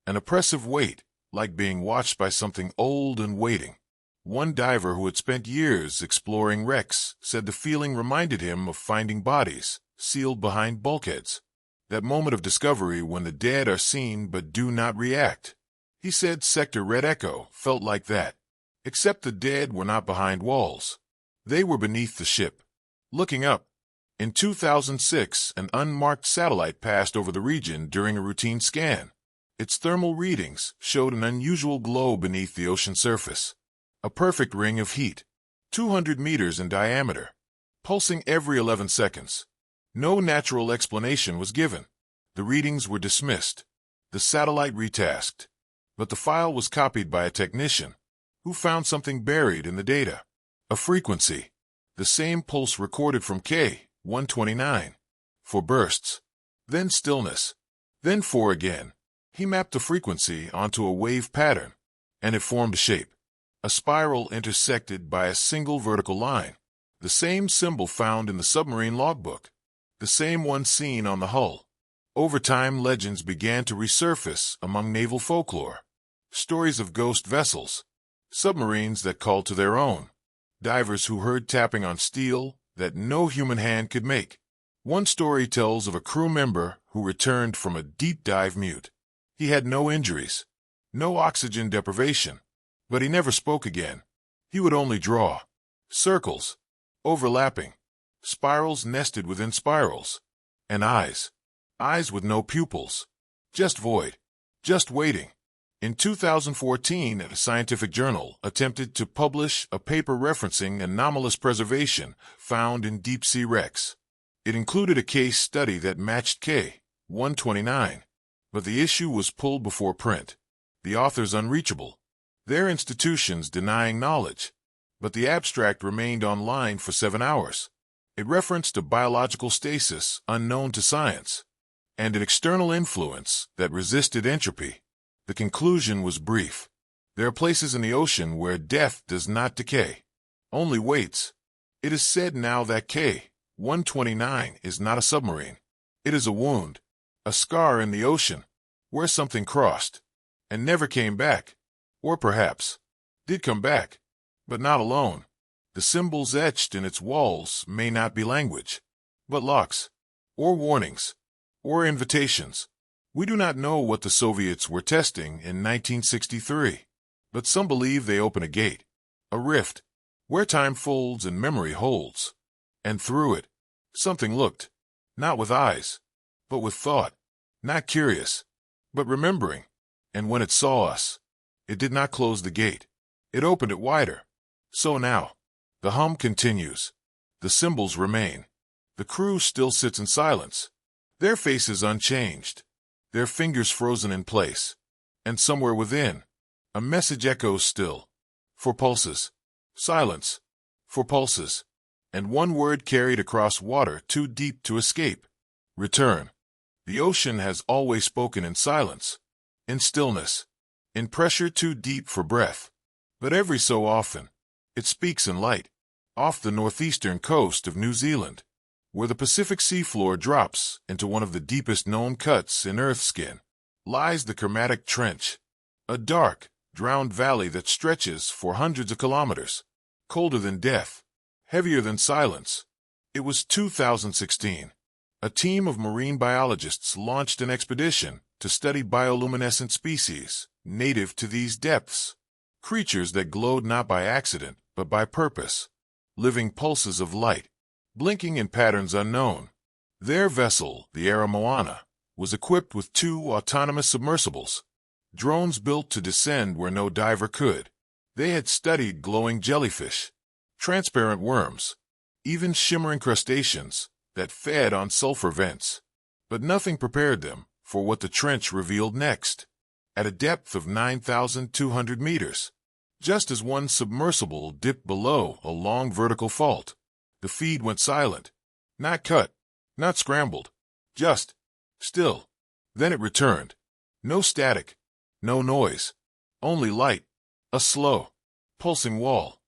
an oppressive weight, like being watched by something old and waiting. One diver who had spent years exploring wrecks said the feeling reminded him of finding bodies sealed behind bulkheads. That moment of discovery when the dead are seen but do not react. He said Sector Red Echo felt like that, except the dead were not behind walls. They were beneath the ship, looking up. In 2006, an unmarked satellite passed over the region during a routine scan. Its thermal readings showed an unusual glow beneath the ocean surface. A perfect ring of heat, 200 meters in diameter, pulsing every 11 seconds. No natural explanation was given. The readings were dismissed. The satellite retasked. But the file was copied by a technician who found something buried in the data. A frequency, the same pulse recorded from K-129, for bursts, then stillness, then 4 again. He mapped the frequency onto a wave pattern, and it formed a shape, a spiral intersected by a single vertical line, the same symbol found in the submarine logbook, the same one seen on the hull. Over time, legends began to resurface among naval folklore. Stories of ghost vessels, submarines that called to their own, divers who heard tapping on steel that no human hand could make. One story tells of a crew member who returned from a deep dive mute. He had no injuries, no oxygen deprivation, but he never spoke again. He would only draw circles, overlapping, spirals nested within spirals, and eyes with no pupils, just void, just waiting. In 2014, a scientific journal attempted to publish a paper referencing anomalous preservation found in deep-sea wrecks. It included a case study that matched K-129, but the issue was pulled before print. The authors unreachable, their institutions denying knowledge, but the abstract remained online for 7 hours. It referenced a biological stasis unknown to science, and an external influence that resisted entropy. The conclusion was brief. There are places in the ocean where death does not decay, only waits. It is said now that K-129 is not a submarine. It is a wound, a scar in the ocean, where something crossed, and never came back. Or perhaps, did come back, but not alone. The symbols etched in its walls may not be language, but locks, or warnings, or invitations. We do not know what the Soviets were testing in 1963, but some believe they open a gate, a rift, where time folds and memory holds. And through it, something looked, not with eyes, but with thought, not curious, but remembering. And when it saw us, it did not close the gate. It opened it wider. So now, the hum continues. The symbols remain. The crew still sits in silence, their faces unchanged, their fingers frozen in place. And somewhere within, a message echoes still. For pulses. Silence. For pulses. And one word carried across water too deep to escape. Return. The ocean has always spoken in silence, in stillness, in pressure too deep for breath. But every so often, it speaks in light. Off the northeastern coast of New Zealand, where the Pacific seafloor drops into one of the deepest known cuts in Earth's skin, lies the Kermadec Trench, a dark, drowned valley that stretches for hundreds of kilometers, colder than death, heavier than silence. It was 2016. A team of marine biologists launched an expedition to study bioluminescent species native to these depths, creatures that glowed not by accident but by purpose, living pulses of light, blinking in patterns unknown. Their vessel, the Moana, was equipped with 2 autonomous submersibles, drones built to descend where no diver could. They had studied glowing jellyfish, transparent worms, even shimmering crustaceans that fed on sulfur vents. But nothing prepared them for what the trench revealed next. At a depth of 9,200 meters, just as one submersible dipped below a long vertical fault, the feed went silent. Not cut, not scrambled, just still. Then it returned. No static, no noise, only light, a slow, pulsing wall,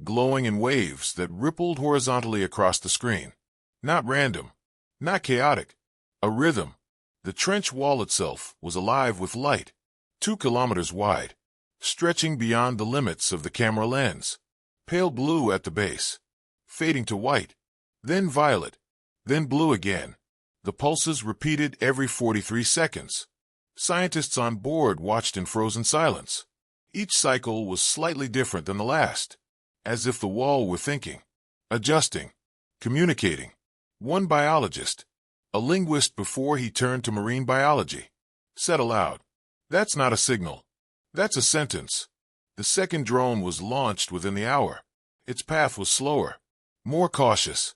glowing in waves that rippled horizontally across the screen. Not random, not chaotic, a rhythm. The trench wall itself was alive with light, 2 kilometers wide, stretching beyond the limits of the camera lens, pale blue at the base, fading to white, then violet, then blue again. The pulses repeated every 43 seconds. Scientists on board watched in frozen silence. Each cycle was slightly different than the last, as if the wall were thinking, adjusting, communicating. One biologist, a linguist before he turned to marine biology, said aloud, "That's not a signal. That's a sentence." The second drone was launched within the hour. Its path was slower, more cautious.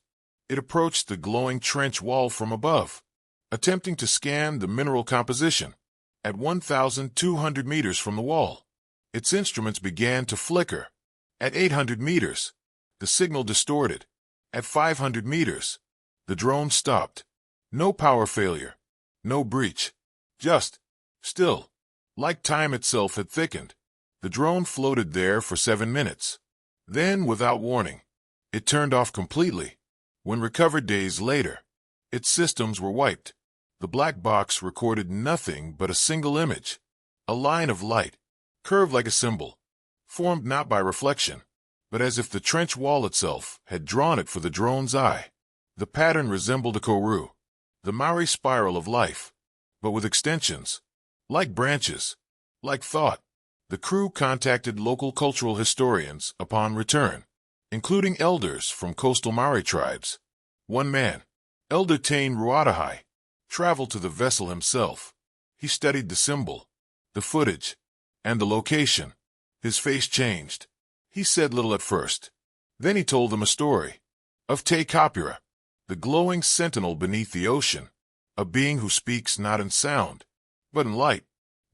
It approached the glowing trench wall from above, attempting to scan the mineral composition. At 1,200 meters from the wall, its instruments began to flicker. At 800 meters, the signal distorted. At 500 meters, the drone stopped. No power failure, no breach, just still. Like time itself had thickened, the drone floated there for 7 minutes. Then, without warning, it turned off completely. When recovered days later, its systems were wiped. The black box recorded nothing but a single image, a line of light, curved like a symbol, formed not by reflection, but as if the trench wall itself had drawn it for the drone's eye. The pattern resembled a koru, the Maori spiral of life, but with extensions, like branches, like thought. The crew contacted local cultural historians upon return, including elders from coastal Maori tribes. One man, Elder Tain Ruatahai, traveled to the vessel himself. He studied the symbol, the footage, and the location. His face changed. He said little at first. Then he told them a story of Te Kapura, the glowing sentinel beneath the ocean, a being who speaks not in sound, but in light,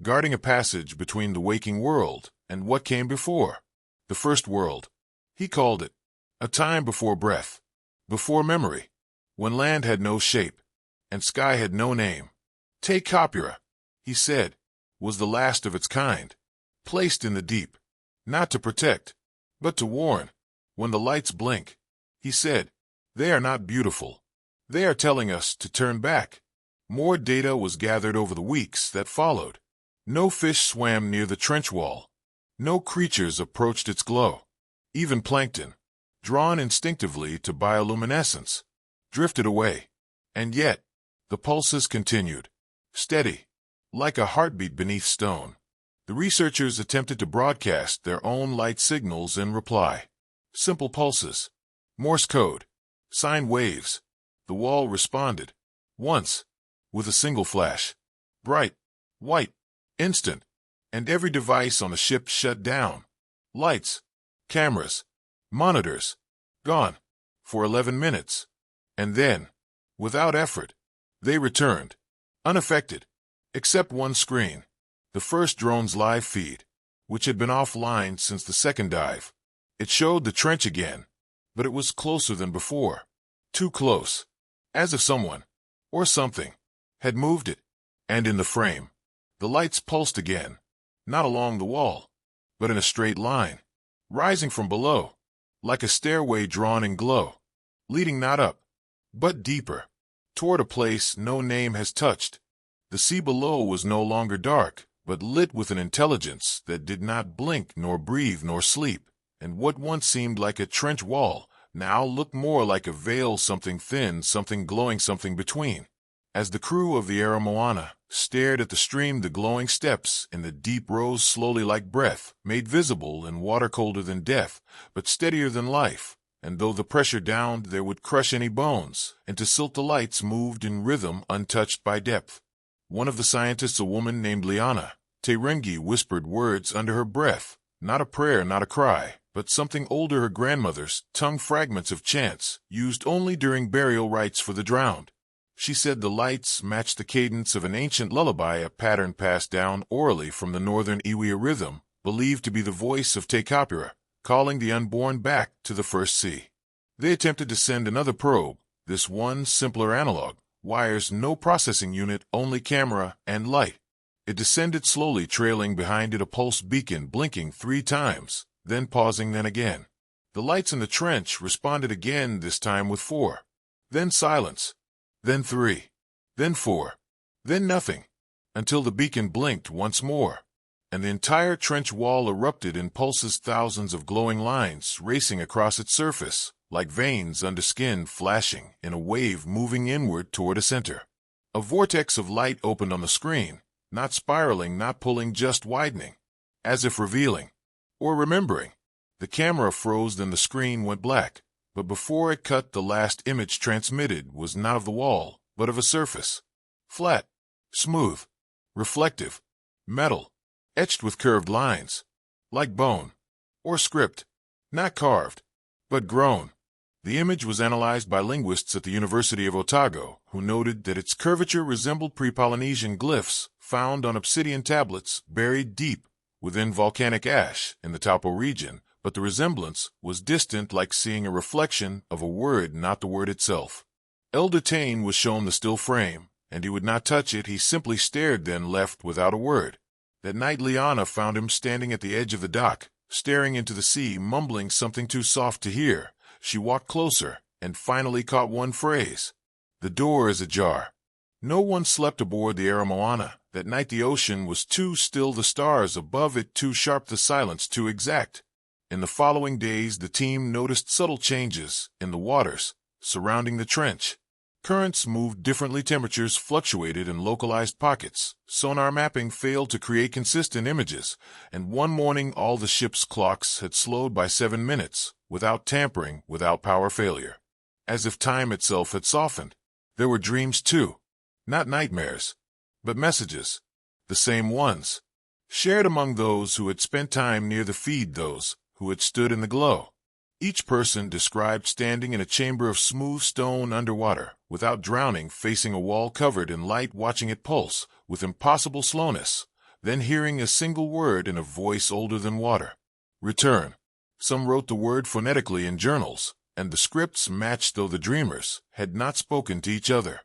guarding a passage between the waking world and what came before. The first world. He called it a time before breath, before memory, when land had no shape and sky had no name. Te Kapura, he said, was the last of its kind, placed in the deep, not to protect, but to warn. When the lights blink, he said, they are not beautiful. They are telling us to turn back. More data was gathered over the weeks that followed. No fish swam near the trench wall. No creatures approached its glow. Even plankton, drawn instinctively to bioluminescence, drifted away. And yet, the pulses continued, steady, like a heartbeat beneath stone. The researchers attempted to broadcast their own light signals in reply. Simple pulses, Morse code, sine waves. The wall responded, once, with a single flash. Bright, white, instant, and every device on the ship shut down. Lights, cameras, monitors, gone, for 11 minutes. And then, without effort, they returned, unaffected, except one screen, the first drone's live feed, which had been offline since the second dive. It showed the trench again, but it was closer than before. Too close, as if someone, or something, had moved it. And in the frame, the lights pulsed again, not along the wall, but in a straight line, rising from below, like a stairway drawn in glow, leading not up, but deeper, toward a place no name has touched. The sea below was no longer dark, but lit with an intelligence that did not blink nor breathe nor sleep, and what once seemed like a trench wall now looked more like a veil, something thin, something glowing, something between. As the crew of the Moana stared at the stream, the glowing steps in the deep rose slowly like breath, made visible in water colder than death, but steadier than life, and though the pressure downed there would crush any bones, and to silt the lights moved in rhythm untouched by depth. One of the scientists, a woman named Liana Terengi, whispered words under her breath, not a prayer, not a cry, but something older, her grandmother's tongue, fragments of chants used only during burial rites for the drowned. She said the lights matched the cadence of an ancient lullaby, a pattern passed down orally from the northern Iwi, a rhythm believed to be the voice of Te Kapura, calling the unborn back to the first sea. They attempted to send another probe, this one simpler analog, wires, no processing unit, only camera and light. It descended slowly, trailing behind it a pulse beacon, blinking 3 times, then pausing, then again. The lights in the trench responded again, this time with 4. Then silence. Then 3, then 4, then nothing, until the beacon blinked once more, and the entire trench wall erupted in pulses, thousands of glowing lines racing across its surface, like veins under skin, flashing in a wave moving inward toward a center. A vortex of light opened on the screen, not spiraling, not pulling, just widening, as if revealing, or remembering. The camera froze, then the screen went black. But before it cut, the last image transmitted was not of the wall, but of a surface. Flat, smooth, reflective, metal, etched with curved lines, like bone, or script, not carved, but grown. The image was analyzed by linguists at the University of Otago, who noted that its curvature resembled pre-Polynesian glyphs found on obsidian tablets buried deep within volcanic ash in the Taupo region, but the resemblance was distant, like seeing a reflection of a word, not the word itself. Elder Tane was shown the still frame, and he would not touch it. He simply stared, then left without a word. That night Liana found him standing at the edge of the dock, staring into the sea, mumbling something too soft to hear. She walked closer, and finally caught one phrase. "The door is ajar." No one slept aboard the Moana. That night the ocean was too still, the stars above it too sharp, the silence too exact. In the following days, the team noticed subtle changes in the waters surrounding the trench. Currents moved differently, temperatures fluctuated in localized pockets, sonar mapping failed to create consistent images, and one morning all the ship's clocks had slowed by 7 minutes, without tampering, without power failure. As if time itself had softened. There were dreams too. Not nightmares, but messages. The same ones. Shared among those who had spent time near the feed, those who had stood in the glow. Each person described standing in a chamber of smooth stone underwater, without drowning, facing a wall covered in light, watching it pulse with impossible slowness, then hearing a single word in a voice older than water. Return. Some wrote the word phonetically in journals, and the scripts matched, though the dreamers had not spoken to each other.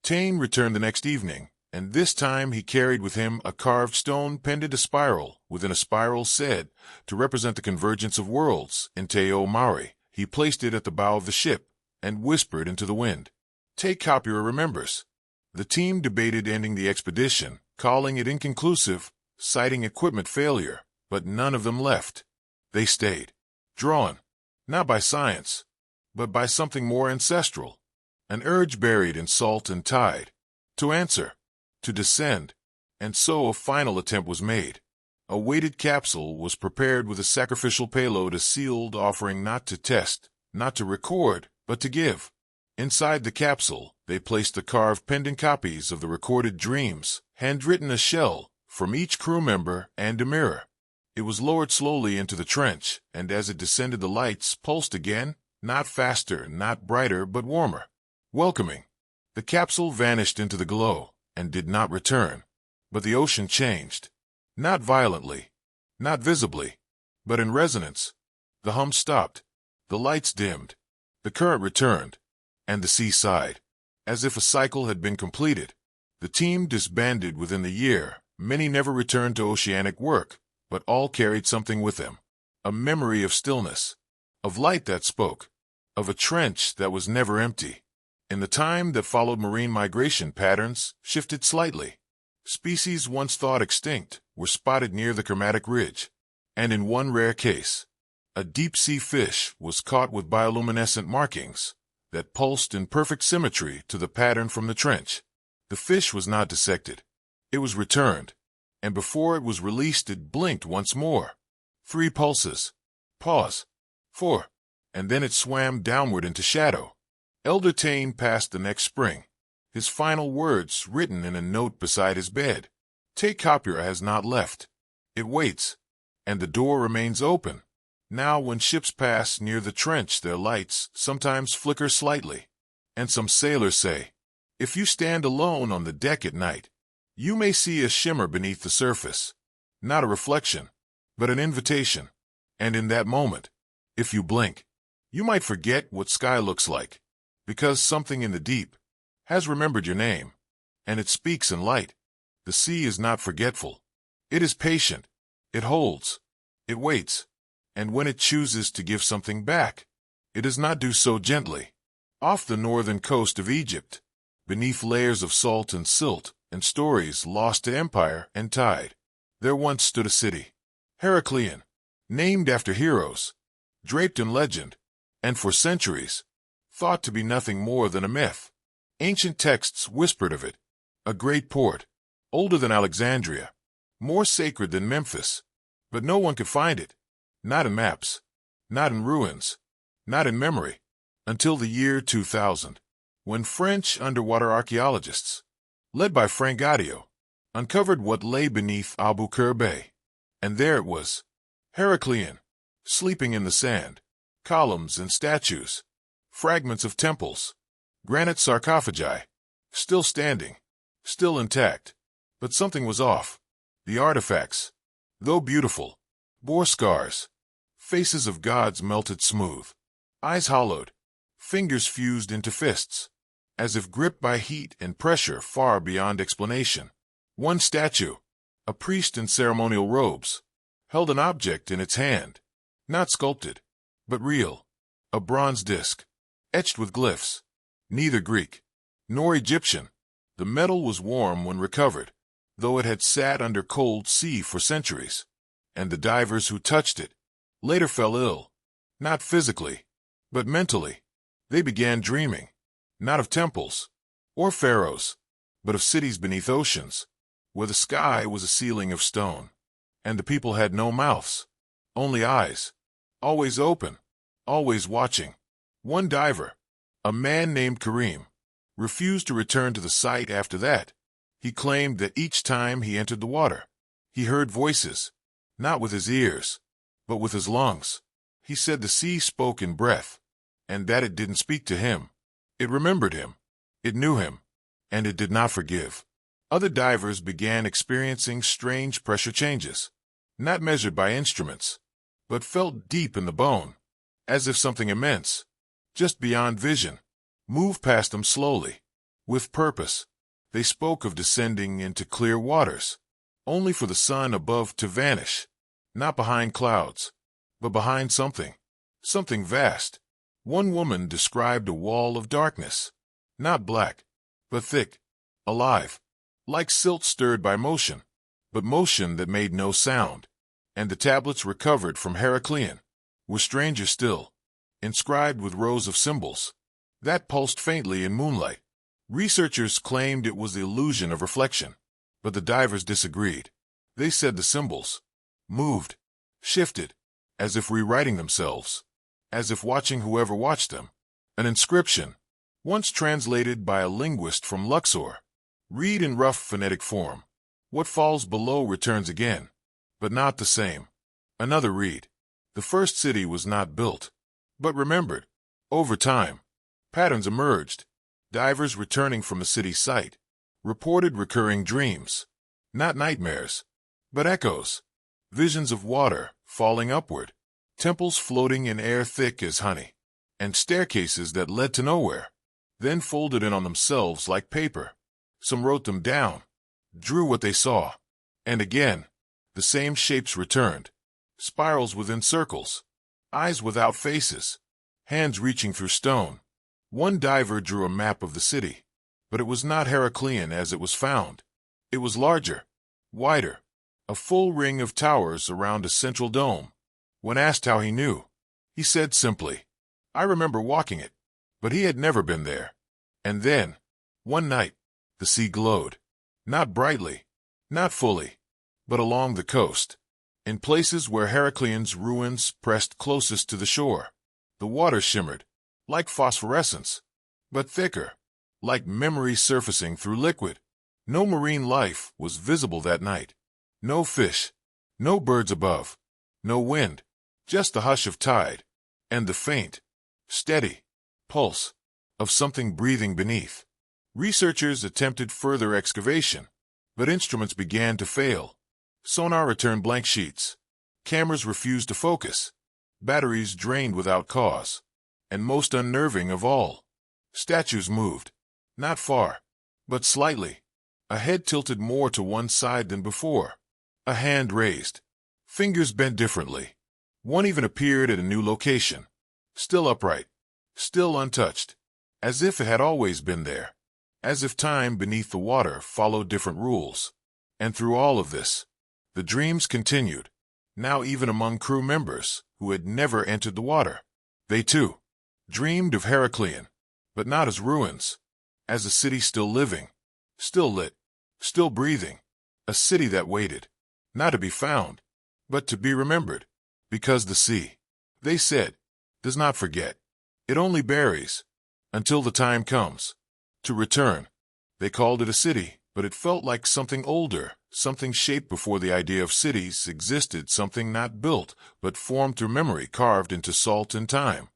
Tane returned the next evening, and this time he carried with him a carved stone pendant, a spiral within a spiral, said to represent the convergence of worlds in Te O Maori. He placed it at the bow of the ship and whispered into the wind. Te Kapura remembers. The team debated ending the expedition, calling it inconclusive, citing equipment failure, but none of them left. They stayed, drawn, not by science, but by something more ancestral, an urge buried in salt and tide, to answer, to descend, and so a final attempt was made. A weighted capsule was prepared with a sacrificial payload, a sealed offering, not to test, not to record, but to give. Inside the capsule, they placed the carved pendant copies of the recorded dreams, handwritten, a shell from each crew member, and a mirror. It was lowered slowly into the trench, and as it descended the lights pulsed again, not faster, not brighter, but warmer. Welcoming. The capsule vanished into the glow, and did not return. But the ocean changed. Not violently, not visibly, but in resonance. The hum stopped. The lights dimmed. The current returned. And the sea sighed. As if a cycle had been completed. The team disbanded within the year. Many never returned to oceanic work, but all carried something with them. A memory of stillness. Of light that spoke. Of a trench that was never empty. In the time that followed, marine migration patterns shifted slightly. Species once thought extinct were spotted near the Kermadec Ridge. And in one rare case, a deep-sea fish was caught with bioluminescent markings that pulsed in perfect symmetry to the pattern from the trench. The fish was not dissected. It was returned, and before it was released it blinked once more. 3 pulses. Pause. 4. And then it swam downward into shadow. Elder Taine passed the next spring, his final words written in a note beside his bed. Te Kapura has not left. It waits, and the door remains open. Now when ships pass near the trench their lights sometimes flicker slightly, and some sailors say, if you stand alone on the deck at night, you may see a shimmer beneath the surface. Not a reflection, but an invitation. And in that moment, if you blink, you might forget what sky looks like, because something in the deep has remembered your name, and it speaks in light. The sea is not forgetful. It is patient. It holds. It waits. And when it chooses to give something back, it does not do so gently. Off the northern coast of Egypt, beneath layers of salt and silt and stories lost to empire and tide, there once stood a city, Heraclean, named after heroes, draped in legend, and for centuries, thought to be nothing more than a myth. Ancient texts whispered of it, a great port, older than Alexandria, more sacred than Memphis, but no one could find it, not in maps, not in ruins, not in memory, until the year 2000, when French underwater archaeologists, led by Frank Gaudio, uncovered what lay beneath Albuquerque Bay. And there it was, Heraclean, sleeping in the sand, columns and statues, fragments of temples, granite sarcophagi, still standing, still intact. But something was off. The artifacts, though beautiful, bore scars, faces of gods melted smooth, eyes hollowed, fingers fused into fists, as if gripped by heat and pressure far beyond explanation. One statue, a priest in ceremonial robes, held an object in its hand, not sculpted, but real, a bronze disc, etched with glyphs, neither Greek nor Egyptian. The metal was warm when recovered, though it had sat under cold sea for centuries, and the divers who touched it later fell ill, not physically, but mentally. They began dreaming, not of temples or pharaohs, but of cities beneath oceans, where the sky was a ceiling of stone, and the people had no mouths, only eyes, always open, always watching. One diver, a man named Karim, refused to return to the site after that. He claimed that each time he entered the water, he heard voices, not with his ears, but with his lungs. He said the sea spoke in breath, and that it didn't speak to him. It remembered him, it knew him, and it did not forgive. Other divers began experiencing strange pressure changes, not measured by instruments, but felt deep in the bone, as if something immense, just beyond vision, moved past them slowly, with purpose. They spoke of descending into clear waters, only for the sun above to vanish, not behind clouds, but behind something vast. One woman described a wall of darkness, not black, but thick, alive, like silt stirred by motion, but motion that made no sound. And the tablets recovered from Heraclean were stranger still, inscribed with rows of symbols that pulsed faintly in moonlight. Researchers claimed it was the illusion of reflection, but the divers disagreed. They said the symbols moved, shifted, as if rewriting themselves, as if watching whoever watched them. An inscription, once translated by a linguist from Luxor, read in rough phonetic form, "What falls below returns again, but not the same." Another read. The first city was not built, but remembered. Over time, patterns emerged. Divers returning from the city site reported recurring dreams. Not nightmares, but echoes. Visions of water falling upward. Temples floating in air thick as honey. And staircases that led to nowhere. Then folded in on themselves like paper. Some wrote them down. Drew what they saw. And again, the same shapes returned. Spirals within circles. Eyes without faces. Hands reaching through stone. One diver drew a map of the city. But it was not Heraclean as it was found. It was larger. Wider. A full ring of towers around a central dome. When asked how he knew, he said simply, "I remember walking it." But he had never been there. And then, one night, the sea glowed. Not brightly, not fully, but along the coast. In places where Heraclean's ruins pressed closest to the shore, the water shimmered, like phosphorescence, but thicker, like memory surfacing through liquid. No marine life was visible that night. No fish, no birds above, no wind, just the hush of tide, and the faint, steady pulse of something breathing beneath. Researchers attempted further excavation, but instruments began to fail. Sonar returned blank sheets. Cameras refused to focus. Batteries drained without cause. And most unnerving of all, statues moved. Not far, but slightly. A head tilted more to one side than before. A hand raised. Fingers bent differently. One even appeared at a new location. Still upright. Still untouched. As if it had always been there. As if time beneath the water followed different rules. And through all of this, the dreams continued. Now even among crew members who had never entered the water. They too dreamed of Heraclean, but not as ruins. As a city still living. Still lit. Still breathing. A city that waited. Not to be found, but to be remembered. Because the sea, they said, does not forget. It only buries. Until the time comes. To return. They called it a city, but it felt like something older, something shaped before the idea of cities existed, something not built, but formed through memory carved into salt and time.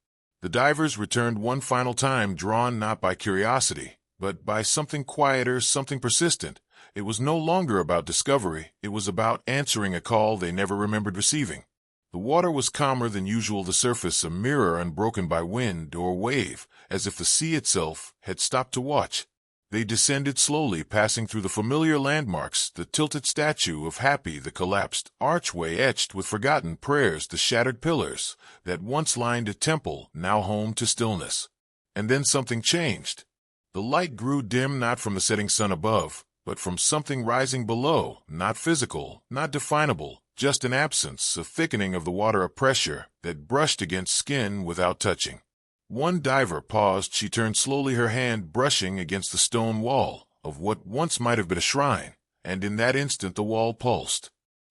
The divers returned one final time, drawn not by curiosity, but by something quieter, something persistent. It was no longer about discovery, it was about answering a call they never remembered receiving. The water was calmer than usual, the surface a mirror unbroken by wind or wave, as if the sea itself had stopped to watch. They descended slowly, passing through the familiar landmarks, the tilted statue of Happy, the collapsed archway etched with forgotten prayers, the shattered pillars that once lined a temple, now home to stillness. And then something changed. The light grew dim, not from the setting sun above, but from something rising below, not physical, not definable, just an absence, a thickening of the water, a pressure that brushed against skin without touching. One diver paused. She turned slowly, her hand brushing against the stone wall of what once might have been a shrine, and in that instant the wall pulsed.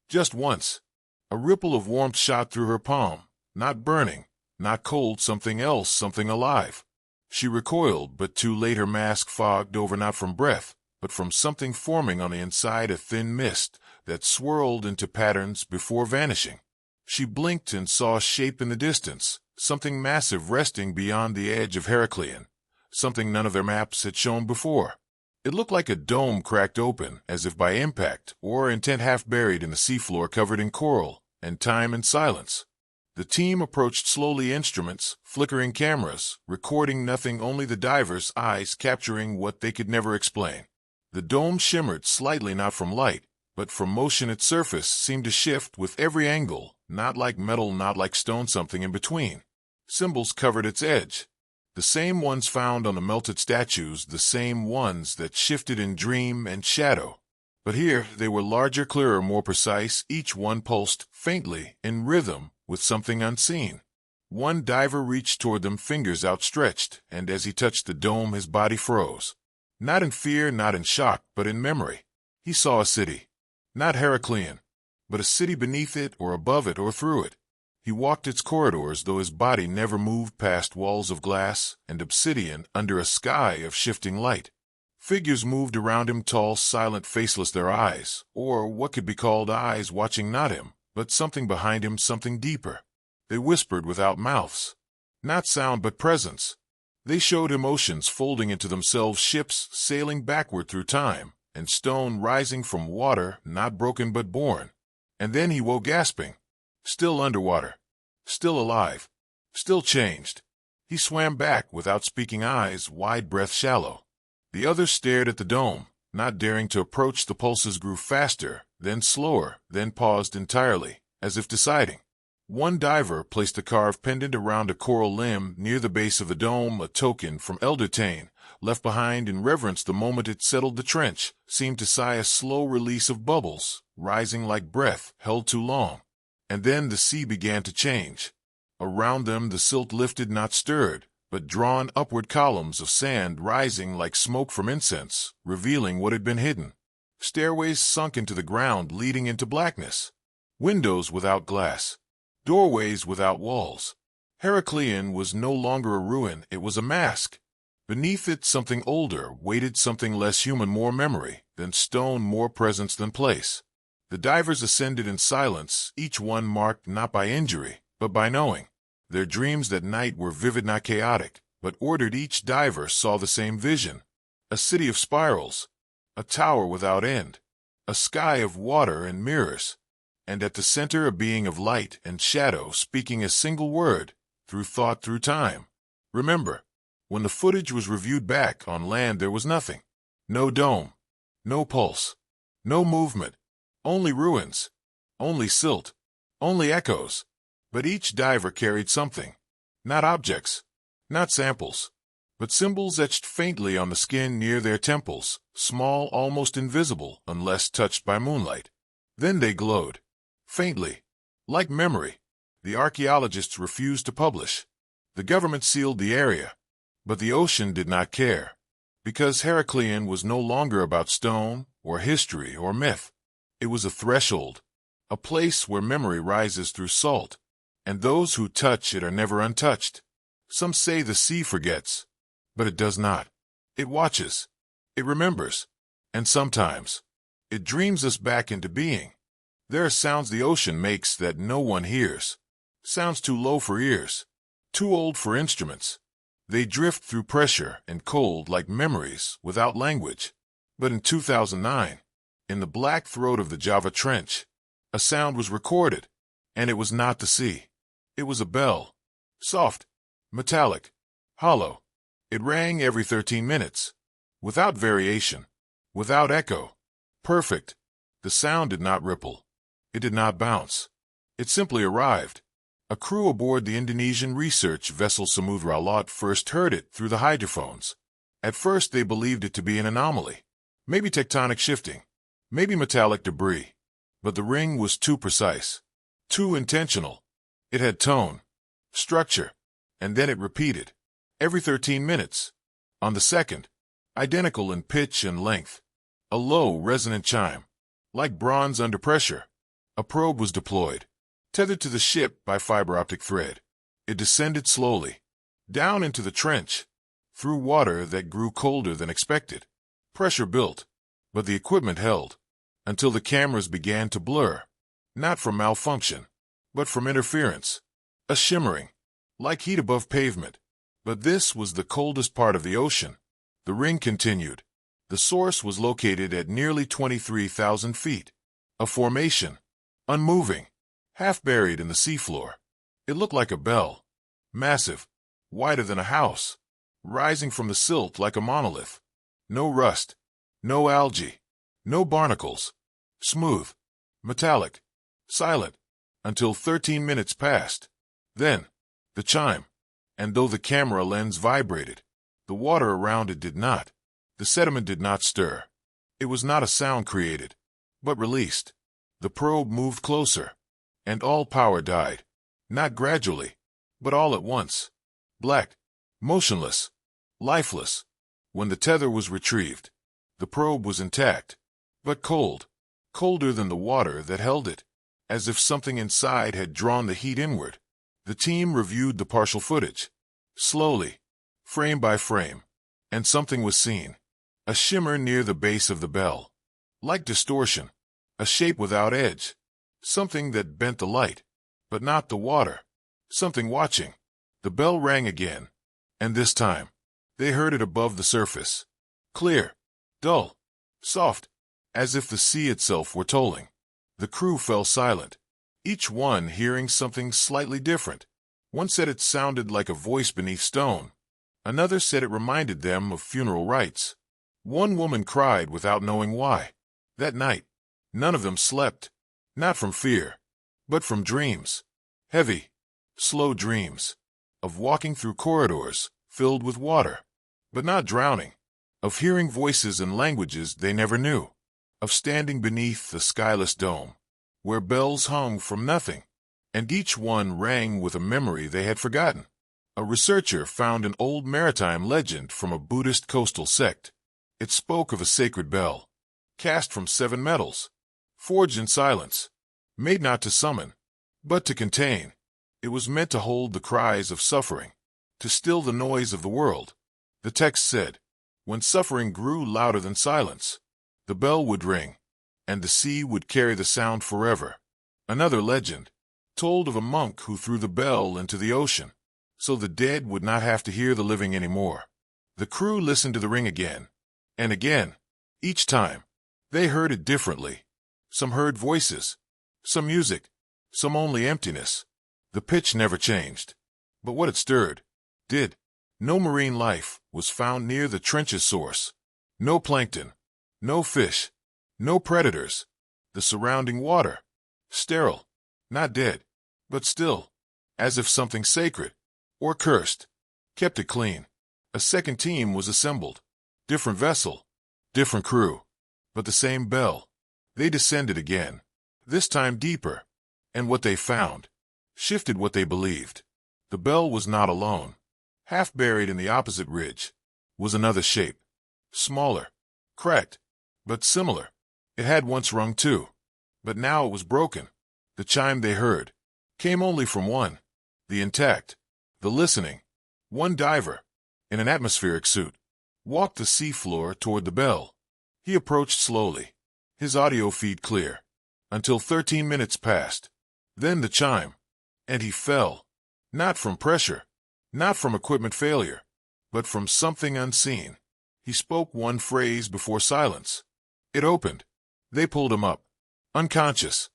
Just once. A ripple of warmth shot through her palm, not burning, not cold, something else, something alive. She recoiled, but too late. Her mask fogged over, not from breath, but from something forming on the inside, a thin mist that swirled into patterns before vanishing. She blinked and saw a shape in the distance, something massive resting beyond the edge of Heraclean, something none of their maps had shown before. It looked like a dome cracked open, as if by impact, or intent, half buried in the seafloor, covered in coral, and time and silence. The team approached slowly, instruments, flickering cameras, recording nothing, only the divers' eyes capturing what they could never explain. The dome shimmered slightly, not from light, but from motion. Its surface seemed to shift with every angle, not like metal, not like stone, something in between. Symbols covered its edge. The same ones found on the melted statues, the same ones that shifted in dream and shadow. But here they were larger, clearer, more precise. Each one pulsed faintly, in rhythm, with something unseen. One diver reached toward them, fingers outstretched, and as he touched the dome his body froze. Not in fear, not in shock, but in memory. He saw a city. Not Heraclean, but a city beneath it, or above it, or through it. He walked its corridors, though his body never moved, past walls of glass and obsidian, under a sky of shifting light. Figures moved around him, tall, silent, faceless, their eyes, or what could be called eyes, watching not him, But something behind him, something deeper. They whispered without mouths. Not sound but presence. They showed emotions folding into themselves, ships sailing backward through time, and stone rising from water, not broken but born. And then he woke gasping. Still underwater. Still alive. Still changed. He swam back without speaking, eyes wide, breath shallow. The others stared at the dome, not daring to approach. The pulses grew faster, then slower, then paused entirely, as if deciding. One diver placed a carved pendant around a coral limb near the base of the dome, a token from Elder Tane, left behind in reverence. The moment it settled, the trench seemed to sigh, a slow release of bubbles, rising like breath held too long. And then the sea began to change. Around them the silt lifted, not stirred, but drawn upward, columns of sand rising like smoke from incense, revealing what had been hidden. Stairways sunk into the ground, leading into blackness. Windows without glass. Doorways without walls. Heraclean was no longer a ruin, it was a mask. Beneath it something older waited, something less human, more memory than stone, more presence than place. The divers ascended in silence, each one marked not by injury, but by knowing. Their dreams that night were vivid, not chaotic, but ordered. Each diver saw the same vision. A city of spirals. A tower without end. A sky of water and mirrors. And at the center a being of light and shadow, speaking a single word, through thought, through time. Remember. When the footage was reviewed back on land, there was nothing. No dome. No pulse. No movement. Only ruins. Only silt. Only echoes. But each diver carried something. Not objects. Not samples. But symbols etched faintly on the skin near their temples, small, almost invisible, unless touched by moonlight. Then they glowed. Faintly. Like memory. The archaeologists refused to publish. The government sealed the area. But the ocean did not care. Because Heraclean was no longer about stone, or history, or myth. It was a threshold. A place where memory rises through salt. And those who touch it are never untouched. Some say the sea forgets. But it does not. It watches. It remembers. And sometimes, it dreams us back into being. There are sounds the ocean makes that no one hears. Sounds too low for ears. Too old for instruments. They drift through pressure and cold like memories without language. But in 2009, in the black throat of the Java Trench, a sound was recorded. And it was not the sea. It was a bell. Soft. Metallic. Hollow. It rang every 13 minutes. Without variation. Without echo. Perfect. The sound did not ripple. It did not bounce. It simply arrived. A crew aboard the Indonesian research vessel Samudra Laut first heard it through the hydrophones. At first they believed it to be an anomaly. Maybe tectonic shifting. Maybe metallic debris. But the ring was too precise. Too intentional. It had tone. Structure. And then it repeated. Every 13 minutes. On the second. Identical in pitch and length. A low, resonant chime. Like bronze under pressure. A probe was deployed. Tethered to the ship by fiber optic thread. It descended slowly. Down into the trench. Through water that grew colder than expected. Pressure built. But the equipment held. Until the cameras began to blur. Not from malfunction. But from interference. A shimmering. Like heat above pavement. But this was the coldest part of the ocean. The ring continued. The source was located at nearly 23,000 feet. A formation. Unmoving. Half buried in the seafloor. It looked like a bell. Massive. Wider than a house. Rising from the silt like a monolith. No rust. No algae. No barnacles. Smooth. Metallic. Silent. Until 13 minutes passed. Then, the chime. And though the camera lens vibrated, the water around it did not. The sediment did not stir. It was not a sound created, but released. The probe moved closer. And all power died. Not gradually, but all at once. Black. Motionless. Lifeless. When the tether was retrieved, the probe was intact. But cold. Colder than the water that held it. As if something inside had drawn the heat inward. The team reviewed the partial footage. Slowly. Frame by frame. And something was seen. A shimmer near the base of the bell. Like distortion. A shape without edge. something that bent the light, but not the water, something watching. The bell rang again, and this time, they heard it above the surface. Clear, dull, soft, as if the sea itself were tolling. The crew fell silent, each one hearing something slightly different. One said it sounded like a voice beneath stone. Another said it reminded them of funeral rites. One woman cried without knowing why. That night, none of them slept, not from fear, but from dreams. Heavy, slow dreams. Of walking through corridors filled with water, but not drowning. Of hearing voices in languages they never knew. Of standing beneath the skyless dome, where bells hung from nothing, and each one rang with a memory they had forgotten. A researcher found an old maritime legend from a Buddhist coastal sect. It spoke of a sacred bell, cast from 7 metals, forged in silence, made not to summon, but to contain. It was meant to hold the cries of suffering, to still the noise of the world. The text said, when suffering grew louder than silence, the bell would ring, and the sea would carry the sound forever. Another legend told of a monk who threw the bell into the ocean, so the dead would not have to hear the living anymore. The crew listened to the ring again, and again. Each time, they heard it differently. Some heard voices, some music, some only emptiness. The pitch never changed, but what it stirred did. No marine life was found near the trench's source. No plankton, no fish, no predators. The surrounding water, sterile, not dead, but still, as if something sacred, or cursed, kept it clean. A second team was assembled. Different vessel, different crew, but the same bell. They descended again, this time deeper, and what they found shifted what they believed. The bell was not alone. Half buried in the opposite ridge was another shape, smaller, cracked, but similar. It had once rung too, but now it was broken. The chime they heard came only from one, the intact, the listening. One diver, in an atmospheric suit, walked the seafloor toward the bell. He approached slowly, his audio feed clear, until 13 minutes passed. Then the chime, and he fell, not from pressure, not from equipment failure, but from something unseen. He spoke one phrase before silence. It opened. They pulled him up, unconscious,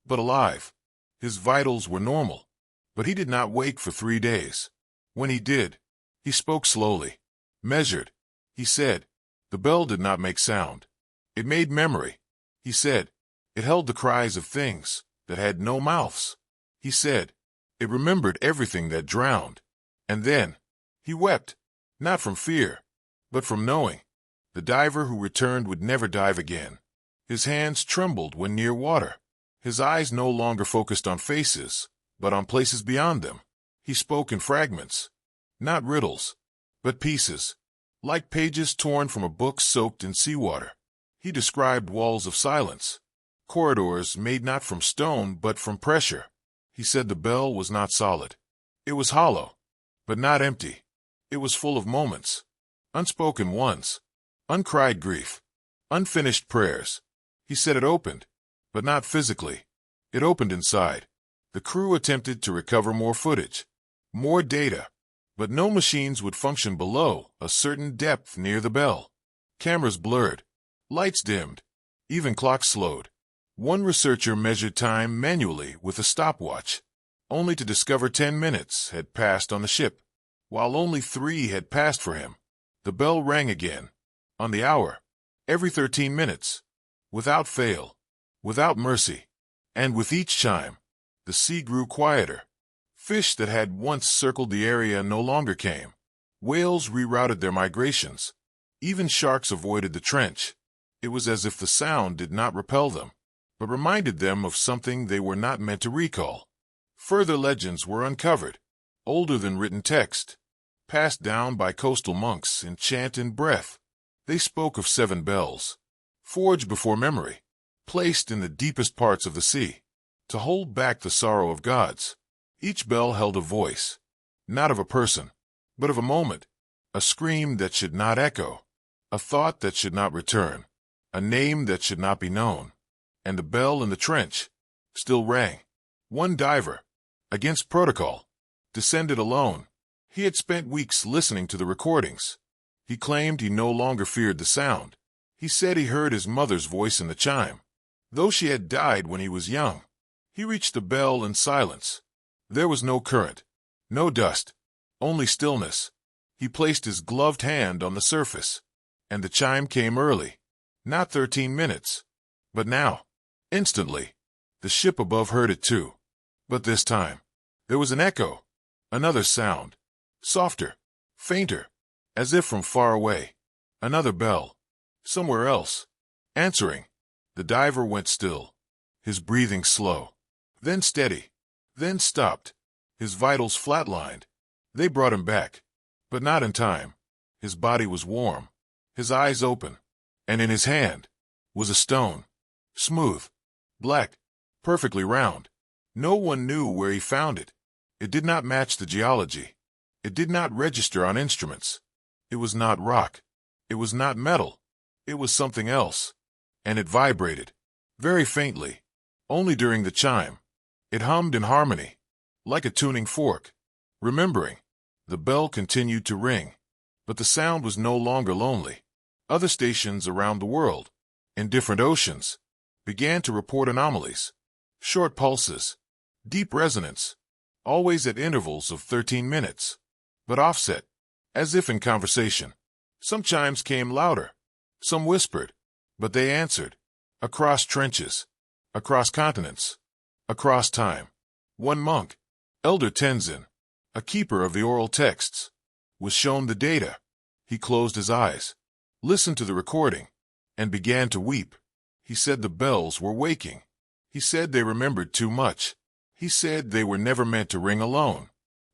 but alive. His vitals were normal, but he did not wake for 3 days. When he did, he spoke slowly, measured. He said, the bell did not make sound. It made memory. He said, it held the cries of things that had no mouths. He said, it remembered everything that drowned. And then, he wept, not from fear, but from knowing. The diver who returned would never dive again. His hands trembled when near water. His eyes no longer focused on faces, but on places beyond them. He spoke in fragments, not riddles, but pieces, like pages torn from a book soaked in seawater. He described walls of silence, corridors made not from stone but from pressure. He said the bell was not solid. It was hollow, but not empty. It was full of moments, unspoken ones, uncried grief, unfinished prayers. He said it opened, but not physically. It opened inside. The crew attempted to recover more footage, more data, but no machines would function below a certain depth near the bell. Cameras blurred, lights dimmed, even clocks slowed. One researcher measured time manually with a stopwatch, only to discover 10 minutes had passed on the ship, while only 3 had passed for him. The bell rang again, on the hour, every 13 minutes, without fail, without mercy. And with each chime, the sea grew quieter. Fish that had once circled the area no longer came. Whales rerouted their migrations. Even sharks avoided the trench. It was as if the sound did not repel them, but reminded them of something they were not meant to recall. Further legends were uncovered, older than written text, passed down by coastal monks in chant and breath. They spoke of 7 bells, forged before memory, placed in the deepest parts of the sea, to hold back the sorrow of gods. Each bell held a voice, not of a person, but of a moment, a scream that should not echo, a thought that should not return, a name that should not be known. And the bell in the trench still rang. One diver, against protocol, descended alone. He had spent weeks listening to the recordings. He claimed he no longer feared the sound. He said he heard his mother's voice in the chime, though she had died when he was young. He reached the bell in silence. There was no current, no dust, only stillness. He placed his gloved hand on the surface, and the chime came early. Not 13 minutes, but now, instantly. The ship above heard it too. But this time, there was an echo, another sound, softer, fainter, as if from far away. Another bell, somewhere else, answering. The diver went still, his breathing slow, then steady, then stopped. His vitals flatlined. They brought him back, but not in time. His body was warm, his eyes open, and in his hand was a stone, smooth, black, perfectly round. No one knew where he found it. It did not match the geology. It did not register on instruments. It was not rock. It was not metal. It was something else. And it vibrated, very faintly, only during the chime. It hummed in harmony, like a tuning fork. Remembering, the bell continued to ring, but the sound was no longer lonely. Other stations around the world, in different oceans, began to report anomalies. Short pulses, deep resonance, always at intervals of 13 minutes, but offset, as if in conversation. Some chimes came louder, some whispered, but they answered, across trenches, across continents, across time. One monk, Elder Tenzin, a keeper of the oral texts, was shown the data. He closed his eyes, listened to the recording, and began to weep. He said the bells were waking. He said they remembered too much. He said they were never meant to ring alone,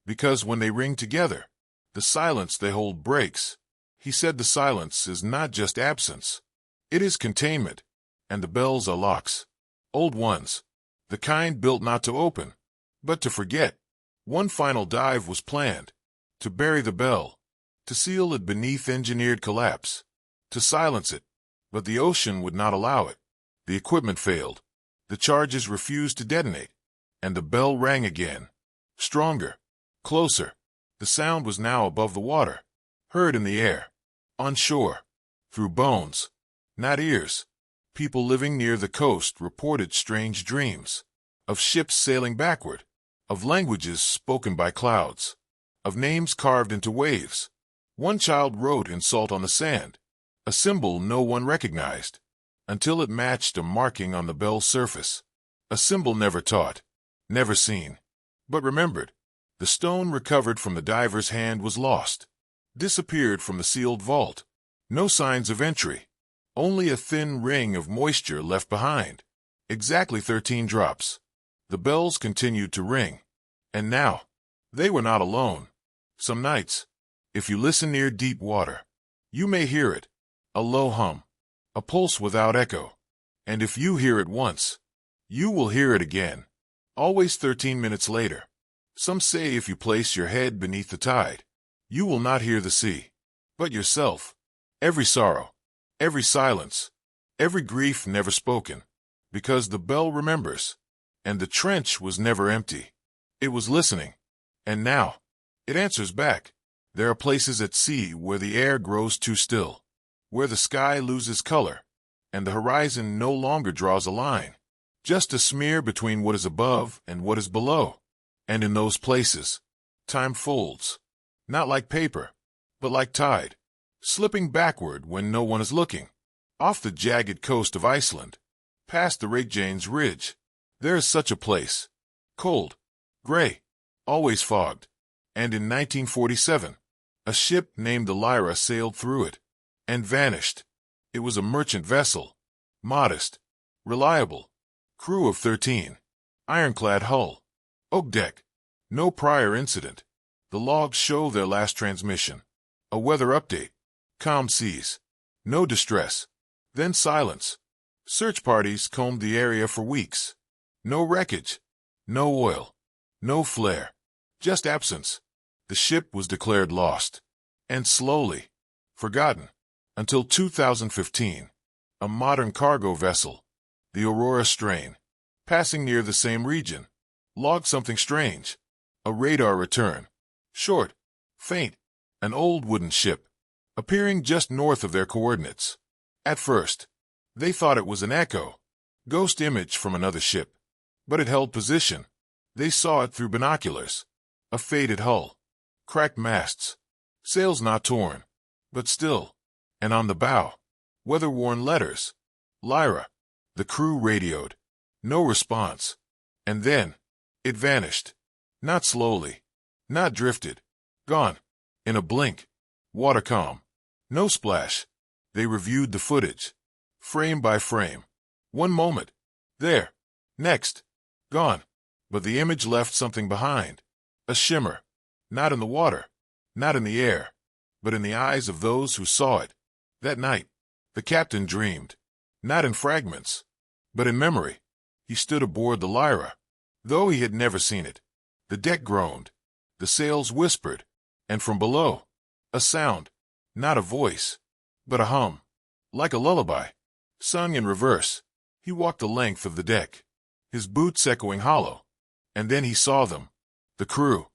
because when they ring together, the silence they hold breaks. He said the silence is not just absence. It is containment, and the bells are locks. Old ones, the kind built not to open, but to forget. One final dive was planned, to bury the bell, to seal it beneath engineered collapse, to silence it, but the ocean would not allow it. The equipment failed. The charges refused to detonate, and the bell rang again. Stronger, closer. The sound was now above the water, heard in the air, on shore, through bones, not ears. People living near the coast reported strange dreams, of ships sailing backward, of languages spoken by clouds, of names carved into waves. One child wrote in salt on the sand, a symbol no one recognized, until it matched a marking on the bell's surface. A symbol never taught, never seen, but remembered. The stone recovered from the diver's hand was lost, disappeared from the sealed vault. No signs of entry, only a thin ring of moisture left behind. Exactly 13 drops. The bells continued to ring. And now, they were not alone. Some nights, if you listen near deep water, you may hear it, a low hum, a pulse without echo. And if you hear it once, you will hear it again, always 13 minutes later. Some say if you place your head beneath the tide, you will not hear the sea, but yourself. Every sorrow, every silence, every grief never spoken, because the bell remembers, and the trench was never empty. It was listening, and now, it answers back. There are places at sea where the air grows too still, where the sky loses color, and the horizon no longer draws a line, just a smear between what is above and what is below. And in those places, time folds, not like paper, but like tide, slipping backward when no one is looking. Off the jagged coast of Iceland, past the Reykjanes Ridge, there is such a place. Cold, gray, always fogged. And in 1947, a ship named the Lyra sailed through it, and vanished. It was a merchant vessel, modest, reliable, crew of 13, ironclad hull, oak deck, no prior incident. The logs show their last transmission. A weather update, calm seas, no distress, then silence. Search parties combed the area for weeks. No wreckage, no oil, no flare, just absence. The ship was declared lost, and slowly forgotten, until 2015, a modern cargo vessel, the Aurora Strain, passing near the same region, logged something strange. A radar return. Short, faint, an old wooden ship, appearing just north of their coordinates. At first, they thought it was an echo, ghost image from another ship, but it held position. They saw it through binoculars. A faded hull, cracked masts, sails not torn, but still, and on the bow, weather-worn letters. Lyra. The crew radioed. No response. And then, it vanished. Not slowly, not drifted. Gone. In a blink. Water calm. No splash. They reviewed the footage. Frame by frame. One moment. There. Next. Gone. But the image left something behind. A shimmer. Not in the water. Not in the air. But in the eyes of those who saw it. That night, the captain dreamed. Not in fragments, but in memory. He stood aboard the Lyra, though he had never seen it. The deck groaned. The sails whispered. And from below, a sound. Not a voice, but a hum. Like a lullaby, sung in reverse. He walked the length of the deck, his boots echoing hollow. And then he saw them. The crew.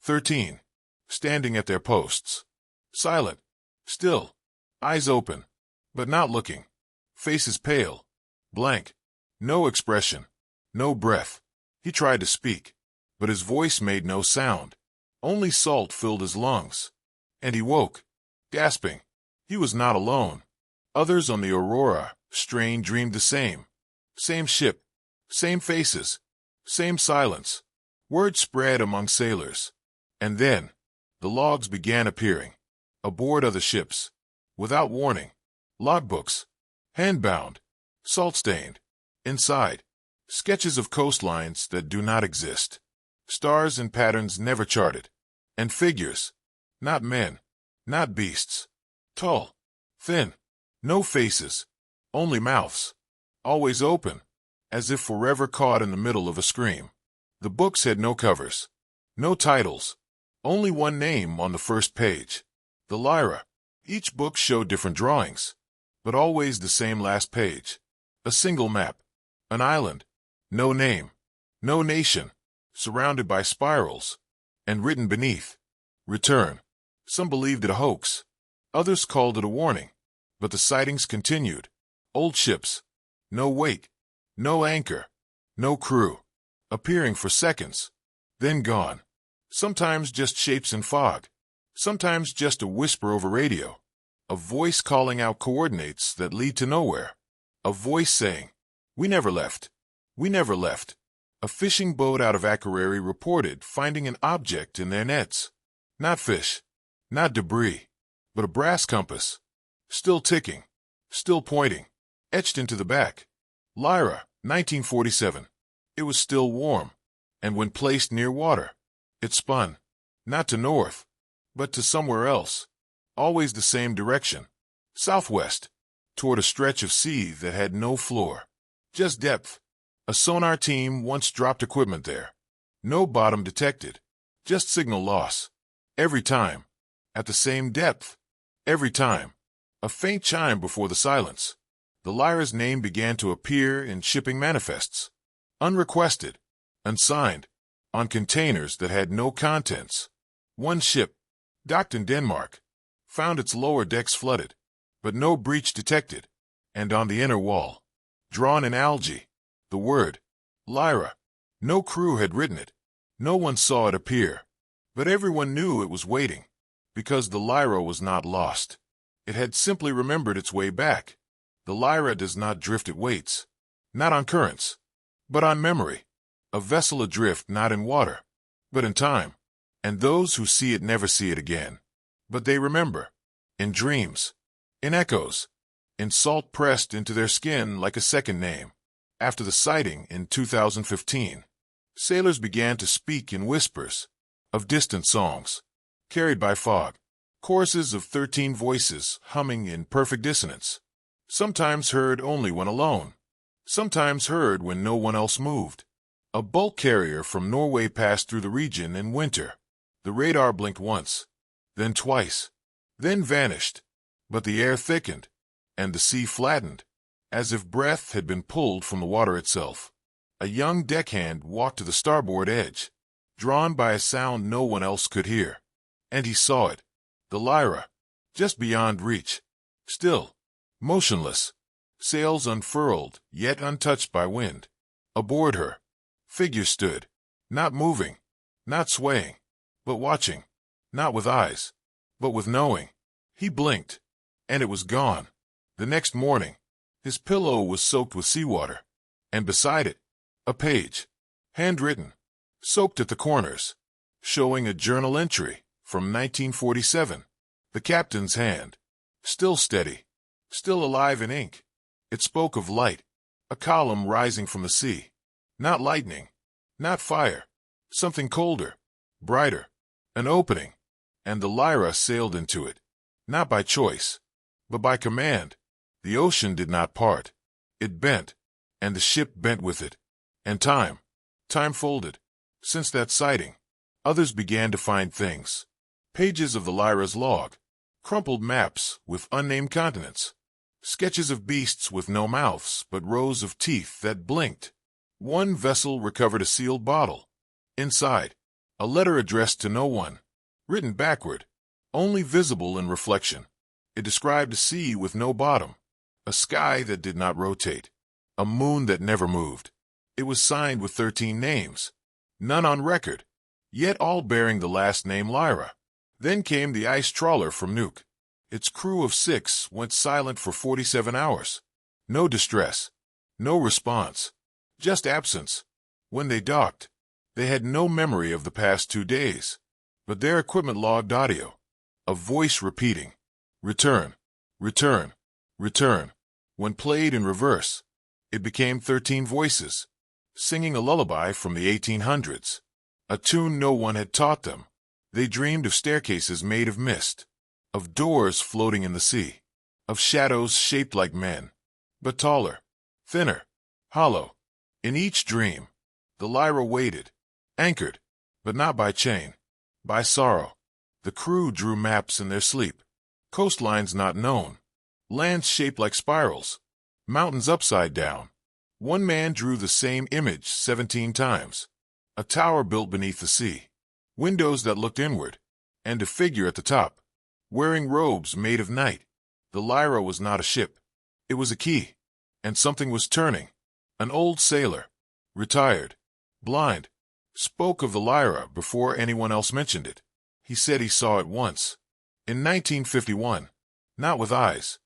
13. Standing at their posts. Silent. Still. Eyes open. But not looking. Faces pale. Blank. No expression. No breath. He tried to speak, but his voice made no sound. Only salt filled his lungs. And he woke, gasping. He was not alone. Others on the Aurora, strained, dreamed the same. Same ship. Same faces. Same silence. Word spread among sailors. And then, the logs began appearing. Aboard other ships. Without warning. Logbooks. Handbound. Salt-stained. Inside. Sketches of coastlines that do not exist. Stars and patterns never charted. And figures. Not men. Not beasts. Tall. Thin. No faces. Only mouths. Always open. As if forever caught in the middle of a scream. The books had no covers. No titles. Only one name on the first page. The Lyra. Each book showed different drawings, but always the same last page. A single map. An island. No name. No nation. Surrounded by spirals. And written beneath. Return. Some believed it a hoax. Others called it a warning. But the sightings continued. Old ships. No wake. No anchor. No crew. Appearing for seconds. Then gone. Sometimes just shapes in fog. Sometimes just a whisper over radio. A voice calling out coordinates that lead to nowhere. A voice saying, "We never left. We never left." A fishing boat out of Akureyri reported finding an object in their nets. Not fish. Not debris. But a brass compass. Still ticking. Still pointing. Etched into the back. Lyra, 1947. It was still warm. And when placed near water, it spun. Not to north, but to somewhere else. Always the same direction. Southwest. Toward a stretch of sea that had no floor. Just depth. A sonar team once dropped equipment there. No bottom detected. Just signal loss. Every time. At the same depth. Every time. A faint chime before the silence. The Lyra's name began to appear in shipping manifests. Unrequested. Unsigned. On containers that had no contents. One ship, docked in Denmark, found its lower decks flooded, but no breach detected. And on the inner wall, drawn in algae, the word, Lyra. No crew had written it. No one saw it appear. But everyone knew it was waiting, because the Lyra was not lost. It had simply remembered its way back. The Lyra does not drift at weights, not on currents, but on memory. A vessel adrift not in water, but in time. And those who see it never see it again. But they remember. In dreams. In echoes. In salt pressed into their skin like a second name. After the sighting in 2015, sailors began to speak in whispers of distant songs, carried by fog. Choruses of 13 voices humming in perfect dissonance. Sometimes heard only when alone. Sometimes heard when no one else moved. A bulk carrier from Norway passed through the region in winter. The radar blinked once, then twice, then vanished. But the air thickened, and the sea flattened, as if breath had been pulled from the water itself. A young deckhand walked to the starboard edge, drawn by a sound no one else could hear. And he saw it. The Lyra, just beyond reach. Still, motionless. Sails unfurled, yet untouched by wind. Aboard her, figures stood, not moving, not swaying, but watching, not with eyes, but with knowing. He blinked, and it was gone. The next morning, his pillow was soaked with seawater, and beside it, a page, handwritten, soaked at the corners, showing a journal entry from 1947. The captain's hand, still steady, still alive in ink. It spoke of light, a column rising from the sea. Not lightning, not fire, something colder, brighter, an opening, and the Lyra sailed into it, not by choice, but by command. The ocean did not part. It bent, and the ship bent with it. And time folded. Since that sighting, others began to find things. Pages of the Lyra's log, crumpled maps with unnamed continents, sketches of beasts with no mouths but rows of teeth that blinked. One vessel recovered a sealed bottle. Inside, a letter addressed to no one, written backward, only visible in reflection. It described a sea with no bottom, a sky that did not rotate, a moon that never moved. It was signed with 13 names, none on record, yet all bearing the last name Lyra. Then came the ice trawler from Nuuk. Its crew of 6 went silent for 47 hours. No distress, no response, just absence. When they docked, they had no memory of the past 2 days, but their equipment logged audio, a voice repeating, "Return, return, return." When played in reverse, it became 13 voices, singing a lullaby from the 1800s, a tune no one had taught them. They dreamed of staircases made of mist, of doors floating in the sea, of shadows shaped like men, but taller, thinner, hollow. In each dream, the Lyra waited, anchored, but not by chain, by sorrow. The crew drew maps in their sleep, coastlines not known, lands shaped like spirals, mountains upside down. One man drew the same image 17 times, a tower built beneath the sea, windows that looked inward, and a figure at the top, wearing robes made of night. The Lyra was not a ship. It was a key, and something was turning. An old sailor, retired, blind, spoke of the Lyra before anyone else mentioned it. He said he saw it once, in 1951, not with eyes,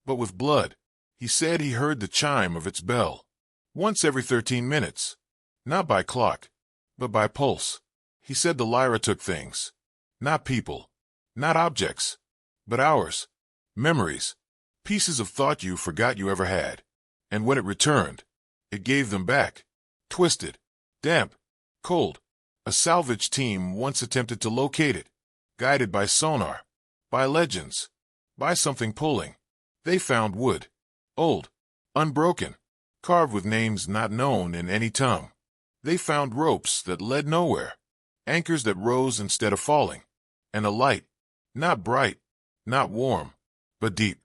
but with blood. He said he heard the chime of its bell, once every 13 minutes, not by clock, but by pulse. He said the Lyra took things, not people, not objects, but hours, memories, pieces of thought you forgot you ever had. And when it returned, it gave them back, twisted, damp, cold. A salvage team once attempted to locate it, guided by sonar, by legends, by something pulling. They found wood, old, unbroken, carved with names not known in any tongue. They found ropes that led nowhere, anchors that rose instead of falling, and a light, not bright, not warm, but deep,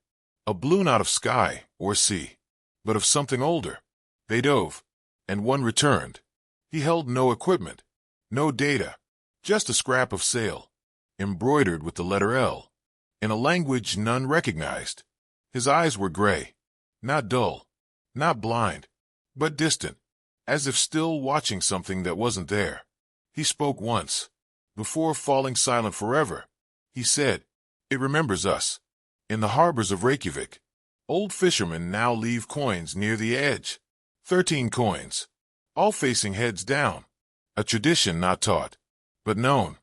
a blue not of sky or sea, but of something older. They dove, and one returned. He held no equipment, no data, just a scrap of sail, embroidered with the letter L, in a language none recognized. His eyes were gray, not dull, not blind, but distant, as if still watching something that wasn't there. He spoke once, before falling silent forever. He said, "It remembers us." In the harbors of Reykjavik, old fishermen now leave coins near the edge. 13 coins, all facing heads down. A tradition not taught, but known,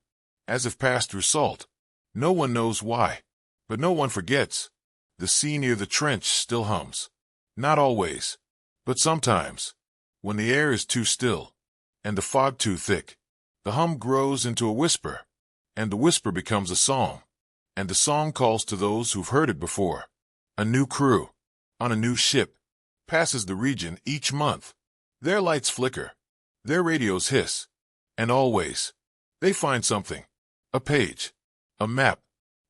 as if passed through salt. No one knows why, but no one forgets. The sea near the trench still hums. Not always, but sometimes, when the air is too still, and the fog too thick. The hum grows into a whisper, and the whisper becomes a song, and the song calls to those who've heard it before. A new crew, on a new ship, passes the region each month. Their lights flicker, their radios hiss, and always, they find something. A page, a map,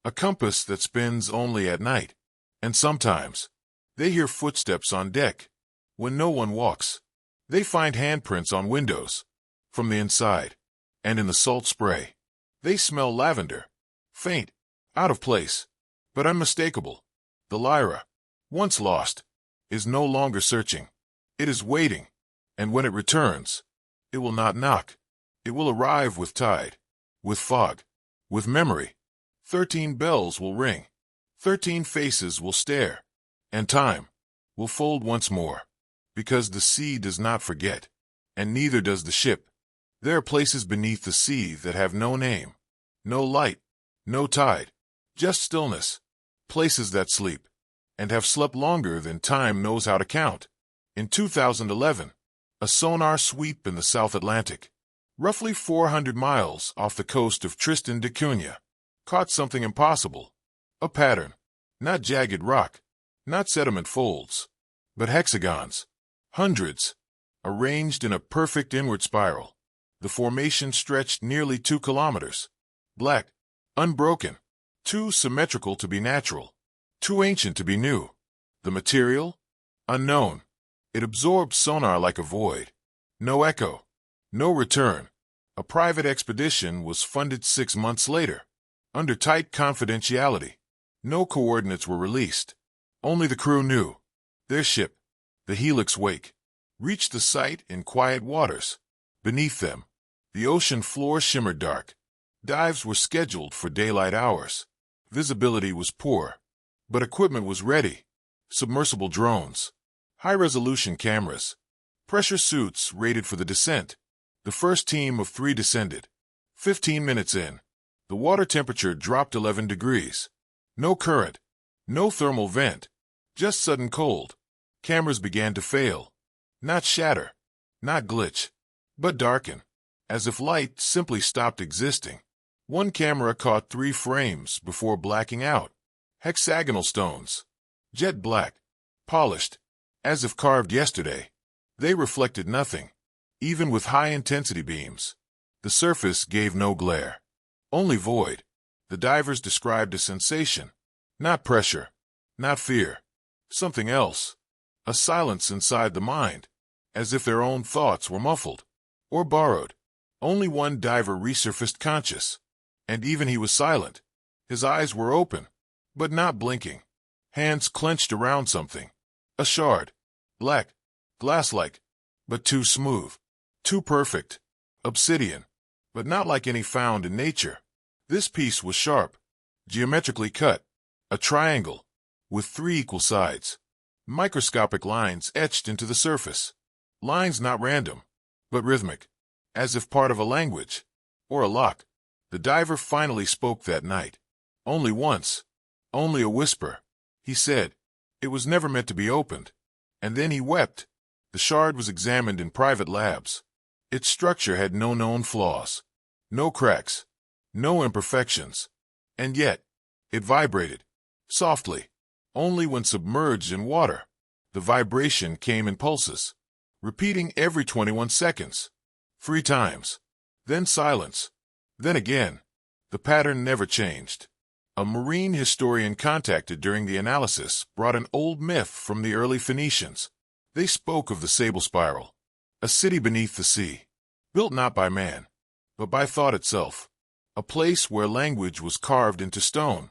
a compass that spins only at night. And sometimes, they hear footsteps on deck, when no one walks. They find handprints on windows, from the inside, and in the salt spray. They smell lavender, faint, out of place, but unmistakable. The Lyra, once lost, is no longer searching. It is waiting, and when it returns, it will not knock. It will arrive with tide, with fog, with memory. 13 bells will ring, 13 faces will stare, and time will fold once more, because the sea does not forget, and neither does the ship. There are places beneath the sea that have no name, no light, no tide, just stillness, places that sleep, and have slept longer than time knows how to count. In 2011, a sonar sweep in the South Atlantic, roughly 400 miles off the coast of Tristan da Cunha, caught something impossible. A pattern, not jagged rock, not sediment folds, but hexagons, hundreds, arranged in a perfect inward spiral. The formation stretched nearly 2 kilometers. Black, unbroken, too symmetrical to be natural, too ancient to be new. The material? Unknown. It absorbed sonar like a void. No echo, no return. A private expedition was funded 6 months later, under tight confidentiality. No coordinates were released. Only the crew knew. Their ship, the Helix Wake, reached the site in quiet waters. Beneath them, the ocean floor shimmered dark. Dives were scheduled for daylight hours. Visibility was poor, but equipment was ready. Submersible drones, high-resolution cameras, pressure suits rated for the descent. The first team of 3 descended. 15 minutes in, the water temperature dropped 11 degrees. No current, no thermal vent, just sudden cold. Cameras began to fail. Not shatter, not glitch, but darken, as if light simply stopped existing. One camera caught 3 frames before blacking out. Hexagonal stones, jet black, polished, as if carved yesterday. They reflected nothing, even with high-intensity beams. The surface gave no glare, only void. The divers described a sensation, not pressure, not fear, something else. A silence inside the mind, as if their own thoughts were muffled, or borrowed. Only one diver resurfaced conscious, and even he was silent. His eyes were open, but not blinking. Hands clenched around something. A shard. Black, glass-like, but too smooth, too perfect. Obsidian, but not like any found in nature. This piece was sharp, geometrically cut, a triangle, with 3 equal sides. Microscopic lines etched into the surface. Lines not random, but rhythmic, as if part of a language, or a lock. The diver finally spoke that night. Only once, only a whisper. He said, it was never meant to be opened. And then he wept. The shard was examined in private labs. Its structure had no known flaws, no cracks, no imperfections. And yet, it vibrated, softly, only when submerged in water. The vibration came in pulses, repeating every 21 seconds. 3 times. Then silence. Then again. The pattern never changed. A marine historian contacted during the analysis brought an old myth from the early Phoenicians. They spoke of the Sable Spiral, a city beneath the sea, built not by man, but by thought itself, a place where language was carved into stone,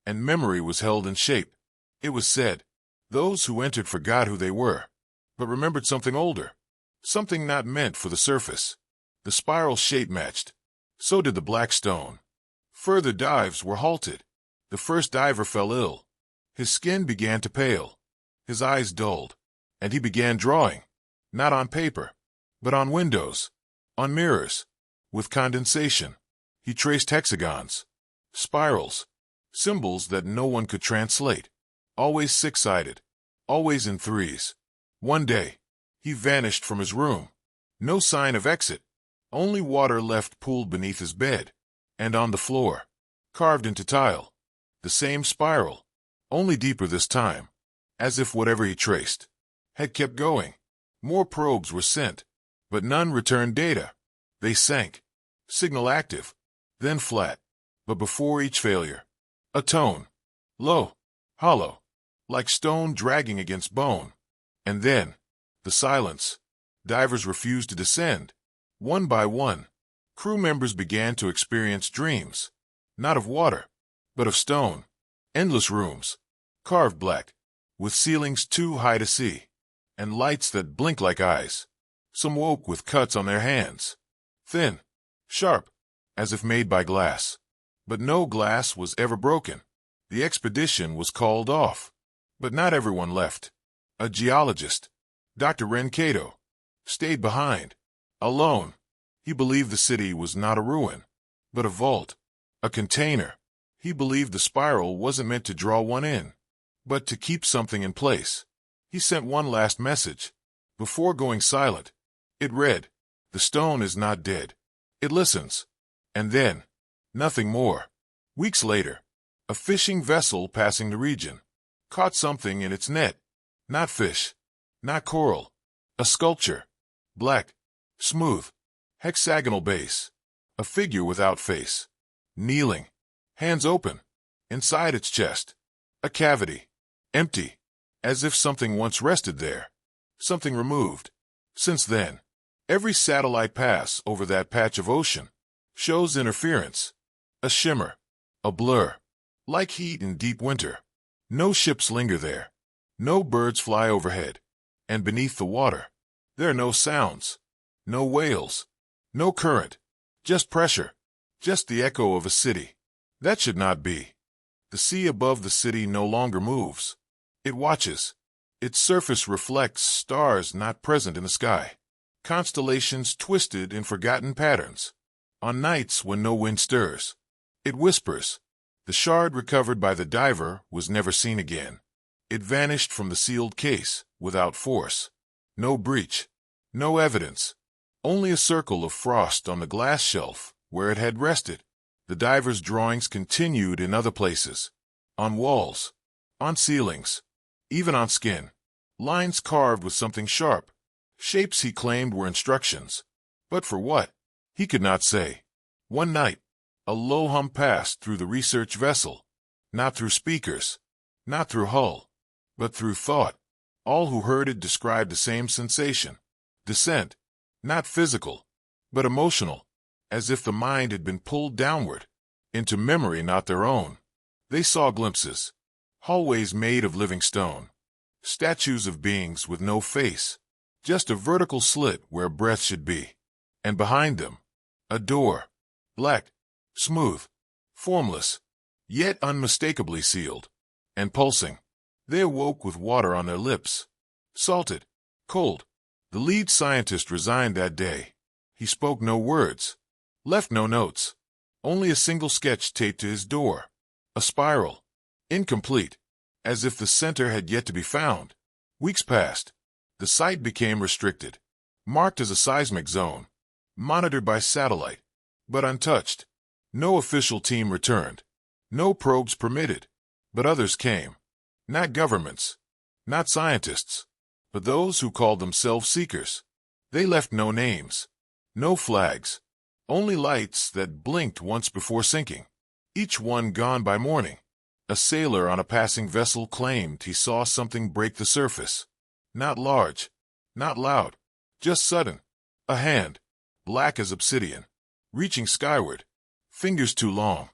and memory was held in shape. It was said, those who entered forgot who they were, but remembered something older, something not meant for the surface. The spiral shape matched. So did the black stone. Further dives were halted. The first diver fell ill. His skin began to pale. His eyes dulled. And he began drawing, not on paper, but on windows, on mirrors. With condensation, he traced hexagons, spirals, symbols that no one could translate. Always 6-sided, always in 3s. One day, he vanished from his room. No sign of exit. Only water left pooled beneath his bed, and on the floor, carved into tile. The same spiral, only deeper this time, as if whatever he traced had kept going. More probes were sent, but none returned data. They sank, signal active, then flat, but before each failure, a tone, low, hollow, like stone dragging against bone. And then, the silence, Divers refused to descend. One by one, crew members began to experience dreams, not of water, but of stone. Endless rooms, carved black, with ceilings too high to see, and lights that blink like eyes. Some woke with cuts on their hands, thin, sharp, as if made by glass. But no glass was ever broken. The expedition was called off, but not everyone left. A geologist, Dr. Ren Kato, stayed behind, alone. He believed the city was not a ruin, but a vault, a container. He believed the spiral wasn't meant to draw one in, but to keep something in place. He sent one last message. Before going silent, it read, "The stone is not dead. It listens." And then, nothing more. Weeks later, a fishing vessel passing the region caught something in its net. Not fish, not coral, a sculpture. Black, smooth, hexagonal base. A figure without face. Kneeling, hands open. Inside its chest, a cavity. Empty, as if something once rested there. Something removed. Since then, every satellite pass over that patch of ocean shows interference. A shimmer, a blur, like heat in deep winter. No ships linger there. No birds fly overhead. And beneath the water, there are no sounds, no wails, no current, just pressure, just the echo of a city. That should not be. The sea above the city no longer moves. It watches. Its surface reflects stars not present in the sky, constellations twisted in forgotten patterns. On nights when no wind stirs, it whispers. The shard recovered by the diver was never seen again. It vanished from the sealed case, without force. No breach, no evidence, only a circle of frost on the glass shelf where it had rested. The diver's drawings continued in other places, on walls, on ceilings, even on skin. Lines carved with something sharp, shapes he claimed were instructions. But for what? He could not say. One night, a low hum passed through the research vessel, not through speakers, not through hull, but through thought. All who heard it described the same sensation. Descent, not physical, but emotional, as if the mind had been pulled downward, into memory not their own. They saw glimpses, hallways made of living stone, statues of beings with no face, just a vertical slit where breath should be. And behind them, a door, black, smooth, formless, yet unmistakably sealed, and pulsing. They awoke with water on their lips, salted, cold. The lead scientist resigned that day. He spoke no words, left no notes, only a single sketch taped to his door. A spiral, incomplete, as if the center had yet to be found. Weeks passed. The site became restricted, marked as a seismic zone, monitored by satellite, but untouched. No official team returned, no probes permitted, but others came. Not governments, not scientists, but those who called themselves seekers. They left no names, no flags, only lights that blinked once before sinking, each one gone by morning. A sailor on a passing vessel claimed he saw something break the surface. Not large, not loud, just sudden. A hand, black as obsidian, reaching skyward, fingers too long,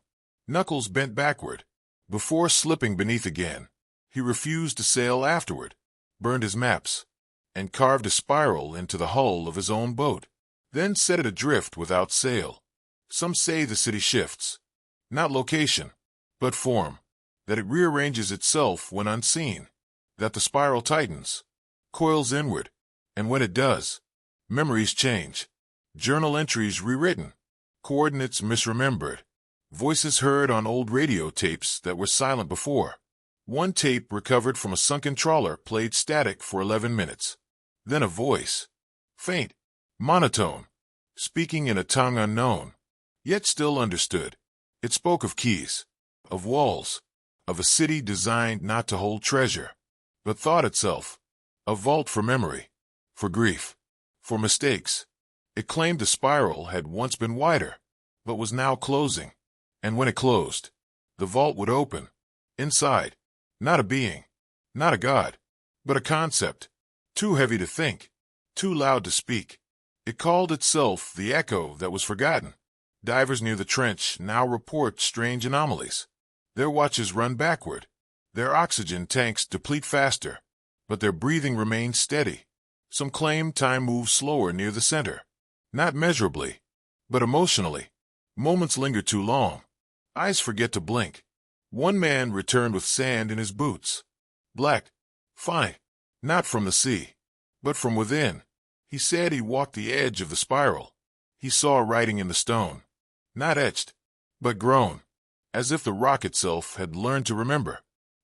knuckles bent backward, before slipping beneath again. He refused to sail afterward, burned his maps, and carved a spiral into the hull of his own boat, then set it adrift without sail. Some say the city shifts, not location, but form, that it rearranges itself when unseen, that the spiral tightens, coils inward, and when it does, memories change, journal entries rewritten, coordinates misremembered, voices heard on old radio tapes that were silent before. One tape recovered from a sunken trawler played static for 11 minutes. Then a voice, faint, monotone, speaking in a tongue unknown, yet still understood. It spoke of keys, of walls, of a city designed not to hold treasure, but thought itself, a vault for memory, for grief, for mistakes. It claimed the spiral had once been wider, but was now closing, and when it closed, the vault would open. Inside, not a being, not a god, but a concept, too heavy to think, too loud to speak. It called itself the echo that was forgotten. Divers near the trench now report strange anomalies. Their watches run backward. Their oxygen tanks deplete faster, but their breathing remains steady. Some claim time moves slower near the center. Not measurably, but emotionally. Moments linger too long. Eyes forget to blink. One man returned with sand in his boots. Black. Fine. Not from the sea, but from within. He said he walked the edge of the spiral. He saw writing in the stone. Not etched, but grown, as if the rock itself had learned to remember.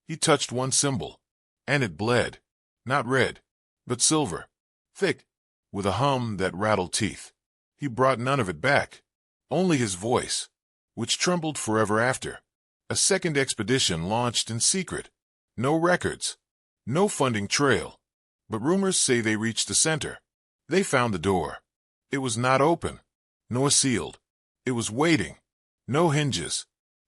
He touched one symbol, and it bled. Not red, but silver. Thick, with a hum that rattled teeth. He brought none of it back, only his voice, which trembled forever after. A second expedition launched in secret. No records, no funding trail, but rumors say they reached the center. They found the door. It was not open, nor sealed. It was waiting. No hinges,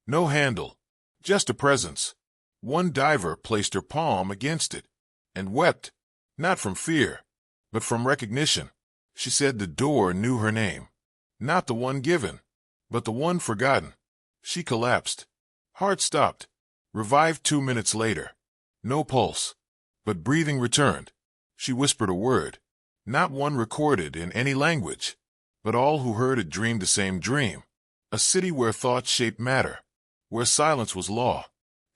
no handle, just a presence. One diver placed her palm against it and wept, not from fear, but from recognition. She said the door knew her name, not the one given, but the one forgotten. She collapsed. Heart stopped. Revived 2 minutes later. No pulse, but breathing returned. She whispered a word, not one recorded in any language, but all who heard it dreamed the same dream. A city where thought shaped matter, where silence was law,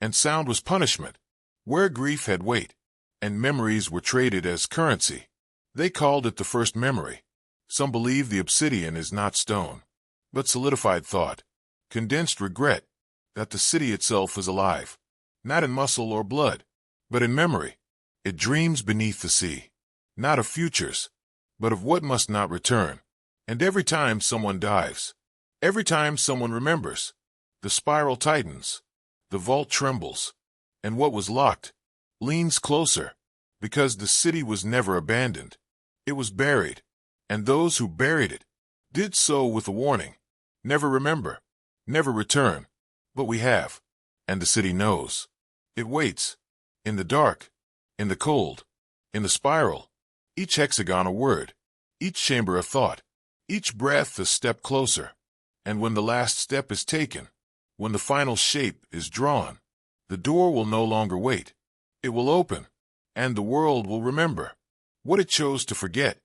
and sound was punishment, where grief had weight, and memories were traded as currency. They called it the first memory. Some believe the obsidian is not stone, but solidified thought, condensed regret, that the city itself is alive, not in muscle or blood, but in memory. It dreams beneath the sea, not of futures, but of what must not return. And every time someone dives, every time someone remembers, the spiral tightens, the vault trembles, and what was locked leans closer, because the city was never abandoned. It was buried, and those who buried it did so with a warning. Never remember, never return. But we have, and the city knows. It waits, in the dark, in the cold, in the spiral, each hexagon a word, each chamber a thought, each breath a step closer. And when the last step is taken, when the final shape is drawn, the door will no longer wait. It will open, and the world will remember what it chose to forget.